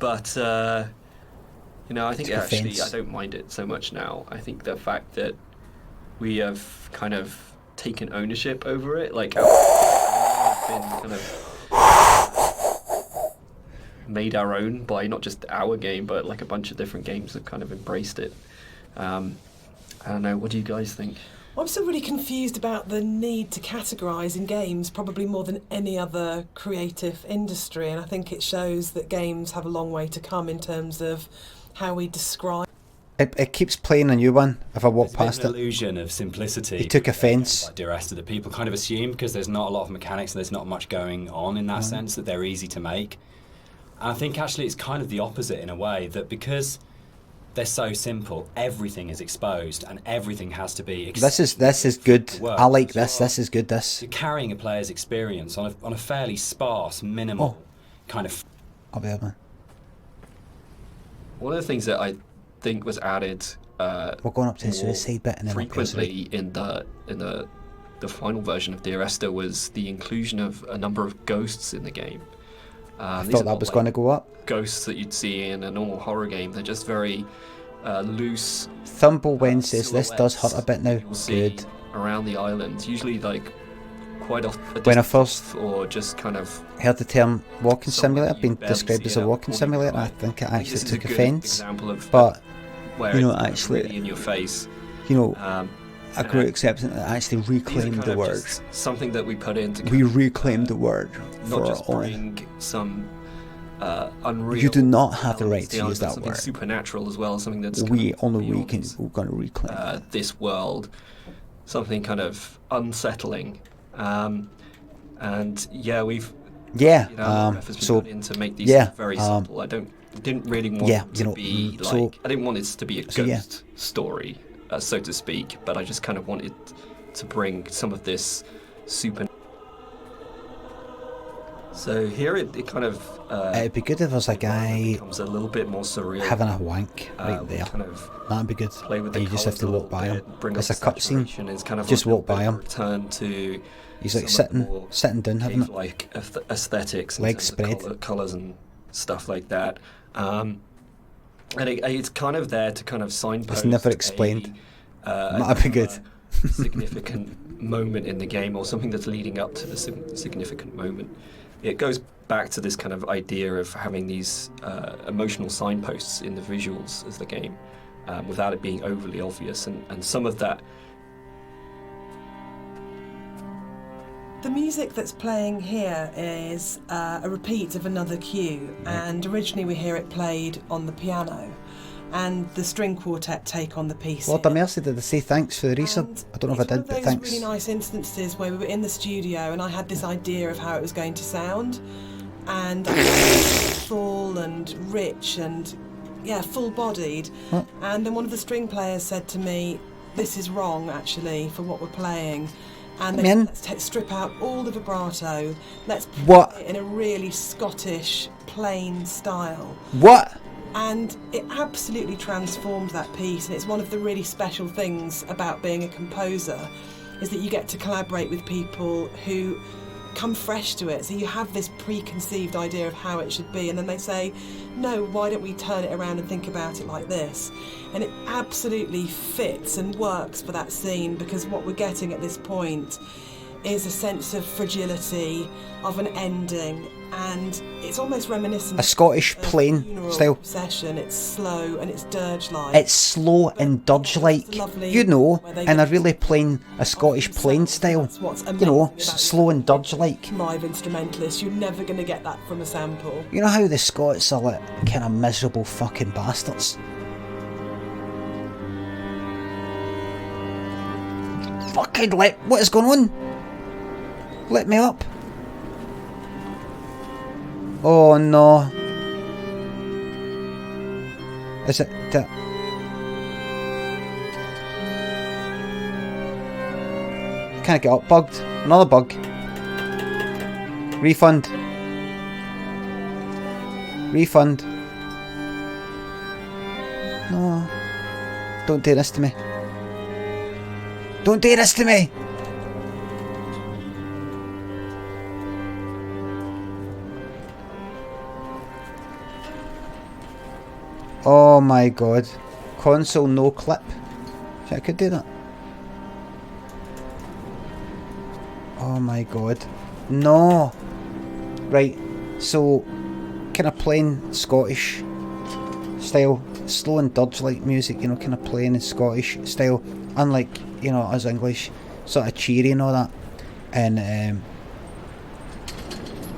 But, you know, I think actually I don't mind it so much now. I think the fact that we have kind of taken ownership over it, like how we've been kind of made our own by not just our game, but like a bunch of different games have kind of embraced it. I don't know, what do you guys think? I'm still really confused about the need to categorise in games, probably more than any other creative industry, and I think it shows that games have a long way to come in terms of how we describe. It keeps playing a new one if I walk past it. There's an illusion of simplicity. He took offence. Like Dear Esther, that people kind of assume, because there's not a lot of mechanics and there's not much going on in that sense, that they're easy to make. And I think actually it's kind of the opposite in a way, that because they're so simple, everything is exposed and everything has to be... This is good. I like this. This is good, this. You're carrying a player's experience on a fairly sparse, minimal kind of... I'll be able to. One of the things that I think was added we're going up to the suicide bit and then frequently in the final version of Dear Esther was the inclusion of a number of ghosts in the game. I thought that was going to go up. Ghosts that you'd see in a normal horror game. They're just very loose. Thumblewen says this does hurt a bit now. You'll see Good. around the island, usually like quite off. When I first or just kind of heard the term walking simulator being barely described see as it a out walking before you simulator, try. I think I This actually is a took good offence. example of But where you know, it's actually, really in your face. you know, I and grew accepting that I actually these are reclaimed kind the of word. just something that we put in to We reclaimed the word not for just all. bring some unreal. You do not have the elements right to to the use island, that something word. supernatural as well, something that's We kind of only we beyond, can. We're going to reclaim. this world, something kind of unsettling, and yeah, we've Yeah. you know, efforts we've So put in to make these yeah, things very simple. I didn't really want yeah, it you to know, be like so- I didn't want it to be a so, yeah. ghost story, so to speak, but I just kind of wanted to bring some of this super. So here it kind of it'd be good if there was a guy becomes a little bit more surreal. having a wank right we there. kind of That'd be good. play with And the you just have colours to a walk little by him. bit, bring It's up a the cutscene. saturation. It's kind of Just like a walk by bit of a him. return to He's like some of the sitting, more sitting down, having it. like aesthetics, in Legs terms of spread. colours and stuff like that. And it's kind of there to kind of signpost. It's never explained. That'd be good. Significant moment in the game, or something that's leading up to the significant moment. It goes back to this kind of idea of having these emotional signposts in the visuals of the game, without it being overly obvious, and some of that. The music that's playing here is a repeat of another cue, and originally we hear it played on the piano, and the string quartet take on the piece. Lord here. have mercy, did I say thanks for the resub? And I don't know if I it's one did, of but those thanks. really nice instances where we were in the studio and I had this idea of how it was going to sound, and I was full and rich and full-bodied. What? And then one of the string players said to me, "This is wrong, actually, for what we're playing." And they Come in. said, let's strip out all the vibrato. Let's play What? it in a really Scottish, plain style. What? And it absolutely transformed that piece, and it's one of the really special things about being a composer, is that you get to collaborate with people who come fresh to it. So you have this preconceived idea of how it should be, and then they say, no, why don't we turn it around and think about it like this? And it absolutely fits and works for that scene, because what we're getting at this point is a sense of fragility, of an ending, and it's almost reminiscent A Scottish of plain funeral style. session. It's slow and it's dirge-like. It's slow and dirge-like, you know, and a really plain, a Scottish plain style. That's what's You know, amazing about slow and dirge-like. live instrumentalists. You're never going to get that from a sample. You know how the Scots are like kind of miserable fucking bastards? Fucking what is going on? Let me up. Oh no. Is it that? Can't get up. Bugged. Another bug. Refund. Refund. No. Don't do this to me. Don't do this to me! Oh my god. Console no clip. Shit, I could do that. Oh my god. No! Right, so kind of plain Scottish style, slow and dirge-like music, you know, kind of plain and Scottish style, unlike, you know, us English, sort of cheery and all that, and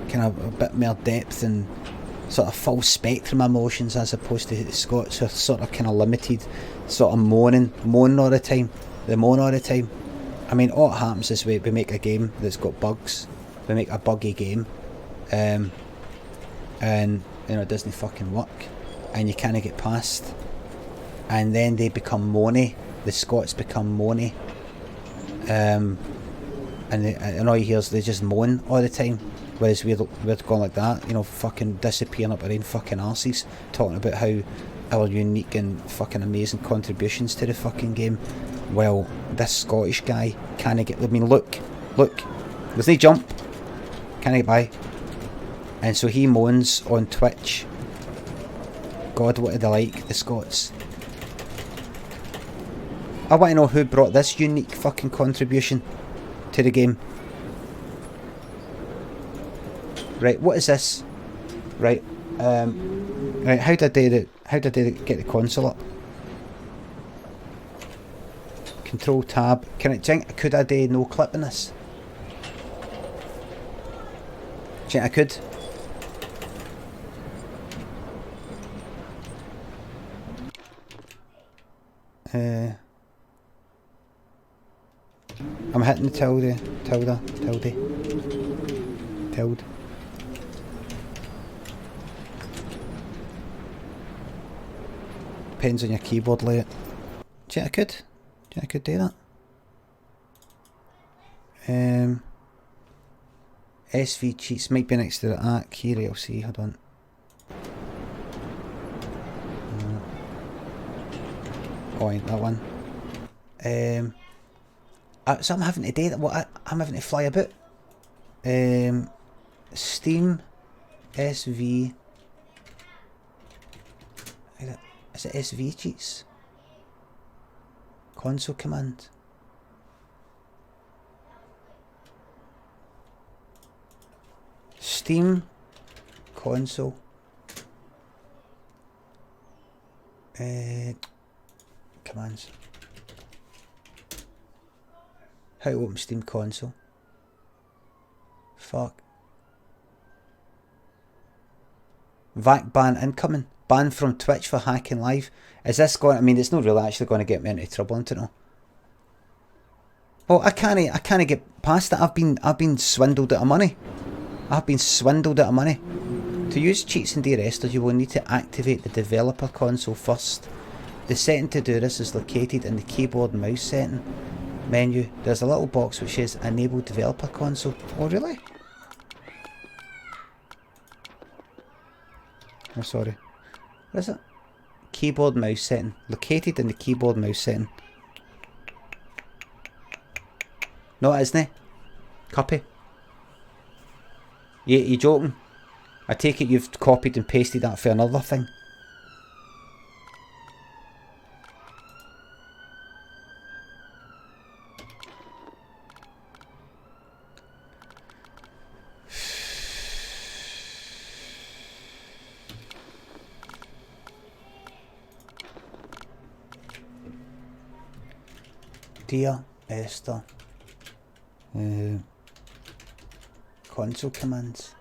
kind of a bit more depth and sort of full spectrum emotions, as opposed to the Scots who are sort of kind of limited, sort of moaning all the time. They moan all the time. I mean, all that happens is we make a game that's got bugs. We make a buggy game, and you know, it doesn't fucking work, and you can't get past, and then they become moany. The Scots become moany, and all you hear is they just moan all the time. Whereas we're going like that, you know, fucking disappearing up our own fucking arses, talking about how our unique and fucking amazing contributions to the fucking game. Well, this Scottish guy can't get. I mean, look, there's no jump, can't get by, and so he moans on Twitch. God, what do they like, the Scots? I want to know who brought this unique fucking contribution to the game. Right, what is this? Right, right. How did I get the console up? Control tab. Can it? Could I do no clipping this? Do you think I could? I'm hitting the tilde. Depends on your keyboard layout. Do you think I could? Do you think I could do that? SV cheats might be next to the ACK here, I'll see, hold on. Oh, ain't that one. So I'm having to do that, what, I'm having to fly about. Steam, SV, is it SV cheats? Console command. Steam, console, commands. How to open Steam console. Fuck. VAC ban incoming. Ban from Twitch for hacking live. Is this going? I mean, it's not really actually going to get me into trouble, isn't it? No. Well, I can't get past that. I've been swindled out of money. I've been swindled out of money. To use cheats in Dear Esther, you will need to activate the developer console first. The setting to do this is located in the keyboard and mouse setting menu. There's a little box which says Enable Developer Console. Oh, really? I'm sorry. What is it? Keyboard mouse setting. Located in the keyboard mouse setting. No, it isn't. Copy. You joking? I take it you've copied and pasted that for another thing. Dear Esther. Console commands.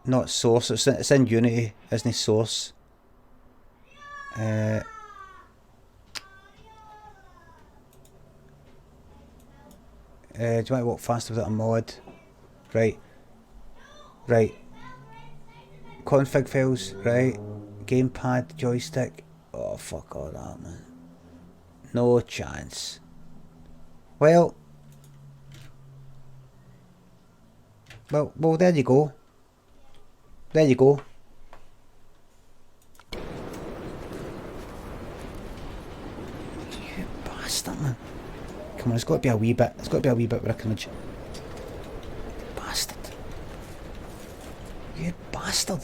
Not source, it's in Unity, isn't it? Source. Do you want to walk faster without a mod? Right. Right. Config files, right. Gamepad, joystick. Oh, fuck all that, man. No chance. Well, there you go. There you go. You bastard, man. Come on, it's got to be a wee bit. It's got to be a wee bit where I can... Bastard. You bastard.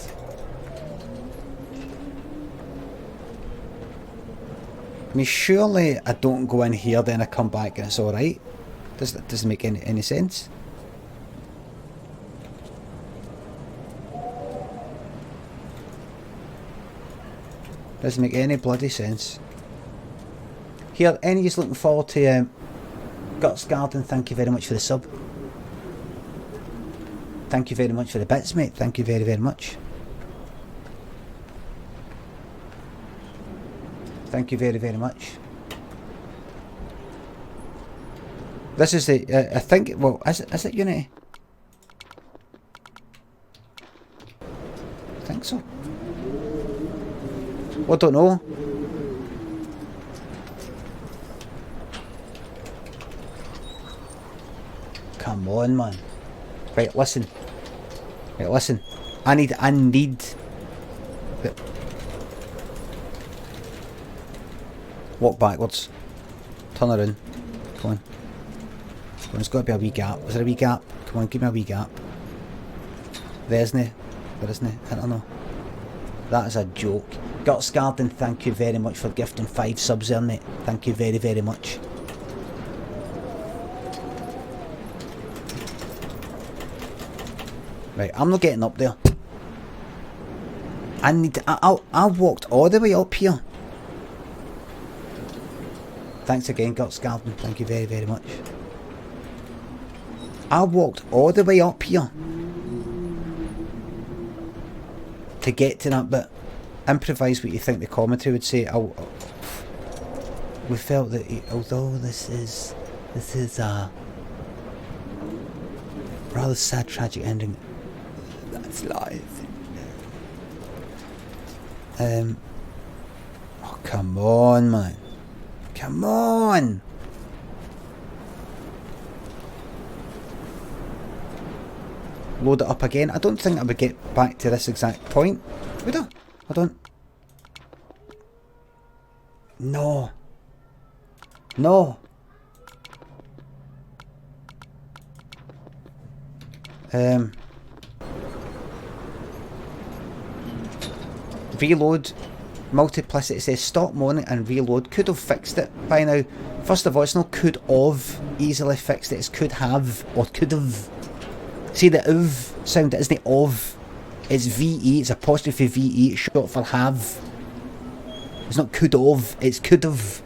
I mean, surely I don't go in here, then I come back and it's alright. Doesn't make any sense. Doesn't make any bloody sense. Here, any's looking forward to Guts Garden, thank you very much for the sub. Thank you very much for the bits, mate. Thank you very, very much. Thank you very, very much. This is the, I think, well, is it Unity? I think so. Well, I don't know. Come on, man. Right, listen. Right, listen. I need walk backwards. Turn around. Come on. Come on, there's got to be a wee gap. Is there a wee gap? Come on, give me a wee gap. There isn't it? There isn't it? I don't know. That is a joke. Guts Garden, thank you very much for gifting 5 subs there, mate. Thank you very, very much. Right, I'm not getting up there. I walked all the way up here. Thanks again, Guts Garden. Thank you very, very much. I walked all the way up here to get to that bit. Improvise what you think the commentary would say. We felt that although this is a rather sad, tragic ending. That's life. Oh, come on, man. Come on. Load it up again. I don't think I would get back to this exact point. Would I? I don't. No. No. Reload. Multiplicity says stop moaning and reload. Could have fixed it by now. First of all, it's not could have easily fixed it. It's could have or could have. See the of sound, it isn't of. It's VE, it's apostrophe VE, it's short for have. It's not could have, it's could have.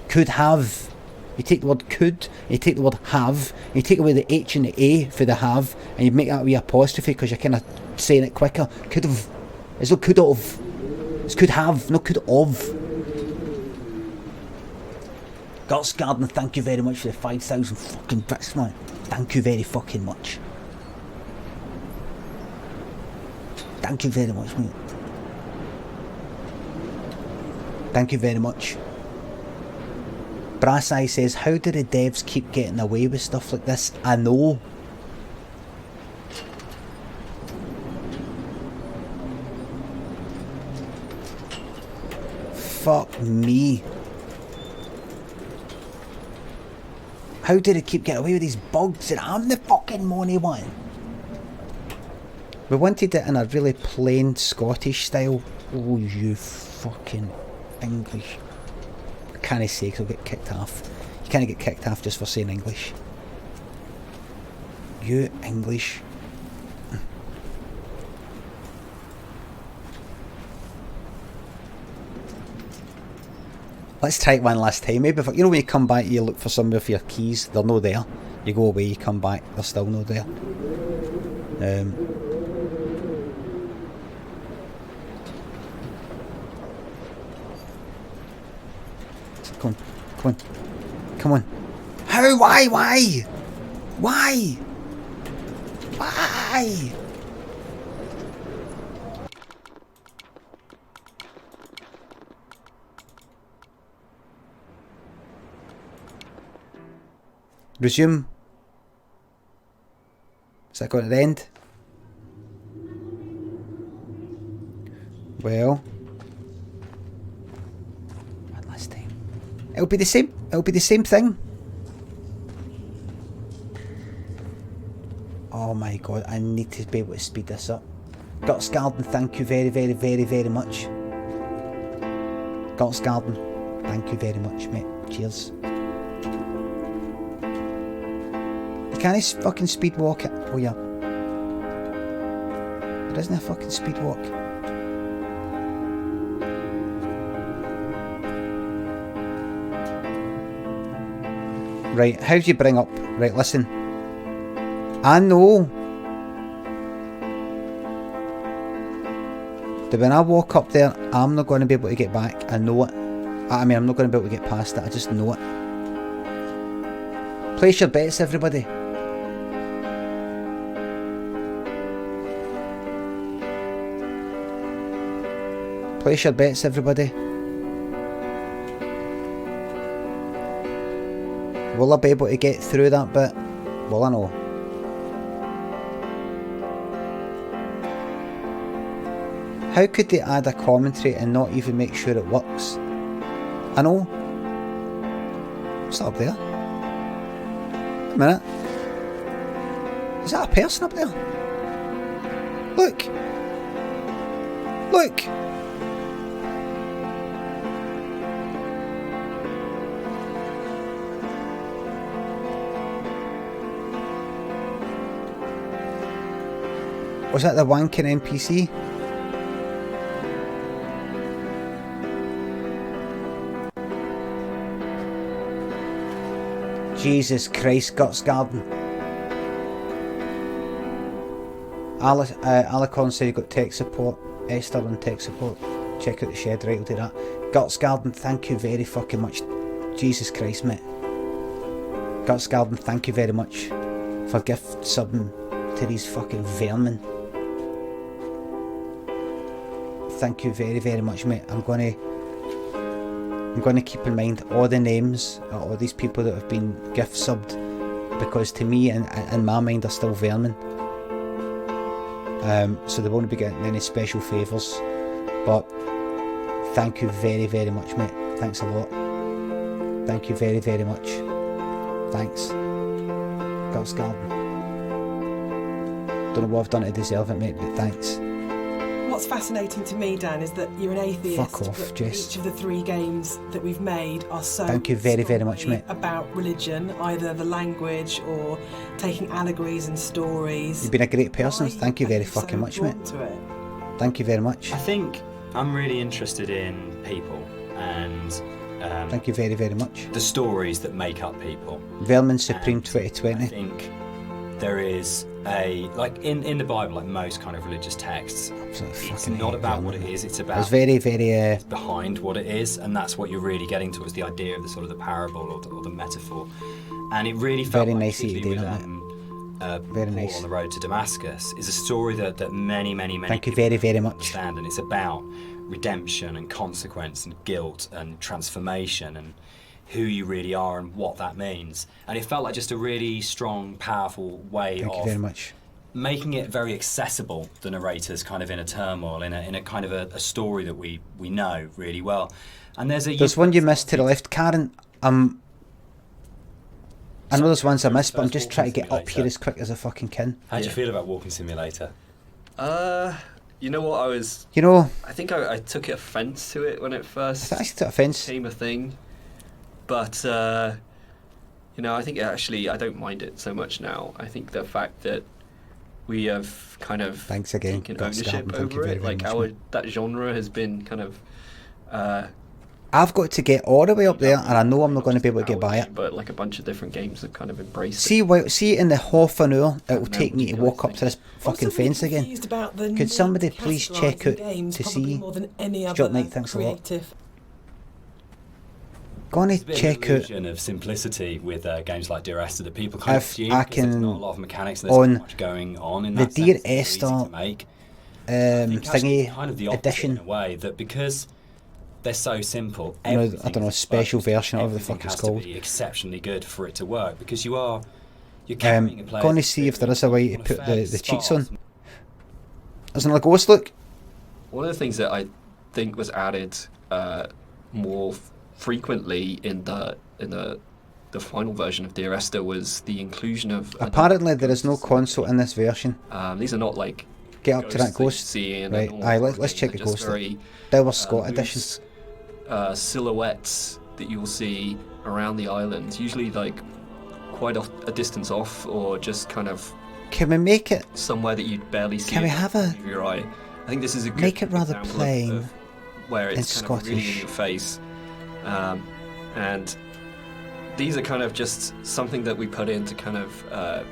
Could have. You take the word could, you take the word have, you take away the H and the A for the have, and you make that wee apostrophe because you're kind of saying it quicker. Could have. It's not could have. It's could have, not could have. Guts Garden, thank you very much for the 5,000 fucking bits, man. Thank you very fucking much. Thank you very much, mate. Thank you very much. Brass Eye says, how do the devs keep getting away with stuff like this? I know. Fuck me. How do they keep getting away with these bugs? And I'm the fucking money one. We wanted it in a really plain Scottish style. Oh, you fucking English. I can't say because I'll get kicked off. You can't get kicked off just for saying English. You English. Let's try it one last time. Maybe if, you know when you come back you look for somebody for your keys, they're no there. You go away, you come back, they're still no there. Come on, come on, come on. How? Why? Why? Why? Why? Resume. Is that going to end? Well, one last time. It'll be the same. It'll be the same thing. Oh my god! I need to be able to speed this up. Guts Garden, thank you very, very, very, very much. Guts Garden, thank you very much, mate. Cheers. Can I fucking speed walk it? Oh yeah. There isn't a fucking speed walk. Right, how do you bring up? Right, listen. I know that when I walk up there, I'm not going to be able to get back. I know it. I mean, I'm not going to be able to get past it. I just know it. Place your bets, everybody. Place your bets, everybody. Will I be able to get through that bit? Well, I know. How could they add a commentary and not even make sure it works? I know. What's that up there? Wait a minute. Is that a person up there? Look. Look! Was that the wanking NPC? Jesus Christ, Guts Garden. Alicon said he got tech support. Esther on tech support. Check out the shed, right, we'll do that. Guts Garden, thank you very fucking much. Jesus Christ, mate. Guts Garden, thank you very much for gift subbing to these fucking vermin. Thank you very, very much, mate. I'm gonna keep in mind all the names of all these people that have been gift subbed, because to me and in my mind they're still vermin. So they won't be getting any special favours. But thank you very, very much, mate. Thanks a lot. Thank you very, very much. Thanks. Guts Garden. Don't know what I've done to deserve it, mate, but thanks. What's fascinating to me, Dan, is that you're an atheist. Fuck off, but Jess. each of the 3 games that we've made are so Thank you very, very much, strongly mate. about religion, either the language or taking allegories and stories. You've been a great person. Why Thank you are very so fucking much, mate. drawn to it? Thank you very much. I think I'm really interested in people and Thank you very, very much. the stories that make up people. Vermin Supreme And 2020. I think there is like in the Bible, like most kind of religious texts, Absolutely it's fucking not hate about what vermin. it is, it's It's about very, very behind what it is, and that's what you're really getting to, is the idea of the sort of the parable or the metaphor. And it really felt Very like, nice of you to do particularly that, with Very Paul nice. on the road to Damascus, is a story that many Thank you people very, very don't much. understand, and it's about redemption and consequence and guilt and transformation and who you really are and what that means. And it felt like just a really strong, powerful way Thank you of very much. making it very accessible, the narrator's kind of in a turmoil, in a kind of a story that we know really well. And There's one you missed to the left, Karen. I know there's ones I missed, but I'm just trying to get up here as quick as I fucking can. How do you feel about Walking Simulator? You know what, You know, I think I took offence to it when it I first actually took offence. became a thing. But, you know, I think actually I don't mind it so much now. I think the fact that we have kind of Thanks again, taken Guts ownership Garden, thank you over very, it. very Like much, mate. that genre has been kind of I've got to get all the way up there, and I know I'm not going to be able to get by it. But like a bunch of different games have kind of embraced See, in the half an hour it will No, take me to you walk guys up to this I'm fucking suddenly fence again. confused about the Could need somebody to please categorise check the out games to probably see? more than any Stuart other Knight, thanks a lot. creative. Gonna There's a bit of check an out illusion of simplicity with games like Dear Esther that people kind of if assume I because there's can not a lot of mechanics, there's on not much going on in the that Dear sense, it's easy Esther to make. I think actually thingy it's kind of the opposite edition. in a way, that because they're so simple, You know, I everything don't know, a is special perfect, version, whatever the everything fuck it's has called. to be exceptionally good for it to work, because you're carrying a player. Gonna see if there is a way to put the cheats on. There's another ghost look. One of the things that I think was added more frequently in the final version of Dear Esther was the inclusion of Apparently there is no console in this version. these are not like Get up to that you ghost. see in a Right, normal aye, let's thing. check the They're just ghost. very, Dower Scott edition. loose, silhouettes that you'll see around the island, usually like quite a distance off, or just kind of Can we make it? somewhere that you'd barely see. Can we it have a- with your eye. I think this is a good Make it rather example plain of where and it's kind of really in Scottish. your face, and these are kind of just something that we put in to kind of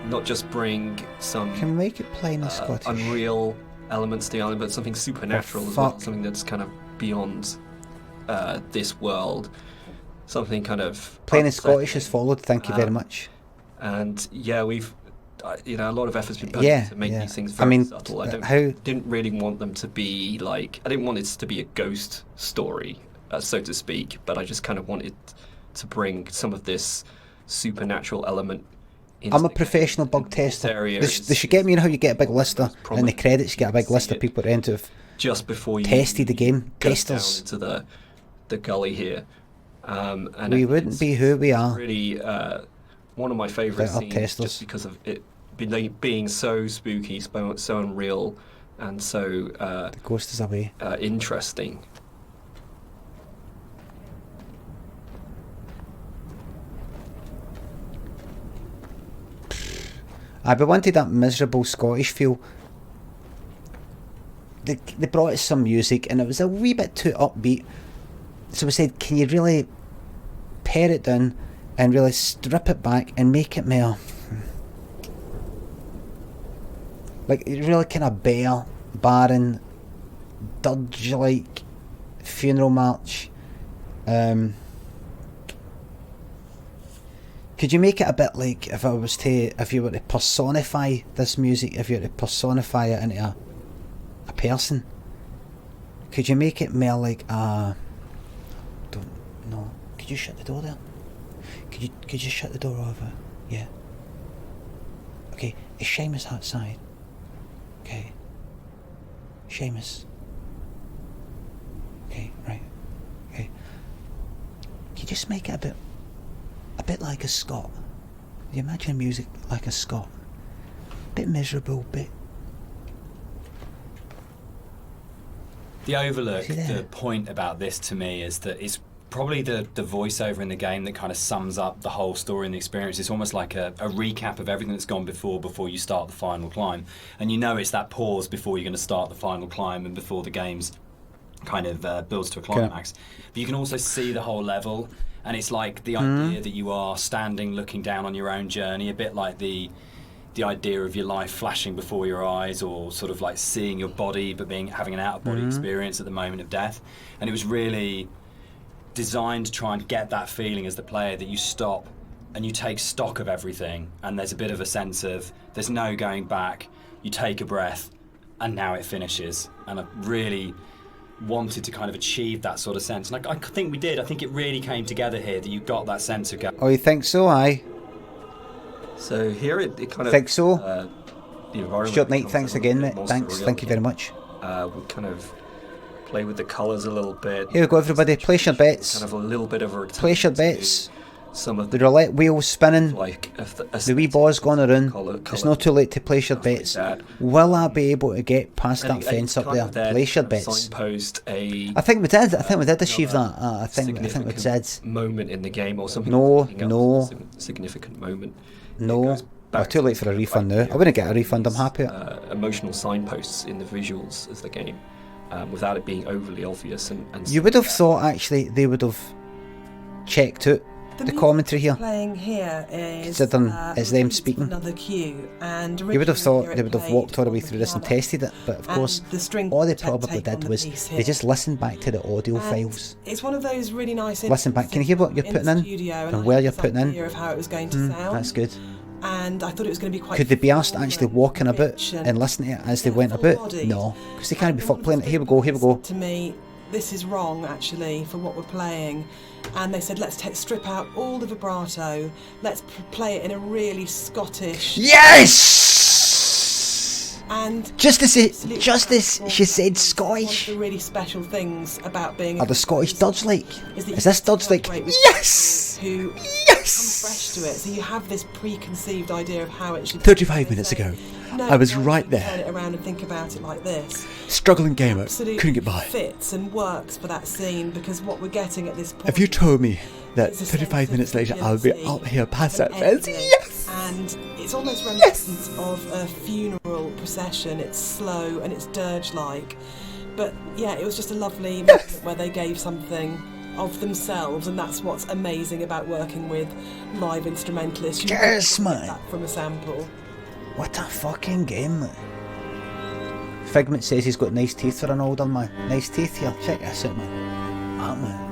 not just bring some Can we make it plain and Scottish? unreal elements to the island, but something supernatural as well, fuck. something that's kind of beyond this world, something kind of Plain and Scottish is unsettling. followed. Thank you very much. And yeah, we've you know, a lot of effort's been put Yeah, to make yeah. these things I very mean, subtle. I how- didn't really want them to be like, I didn't want it to be a ghost story, so to speak, but I just kind of wanted to bring some of this supernatural element into I'm a the professional game. bug And this tester. area They is- should get me, you know how you get a big lister, and in the prominent. credits you get a big can list see of it people into have just before you tested the game. go Testers. down into the gully here. And I We think wouldn't it's be who we are. really one of my favourite Without scenes, testers. just because of it being so spooky, so unreal, and so The ghost is away. interesting. I wanted that miserable Scottish feel. They brought us some music and it was a wee bit too upbeat. So we said, can you really pare it down and really strip it back and make it more like really kind of bare, barren, dirge-like funeral march. Could you make it a bit like if you were to personify this music, if you were to personify it into a person? Could you make it more like a... Don't know. Could you shut the door there? Could you shut the door over? Yeah. Okay, is Seamus outside? Okay. Seamus. Okay, right. Okay. Can you just make it a bit like a Scot? You imagine music like a Scot? Bit miserable, bit... The overlook, the point about this to me is that it's probably the voiceover in the game that kind of sums up the whole story and the experience. It's almost like a recap of everything that's gone before you start the final climb. And you know it's that pause before you're going to start the final climb and before the game's kind of builds to a climax. But you can also see the whole level, and it's like the idea that you are standing looking down on your own journey, a bit like the idea of your life flashing before your eyes, or sort of like seeing your body but having an out-of-body experience at the moment of death. And it was really designed to try and get that feeling as the player that you stop and you take stock of everything, and there's a bit of a sense of there's no going back. You take a breath and now it finishes. And I really wanted to kind of achieve that sort of sense, and I think we did. I think it really came together here that you got that sense of Oh, you think so? Aye. So here it kind of... Think so? The environment... Stuart Knight, thanks again, mate. Thanks, thank you very much. We kind of play with the colours a little bit. Here we go, everybody. Place your bets. Kind of a little bit of a... Place your bets. Some of the roulette wheel's spinning. Like the wee ball's going around. It's not too late to place your bets. Like will I be able to get past that fence up there? Place your bets. I think we did. I think we did achieve that. I think we did. Moment in the game or something. No. Significant moment. No. We're too late for a refund now. I wouldn't get a refund. I'm happy. Emotional signposts in the visuals of the game, without it being overly obvious. And you would have thought actually they would have checked out the commentary here. Playing here is it's them speaking. Another cue, and you would have thought they would have walked all the way through this and tested it, but of course, all they probably did was they just listened back to the audio files. It's one of those really nice. Listen back. Can you hear what you're putting in and where you're putting in? Of how it was going to sound. That's good. And I thought it was going to be quite. Could they be asked actually walking about and listening to it as they went about? No, because they can't be playing it. Here we go. To me, this is wrong actually for what we're playing. And they said, let's strip out all the vibrato. Let's play it in a really Scottish. Yes. And Justice, she said Scottish. One of the really special things about being. Are the Scottish Dodge like? Is this Dodge like? Yes. Who come fresh to it, so you have this preconceived idea of how it should. 35 minutes ago, I was right there. Turn it around and think about it like this. Struggling gamer, couldn't get by. Fits and works for that scene because what we're getting at this point. If you told me that 35 minutes later I'll be up here past that fence, yes! And it's almost reminiscent of a funeral procession. It's slow and it's dirge-like, but yeah, it was just a lovely moment where they gave something of themselves, and that's what's amazing about working with live instrumentalists. You yes, man. That from a sample. What a fucking game, man. Figment says he's got nice teeth for an older man. Nice teeth here. Check this out, man. Man.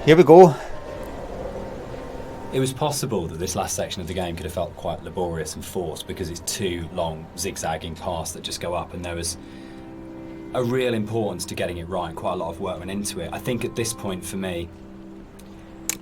Here we go. It was possible that this last section of the game could have felt quite laborious and forced because it's two long zigzagging paths that just go up, and there was a real importance to getting it right. Quite a lot of work went into it. I think at this point for me,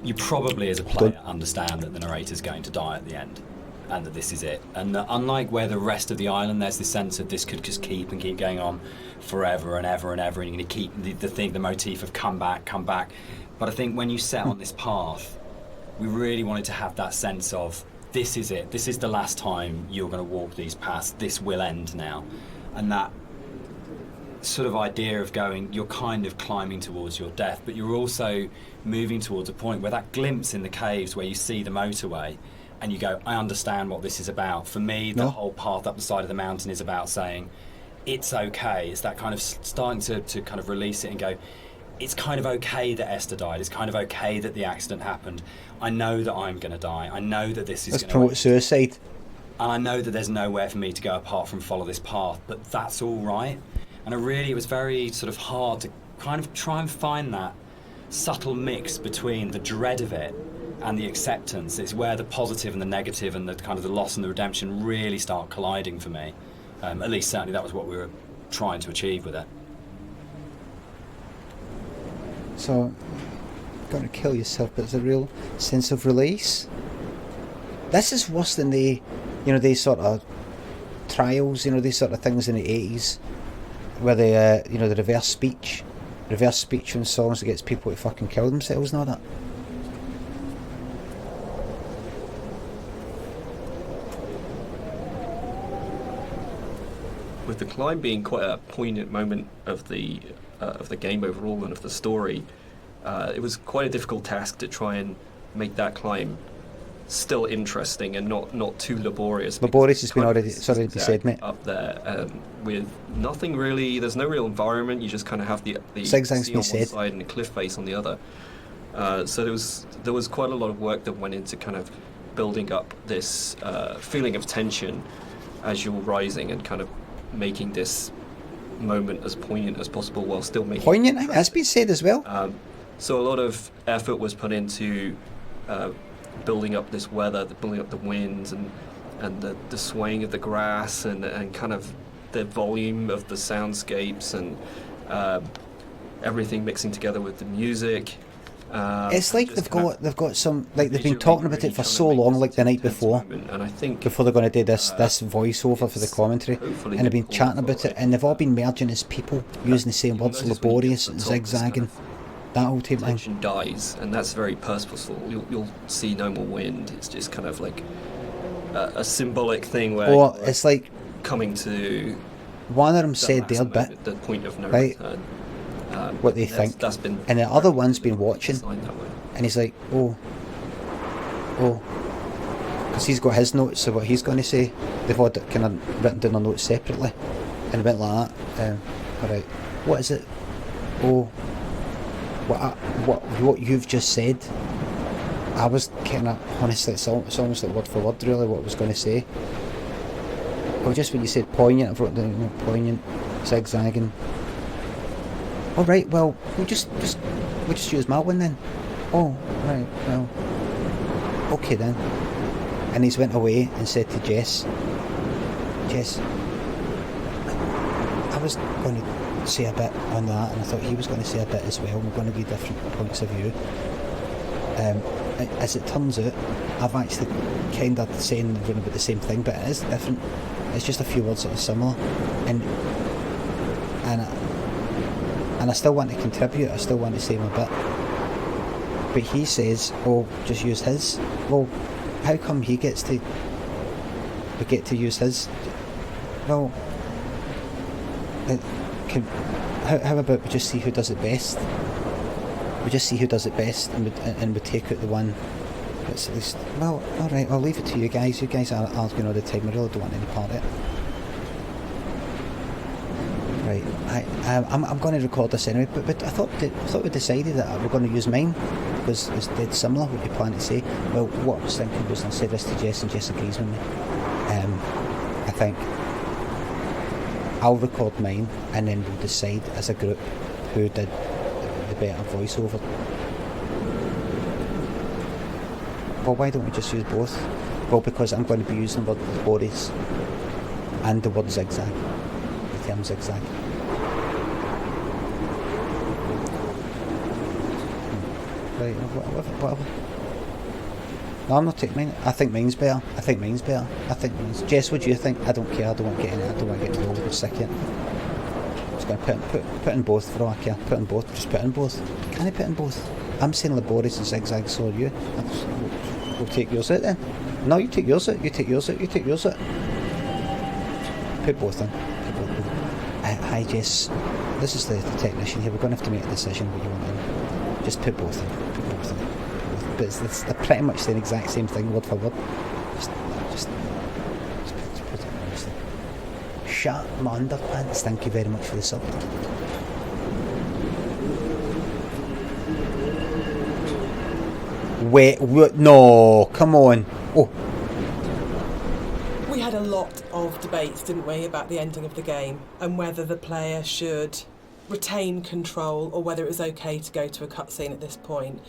you probably as a player understand that the narrator's going to die at the end and that this is it. And that unlike where the rest of the island, there's this sense of this could just keep going on forever and ever and ever, and you're going to keep the motif of come back. But I think when you set on this path, we really wanted to have that sense of this is it. This is the last time you're going to walk these paths. This will end now. And that sort of idea of going, you're kind of climbing towards your death, but you're also moving towards a point where that glimpse in the caves where you see the motorway and you go, I understand what this is about. For me, the whole path up the side of the mountain is about saying, it's okay. It's that kind of starting to kind of release it and go, it's kind of okay that Esther died. It's kind of okay that the accident happened. I know that I'm going to die. I know that this is going to promote suicide. And I know that there's nowhere for me to go apart from follow this path, but that's all right. And it was very sort of hard to kind of try and find that subtle mix between the dread of it and the acceptance. It's where the positive and the negative and the kind of the loss and the redemption really start colliding for me. At least certainly that was what we were trying to achieve with it. So, gonna kill yourself, but there's a real sense of release. This is worse than these sort of trials, these sort of things in the 80s, where they, the reverse speech in songs that gets people to fucking kill themselves and all that. With the climb being quite a poignant moment of the game overall and of the story, it was quite a difficult task to try and make that climb still interesting and not too laborious. Laborious has been already said, mate. Up there with nothing really. There's no real environment. You just kind of have the zigzags sea on one said. side and the cliff face on the other. So there was quite a lot of work that went into kind of building up this feeling of tension as you're rising and kind of making this moment as poignant as possible while still making poignant. That's been said as well. So a lot of effort was put into building up this weather, building up the winds and the swaying of the grass and kind of the volume of the soundscapes and everything mixing together with the music. It's like they've got some, like they've been talking about it for so long, like the night before, and I think before they're going to do this voiceover for the commentary, and they've been chatting about it, and they've all been merging as people, using the same words, laborious and zigzagging, that whole type thing. Tension dies, and that's very purposeful. You'll see no more wind. It's just kind of like a symbolic thing where it's like coming to one of them said their bit, the point of no right? return. What they think, that's been, and the other one's been watching, and he's like, oh, because he's got his notes of what he's going to say. They've all kind of written down their notes separately, and it went like that. All right, what is it? Oh, what you've just said. I was kind of, honestly, it's almost like word for word, really, what I was going to say. Well, just when you said poignant, I've wrote down poignant, zigzagging. All right, well, we'll just use my one then. Oh, right, well, okay then. And he's went away and said to Jess, I was going to say a bit on that, and I thought he was going to say a bit as well. We're going to be different points of view. As it turns out, I've actually kind of saying about the same thing, but it is different. It's just a few words that are similar, and I still want to contribute. I still want to say my bit. But he says, "Oh, just use his." Well, how come we get to use his? Well, how about we just see who does it best? We just see who does it best, and we take out the one that's at least. Well, all right, I'll leave it to you guys. You guys are arguing all the time. I really don't want any part of it. Right, I'm going to record this anyway. But I thought we decided that we're going to use mine because it's dead similar. What you plan to say? Well, what I was thinking was I said this to Jess, and Jess agrees with me. I think I'll record mine, and then we'll decide as a group who did the better voiceover. well, why don't we just use both? Well, because I'm going to be using the word laborious and the word zigzag, the term zigzag. Right, whatever. No, I'm not taking mine. I think mine's better. Jess, what do you think? I don't care. I don't want to get in it. I don't want to get involved. I'm sick of it. I'm just going to put in both for all I care. Put in both. Just put in both. Can I put in both? I'm saying laborious and zigzag, so are you. We'll take yours out then. No, you take yours out. You take yours out. Put both in. Hi, Jess. This is the technician here. We're going to have to make a decision what you want in. Just put both in. But they're pretty much the exact same thing, word for word. Just put it honestly. Shut my underpants. Thank you very much for the sub. Wait, no, come on. Oh. We had a lot of debates, didn't we, about the ending of the game and whether the player should retain control or whether it was okay to go to a cutscene at this point.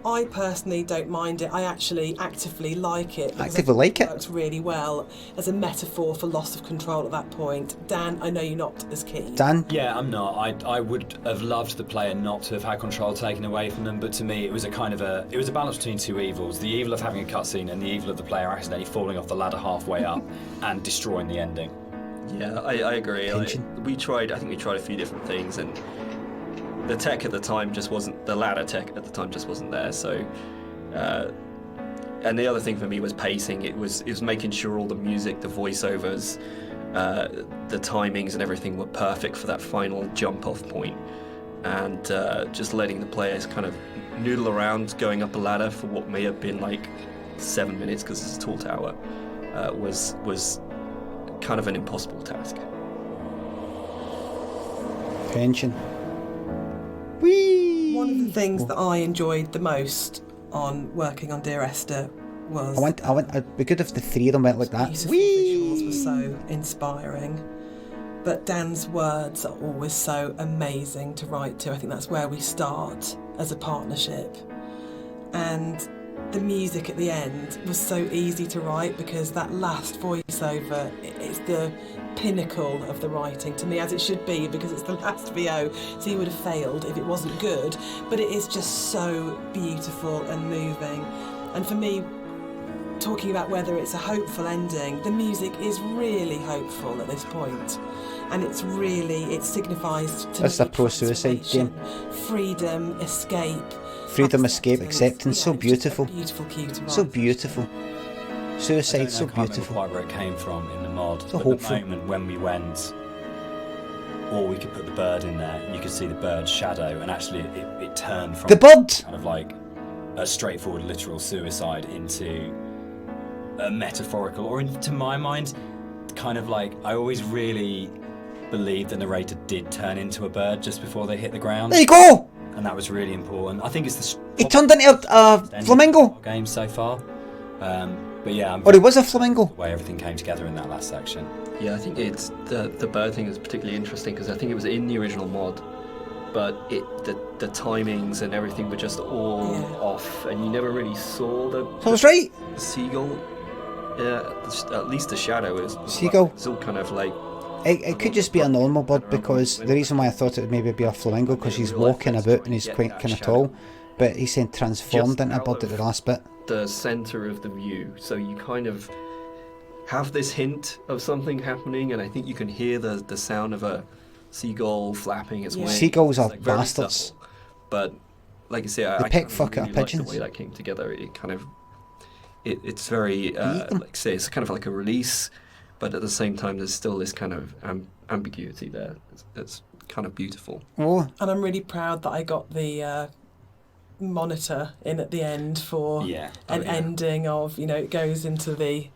I personally don't mind it. I actually actively like it. Actively like it? It works really well as a metaphor for loss of control at that point. Dan, I know you're not as keen. Dan? Yeah, I'm not. I would have loved the player not to have had control taken away from them, but to me it was a balance between two evils. The evil of having a cutscene and the evil of the player accidentally falling off the ladder halfway up and destroying the ending. Yeah, I agree. I think we tried a few different things, and the tech at the time just wasn't, the ladder tech at the time just wasn't there. So, and the other thing for me was pacing. It was making sure all the music, the voiceovers, the timings and everything were perfect for that final jump off point, and just letting the players kind of noodle around going up a ladder for what may have been like 7 minutes because it's a tall tower was kind of an impossible task. Tension. Whee! One of the things that I enjoyed the most on working on Dear Esther was... It'd be good if the three of them went like that. Beautiful Whee! visuals were so inspiring. But Dan's words are always so amazing to write to. I think that's where we start as a partnership. And the music at the end was so easy to write because that last voiceover, it's the pinnacle of the writing to me, as it should be, because it's the last VO, so you would have failed if it wasn't good. But it is just so beautiful and moving. And for me, talking about whether it's a hopeful ending, the music is really hopeful at this point. And it signifies to That's me a pro-suicide game. Freedom, escape. Acceptance. So beautiful. Beautiful cue to write. So beautiful. Suicide, so I can't beautiful. remember quite where it came from in the mod, So but hopeful. the moment when we went, or we could put the bird in there, and you could see the bird's shadow, and actually it turned from The bird! kind of like a straightforward literal suicide into a metaphorical, or to my mind, kind of like, I always really believed the narrator did turn into a bird just before they hit the ground. There you go! And that was really important. I think it's the He turned into a flamingo! game so far. But yeah, Or he was a flamingo. the way everything came together in that last section. Yeah, I think it's the bird thing is particularly interesting because I think it was in the original mod, but the timings and everything were just all off, and you never really saw So I was right. the seagull. Yeah, at least the shadow is Seagull. It's all kind of like. It could just be a normal bird, because the reason why I thought it would maybe be a flamingo, because he's walking about and he's quite kind of tall, but he's saying transformed into a bird at the last bit. The center of the view, so you kind of have this hint of something happening, and I think you can hear the sound of a seagull flapping its wings. Seagulls are It's, like, very bastards. subtle. But like I say, They I peck kind of fuck really at like the pigeons. way that came together. It kind of it's very like I say, it's kind of like a release, but at the same time there's still this kind of ambiguity there. It's kind of beautiful. Oh, And I'm really proud that I got the monitor in at the end for an ending of, it goes into the,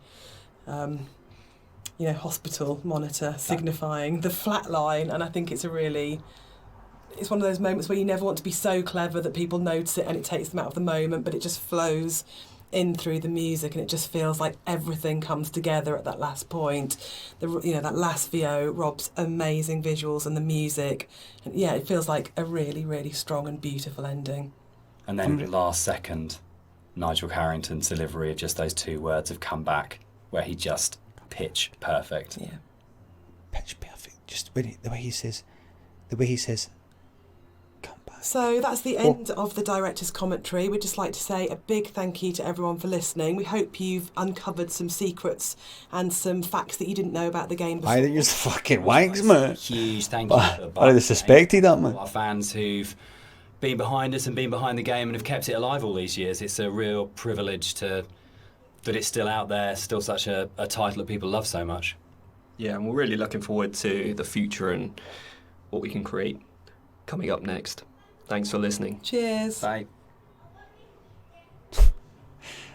hospital monitor signifying the flat line. And I think it's it's one of those moments where you never want to be so clever that people notice it and it takes them out of the moment, but it just flows in through the music, and it just feels like everything comes together at that last point. That last VO, Rob's amazing visuals and the music, and it feels like a really, really strong and beautiful ending. And then the last second, Nigel Carrington's delivery of just those 2 words have come back, where he just pitch perfect. Yeah. Pitch perfect. Just the way he says, come back. So that's the end of the director's commentary. We'd just like to say a big thank you to everyone for listening. We hope you've uncovered some secrets and some facts that you didn't know about the game before. I think you're fucking wanks, man. Huge thank you to I suspected that, man. our fans who've been behind us and been behind the game and have kept it alive all these years. It's a real privilege that it's still out there, still such a title that people love so much. Yeah, and we're really looking forward to the future and what we can create coming up next. Thanks for listening. Cheers. Bye.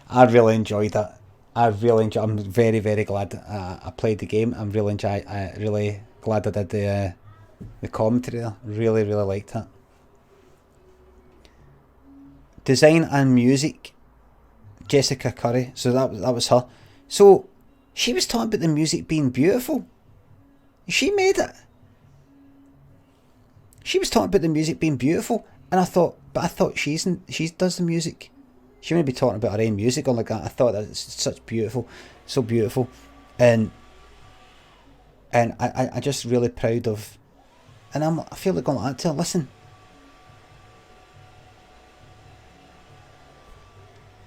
I really enjoyed that. I'm very, very glad I played the game. I'm really glad I did the commentary there. Really, really liked it. Design and music, Jessica Curry. So that was her. So she was talking about the music being beautiful. She made it. She was talking about the music being beautiful, and I thought she does the music. She wouldn't be talking about her own music or like that. I thought that it's such beautiful, so beautiful, and I just really proud of, and I feel like going like that to her. Listen,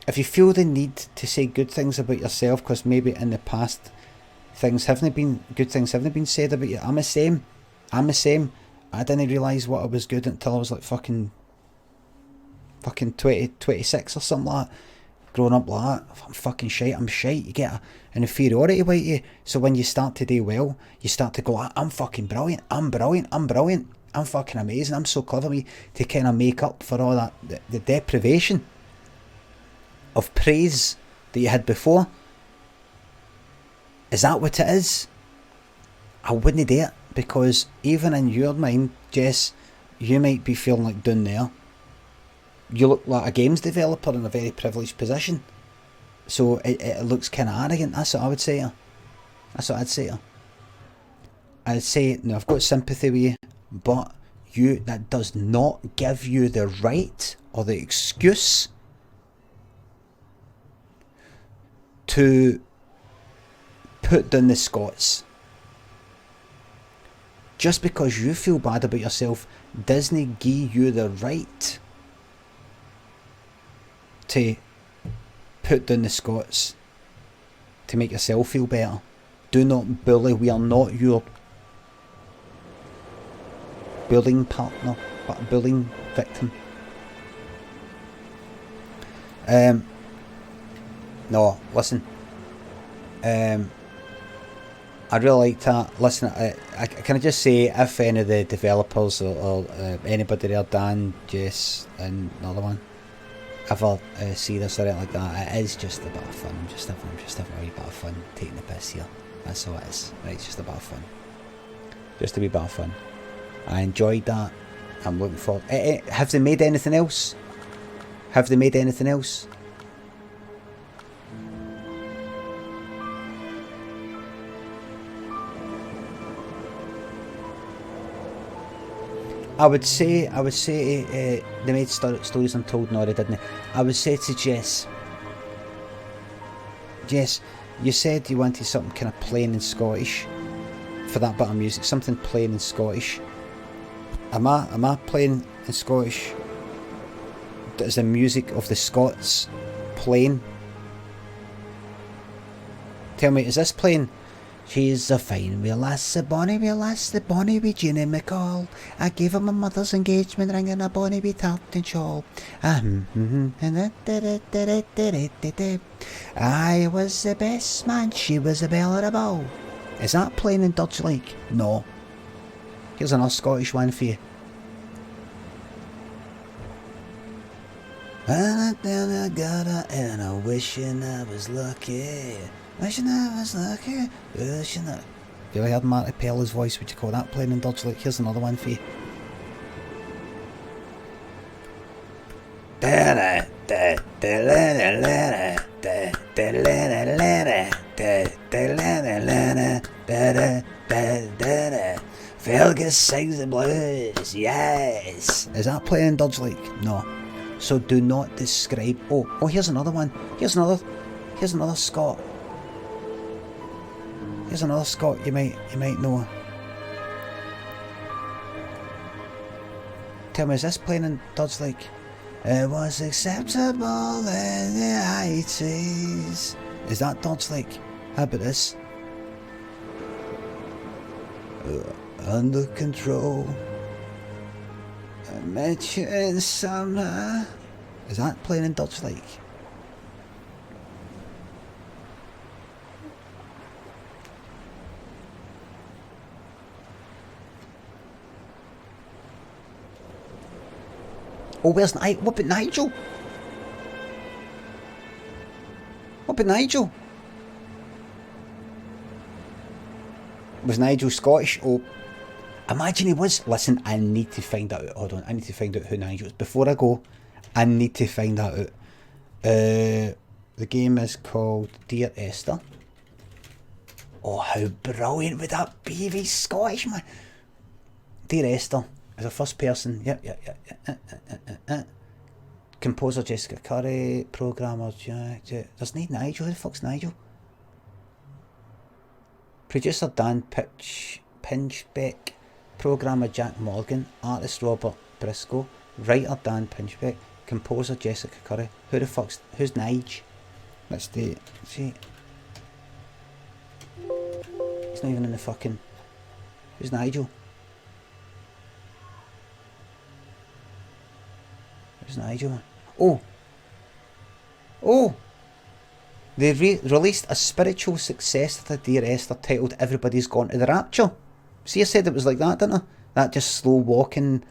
if you feel the need to say good things about yourself, because maybe in the past good things haven't been said about you. I'm the same. I didn't realise what I was good until I was like fucking 20, 26 or something like that. Growing up like that, I'm fucking shite, you get an inferiority about you. So when you start to do well, you start to go, I'm fucking brilliant, I'm fucking amazing, I'm so clever, me, to kind of make up for all that, the deprivation of praise that you had before. Is that what it is? I wouldn't do it, because even in your mind, Jess, you might be feeling like down there. You look like a games developer in a very privileged position. So it looks kind of arrogant. That's what I would say to her. That's what I'd say to her. I'd say, no, I've got sympathy with you, but that does not give you the right or the excuse to put down the Scots. Just because you feel bad about yourself doesn't give you the right to put down the Scots to make yourself feel better. Do not bully. We are not your bullying partner, but a bullying victim. No, listen. I really liked that. Listen, can I just say, if any of the developers or anybody there, Dan, Jess, and another one, ever see this or anything like that, it is just a bit of fun. I'm just having a wee bit of fun taking the piss here. That's all it is. Right, it's just a bit of fun. Just a wee bit of fun. I enjoyed that. I'm looking forward. Have they made anything else? I would say they made Stories Untold. No, they didn't. I would say to Jess, you said you wanted something kind of plain and Scottish for that bit of music, something plain and Scottish. Am I plain and Scottish? Is the music of the Scots plain? Tell me, is this plain? She's a fine wee lass, the bonny wee Jeannie McCall. I gave her my mother's engagement ring and a bonny wee tartan shawl. I was the best man, she was the belle of the ball. Is that plain and Dutch like? No. Here's another Scottish one for you. And I got her and I wishing I was lucky. Wishing I was lucky, wishing I... You ever heard Marty Pella's voice? Would you call that plain and Dutch like? Here's another one for you. Fergus sings the blues, yes. Is that plain and Dutch like? No. So do not describe. Oh, here's another one. Here's another Scot. Here's another Scot you might know. Tell me, is this playing in Dodds like? It was acceptable in the 80s. Is that Dodds like? How about this? Under control. I met you in summer. Is that playing in Dodds like? Oh, where's Nigel? What about Nigel? What about Nigel? Was Nigel Scottish? Oh, imagine he was. Listen, I need to find that out. Hold on, I need to find out who Nigel is. Before I go, I need to find that out. The game is called Dear Esther. Oh, how brilliant would that be if he's Scottish, man? Dear Esther. As a first person, yep. Composer Jessica Curry, programmer Jack. There's no Nigel. Who the fuck's Nigel? Producer Dan Pinchbeck, programmer Jack Morgan, artist Robert Briscoe, writer Dan Pinchbeck, composer Jessica Curry. Who's Nige? Let's do. See, he's not even in the fucking. Who's Nigel? Where's Nigel? Oh! They released a spiritual successor to Dear Esther titled Everybody's Gone to the Rapture. See, I said it was like that, didn't I? That just slow walking,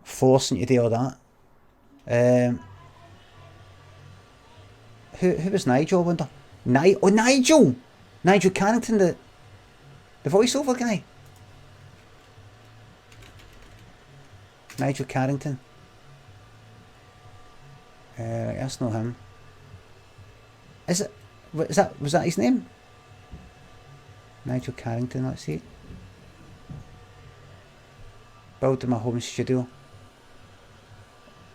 forcing you to do all that. Who was Nigel, I wonder? Nigel! Nigel Carrington, the voiceover guy. Nigel Carrington. That's not him. Was that his name? Nigel Carrington, let's see. Building my home studio.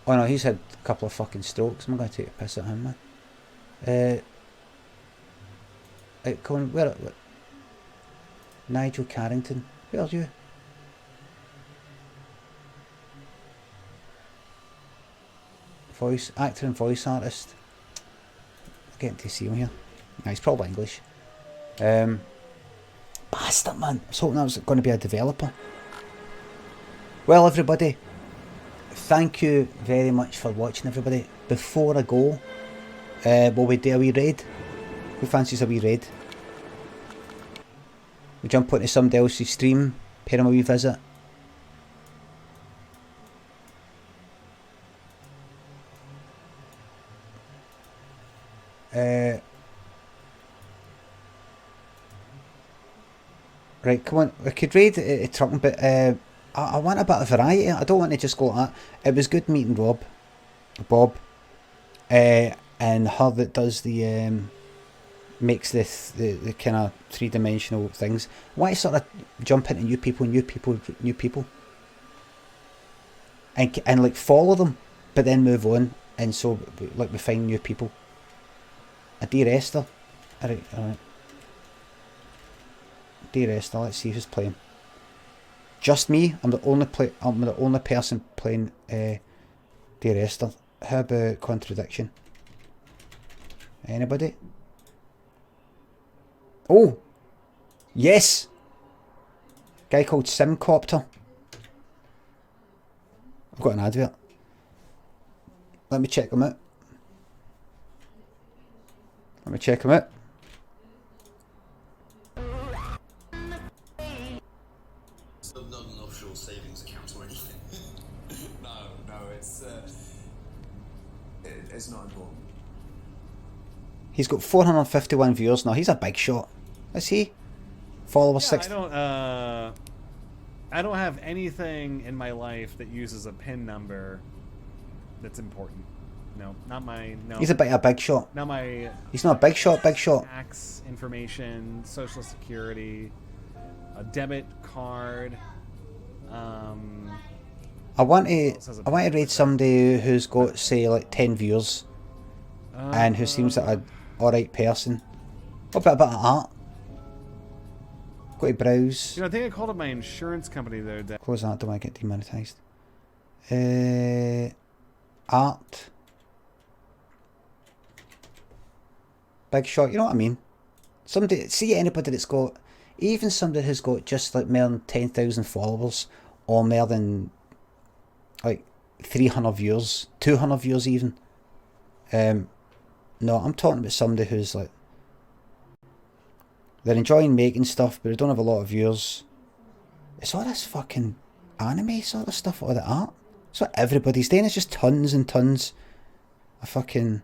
Oh no, he's had a couple of fucking strokes. I'm not going to take a piss at him, man. Come on, where? Nigel Carrington. Where are you? Actor and voice artist. Getting to see him here. Nah, he's probably English. Bastard, man. I was hoping that was going to be a developer. Well, everybody, thank you very much for watching, everybody. Before I go, will we do a wee raid? Who fancies a wee raid? We jump onto somebody else's stream, pay them a wee visit. Right, come on, we could raid a trucking, but I want a bit of variety. I don't want to just go like that. It was good meeting Bob, and her that does the makes this the kind of 3-dimensional things. Why sort of jump into new people, and like follow them, but then move on, and so like we find new people. A Dear Esther. Alright. Dear Esther, let's see who's playing. Just me. I'm the only person playing Dear Esther. How about contradiction? Anybody? Oh! Yes! Guy called Simcopter. I've got an advert. Let me check them out. Let me check them out. Still not an offshore savings account or anything. No, it's not important. He's got 451 viewers now. He's a big shot. Is he? Follower 60. I don't have anything in my life that uses a PIN number that's important. No, not my. No. He's a big shot. Not my. He's not a big shot. Tax information, social security, a debit card, I want to raid somebody who's got, say, like 10 viewers and who seems like a alright person. What about a bit of art? Go to browse. You know, I think I called up my insurance company the other day. Close that, don't want to get demonetized. Art. Big shot, you know what I mean? Somebody, see anybody that's got, even somebody who's got just like more than 10,000 followers or more than like 300 views, 200 views even. No, I'm talking about somebody who's like, they're enjoying making stuff but they don't have a lot of viewers. It's all this fucking anime sort of stuff, all the art. It's what everybody's doing, it's just tons and tons of fucking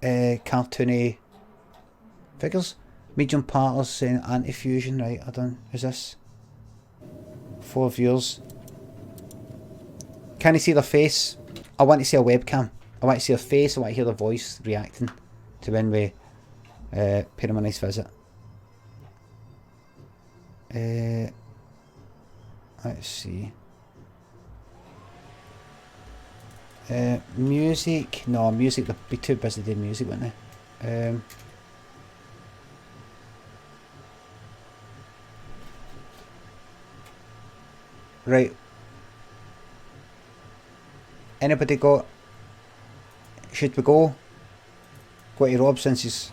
cartoony figures. Medium parters saying anti-fusion, right, I don't, who's this? 4 viewers. Can you see their face? I want to see a webcam. I want to see their face, I want to hear their voice reacting to when we pay them a nice visit. Let's see. Music. No, music, they'd be too busy doing music, wouldn't they? Right. Anybody got... Should we go? Go to Rob since he's...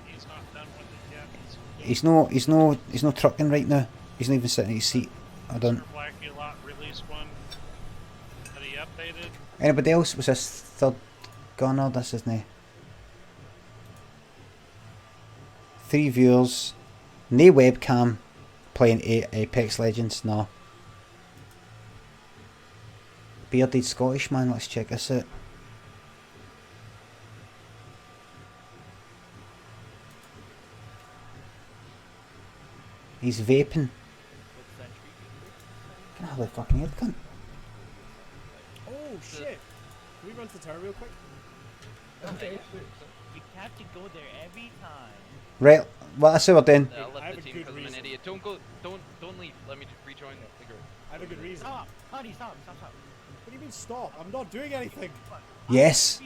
He's not done with it yet. He's no trucking right now. He's not even sitting in his seat. I don't... Mr. Blackie Lot released one that he updated. Anybody else? Was this third gunner? This isn't. 3 viewers. No webcam. Playing Apex Legends. No. Bearded Scottish man. Let's check this out. He's vaping. Can I have a fucking head, cunt? Oh shit! Can we run to the tower real quick? Okay. You have to go there every time. Right, well that's what we're doing. I'll I have let the a team good because I'm an reason. idiot. Don't leave. Let me just rejoin the group. I have a good reason. Stop! Honey, stop. What do you mean stop? I'm not doing anything. Yes.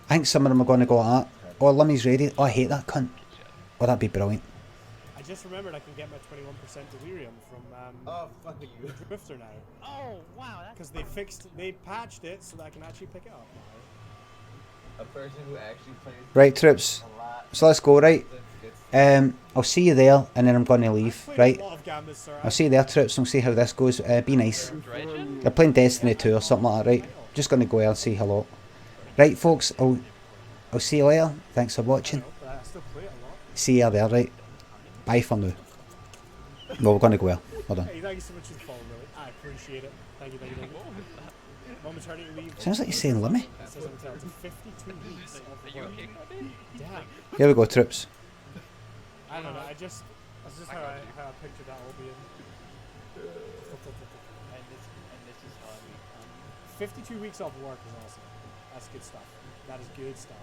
I think some of them are going to go at that. Oh, Limmy's ready. Oh, I hate that cunt. Oh, that'd be brilliant. I just remembered I can get my 21% delirium from the drifter now. Oh wow! Because they patched it so that I can actually pick it up now. A person who actually plays Right, troops. So let's go, right? I'll see you there, and then I'm going to leave, right? I'll see you there, troops, and we'll see how this goes. Be nice. They're playing Destiny 2 or something like that, right? Just going to go there and say hello. Right, folks, I'll see you later. Thanks for watching. See you there, right? Bye for now. No, we're going to go there. Hold on. Hey, thank you so much for the follow, really. I appreciate it. Thank you. On maternity leave. Sounds like you're saying Limmy. It says until 52 weeks of work. Damn. Here we go, troops. I don't know, that's just how I pictured that all being. And this is how we 52 weeks off work is awesome. That's good stuff. That is good stuff.